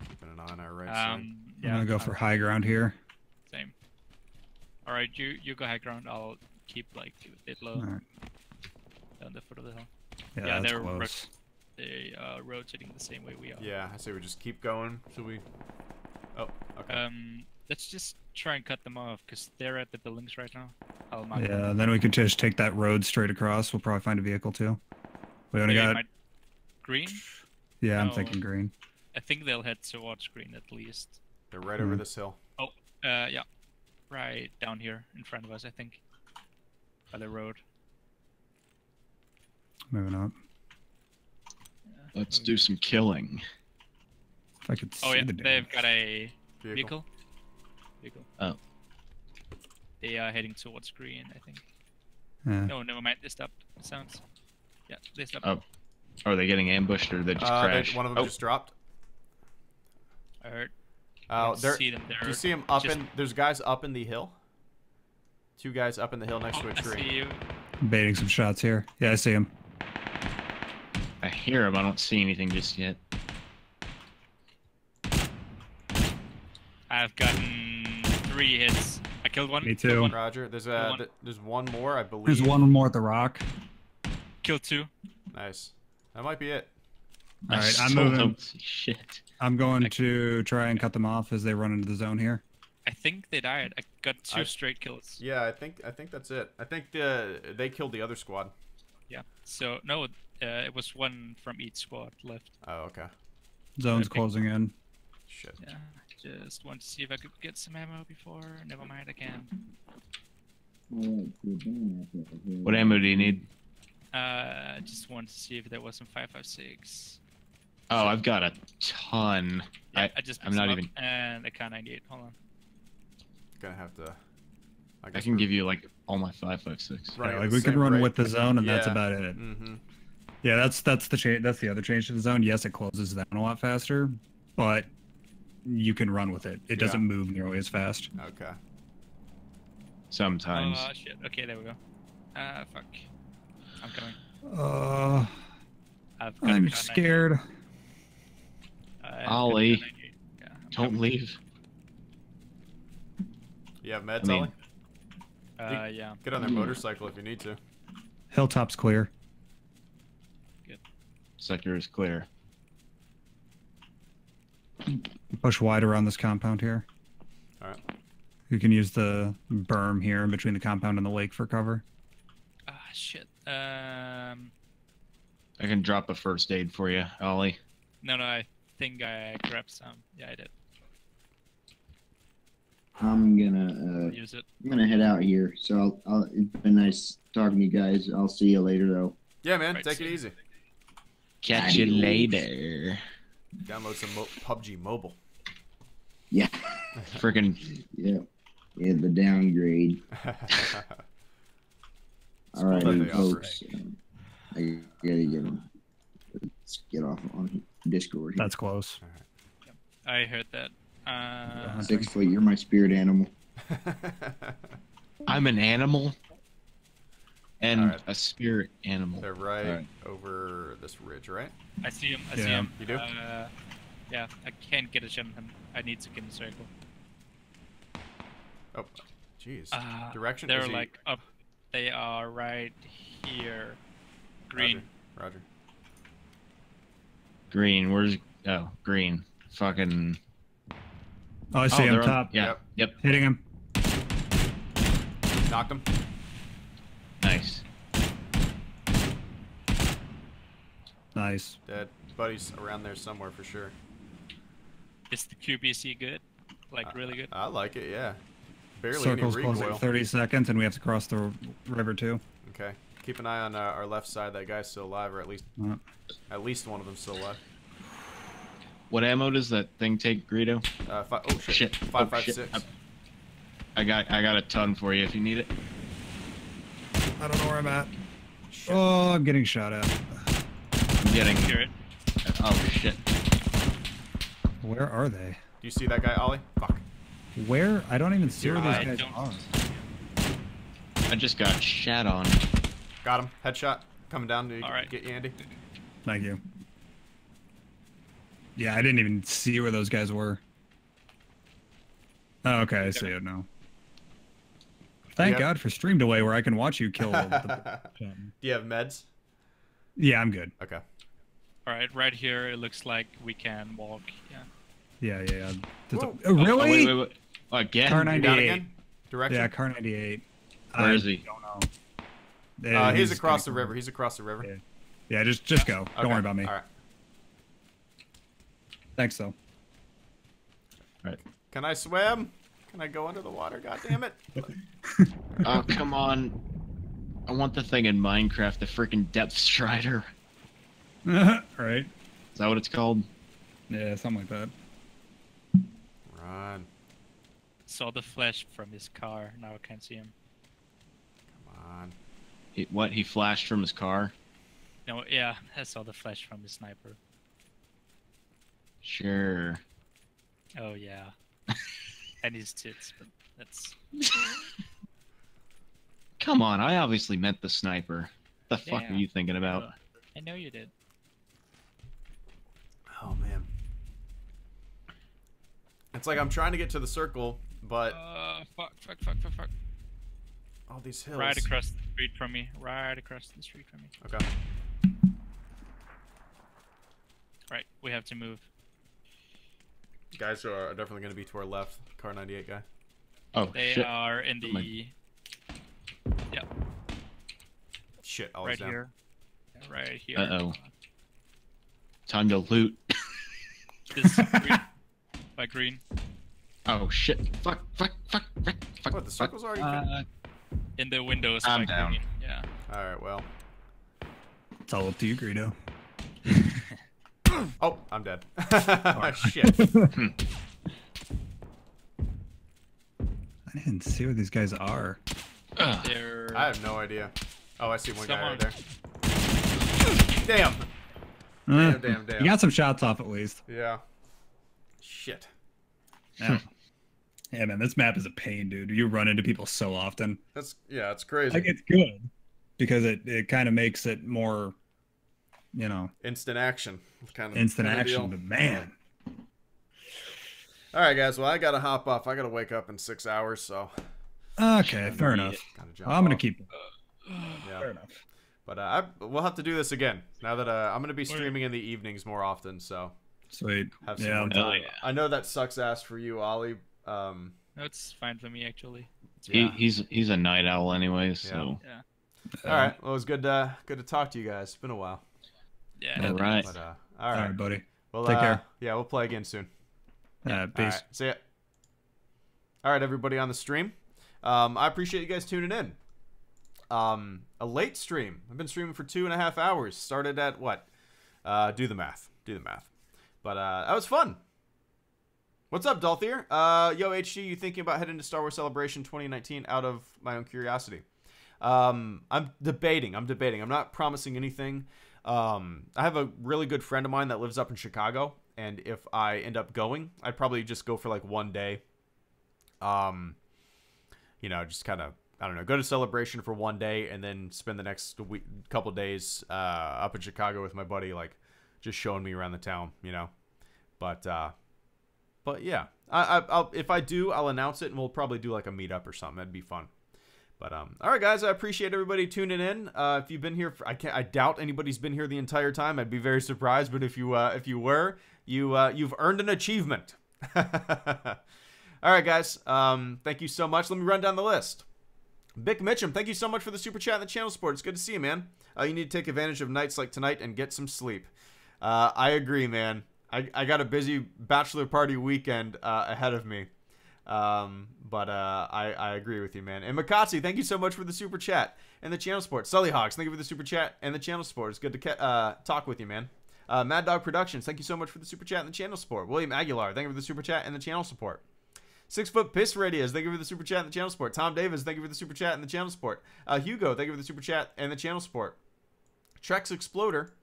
Keeping an eye on our right side. Yeah, I'm gonna go for high ground here. Same. All right, you go high ground. I'll keep like a bit low. All right. Down the foot of the hill. Yeah, that's they're close. they rotating the same way we are. Yeah, I say we just keep going till we. Oh, okay. Let's just try and cut them off because they're at the buildings right now. I'll mark them. Yeah, then we could just take that road straight across. We'll probably find a vehicle too. We only They got. might- green. Yeah, I'm No. thinking green. I think they'll head towards green at least. They're right over this hill. Oh, yeah. right down here in front of us, I think. By the road. Moving up. Let's do some killing. If I could see Oh yeah, the they've damage. got a vehicle. Oh. They are heading towards green, I think. Yeah. No, never mind. They stopped. It sounds. Yeah, they stopped. Oh. Are they getting ambushed or they just crashed? One of them just dropped. I heard. Oh, Don't there. see them there. Do you see them up Just- in? There's guys up in the hill. 2 guys up in the hill next to a I tree. see you. Baiting some shots here. Yeah, I see him. I hear them. I don't see anything just yet. I've gotten 3 hits. I killed one. Me killed too. one, Roger. There's one. there's one more, I believe. There's one more at the rock. Killed 2. Nice. That might be it. All right, I'm still moving. don't see shit. I'm going to try and cut them off as they run into the zone here. I think they died. I got 2 I- straight kills. Yeah, I think that's it. I think they killed the other squad. Yeah. So no, it was 1 from each squad left. Oh, okay. Zone's I think- closing in. Shit. Yeah. Just want to see if I could get some ammo before. Never mind, I can. What ammo do you need? Just want to see if there was some 5.56. Oh, I've got a ton. Yeah, I just I'm picked not some even. up, and a K98. Hold on. Gonna have to. I guess can we're give you like all my 5.56. running Yeah, at like the we can same run rate. with the zone, and that's Yeah. about it. Mm-hmm. Yeah, that's the change. That's the other change to the zone. Yes, it closes down a lot faster, but you can run with it. It doesn't Yeah. move nearly as fast. Okay. Sometimes. Oh shit. Okay, there we go. Fuck. I'm coming. I've got a I'm K98. scared. I've got a Ollie. K98. Yeah, I'm Don't coming. leave. You have meds, I mean- Ollie? Yeah. Get on their motorcycle if you need to. Hilltop's clear. Sector is clear. Push wide around this compound here. All right. You can use the berm here in between the compound and the lake for cover. Ah shit. I can drop a first aid for you, Ollie. No, I think I grabbed some. Yeah, I did. I'm gonna Use it. I'm gonna head out here. So it's been nice talking to you guys. I'll see you later though. Yeah, man. Right, Take see it you. easy. Catch you later. Download some PUBG Mobile. Yeah. Freaking. Yeah. Yeah, the downgrade. All right, what they folks. I gotta get them. Let's get off on Discord. That's close. I heard that. 6 foot. You're my spirit animal. I'm an animal. And Alright. a spirit animal. They're right Alright. over this ridge, right? I see him. I see Yeah. him. You do? Yeah, I can't get a shot on him. I need to get in a circle. Oh, jeez. Direction. They're Is he- like up. They are right here. Green. Roger. Green. Where's. Oh, green. Fucking. Oh, I see him they're on- top. Yeah. Yep. Hitting him. Knocked him. Nice. Nice. Dead. Buddy's around there somewhere for sure. Is the QBC good? Like really good? I like it. Yeah. Barely Circle's any closing recoil. 30 seconds, and we have to cross the river too. Okay. Keep an eye on our left side. That guy's still alive, or at least one of them's still alive. What ammo does that thing take, Greedo? Oh shit. Shit. 5.56. I got a ton for you if you need it. I don't know where I'm at. Oh, I'm getting shot at. I'm getting. Hear it. Oh shit. Where are they? Do you see that guy, Ollie? Fuck. Where? I don't even see where I these guys don't- are. I just got shat on. Got him. Headshot. Coming down to All right. get you, Andy. Thank you. Yeah, I didn't even see where those guys were. Oh, okay, I see it now. Thank Yep. God for stream delay where I can watch you kill the... Do you have meds? Yeah, I'm good. Okay. All right, right here. It looks like we can walk. Yeah. Yeah. There's Whoa. oh, really? Wait. Again? Car You down 98. again? Direction? Yeah, car 98. Where is he? don't know. Yeah, He's across the gonna- river. He's across the river. Yeah, just go. Don't Okay. worry about me. All right. Thanks, though. Can I swim? Can I go under the water? God damn it. Oh, come on. I want the thing in Minecraft, the freaking Depth Strider. Right. Is that what it's called? Yeah, something like that. Run. Saw the flash from his car. Now I can't see him. Come on. What? He flashed from his car? No, yeah, I saw the flash from his sniper. Sure. Oh yeah. And his tits, but that's. Come on, I obviously meant the sniper. What the fuck Yeah. are you thinking about? I know you did. Oh, man. It's like I'm trying to get to the circle, but Fuck. all these hills. Right across the street from me. Right across the street from me. Okay. Right, we have to move. Guys are definitely going to be to our left. Car 98 guy. Oh, They shit. are in the. Yeah, Shit, always right down. here. Yeah, right here. Uh-oh. Time to loot. This green. By green. Oh, shit. Fuck. What, the circle's already In the windows. I'm by down. green. Yeah. Alright, well. It's all up to you, Greedo. Oh, I'm dead. Shit. I didn't see where these guys are. They're. I have no idea. Oh, I see one guy right there. Someone- Damn. Damn. You got some shots off at least. Yeah. Shit. Yeah. Yeah, man, this map is a pain, dude. You run into people so often. It's crazy. Like, it's good because it kind of makes it more, you know, Instant action. Kind of instant kind of action. deal. But man, All right, guys. Well, I gotta hop off. I gotta wake up in 6 hours, so okay, fair enough. gotta jump I'm gonna off. keep. Yeah. Fair enough. But we'll have to do this again now that I'm gonna be streaming in the evenings more often. So Sweet. have some Yeah. more Hell time. yeah. I know that sucks ass for you, Ollie. No, it's fine for me actually. Yeah. He's a night owl anyways, so. Yeah. All right. Well, it was good to talk to you guys. It's been a while. Yeah. All right. But all All right. right, buddy. Well, Take care. Yeah, we'll play again soon. Peace. All right, see ya. All right, everybody on the stream. I appreciate you guys tuning in. A late stream. I've been streaming for 2.5 hours. Started at what? Do the math. But that was fun. What's up, Dalthier? Yo, HG, you thinking about heading to Star Wars Celebration 2019 out of my own curiosity? I'm debating. I'm not promising anything. I have a really good friend of mine that lives up in Chicago, and if I end up going, I'd probably just go for like one day. You know, just kind of, I don't know, go to Celebration for one day and then spend the next couple days up in Chicago with my buddy, like just showing me around the town, you know. But yeah, I'll if I do, I'll announce it, and we'll probably do like a meetup or something. That'd be fun. But all right, guys, I appreciate everybody tuning in. If you've been here, I doubt anybody's been here the entire time. I'd be very surprised. But if you were, you've earned an achievement. All right, guys. Thank you so much. Let me run down the list. Bick Mitchum, thank you so much for the super chat and the channel support. It's good to see you, man. You need to take advantage of nights like tonight and get some sleep. I agree, man. I got a busy bachelor party weekend ahead of me. But I agree with you, man. And Makatsi, thank you so much for the super chat and the channel support. Sully Hawks, thank you for the super chat and the channel support. It's good to talk with you, man. Mad Dog Productions, thank you so much for the super chat and the channel support. William Aguilar, thank you for the super chat and the channel support. 6 Foot Piss Radios, thank you for the super chat and the channel support. Tom Davis, thank you for the super chat and the channel support. Hugo, thank you for the super chat and the channel support. Trex Exploder.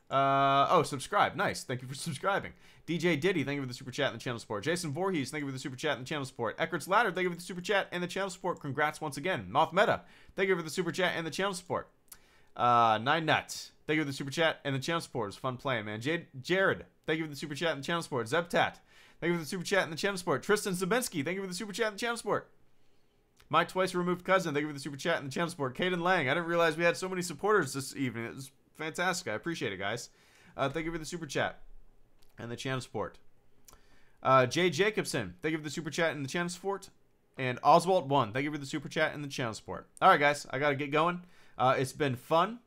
Subscribe. Nice. Thank you for subscribing. DJ Diddy, thank you for the super chat and the channel support. Jason Voorhees, thank you for the super chat and the channel support. Eckert's Ladder, thank you for the super chat and the channel support. Congrats once again. Moth Meta, thank you for the super chat and the channel support. Nine Nuts, thank you for the super chat and the channel support. It was fun playing, man. Jared, thank you for the super chat and the channel support. Zebtat, thank you for the super chat and the channel support. Tristan Zabinski, thank you for the super chat and the channel support. My twice removed cousin, thank you for the super chat and the channel support. Caden Lang, I didn't realize we had so many supporters this evening. It was fantastic. I appreciate it, guys. Thank you for the super chat and the channel support. Jay Jacobson, thank you for the super chat and the channel support. And Oswald1, thank you for the super chat and the channel support. All right, guys, I got to get going. It's been fun.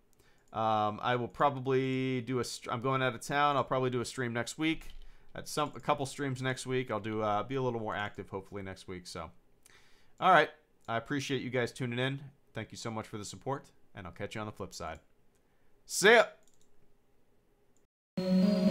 I will probably do I'm going out of town. I'll probably do a stream next week. at a couple streams next week. I'll do be a little more active hopefully next week. So, all right, I appreciate you guys tuning in. Thank you so much for the support, and I'll catch you on the flip side. See ya.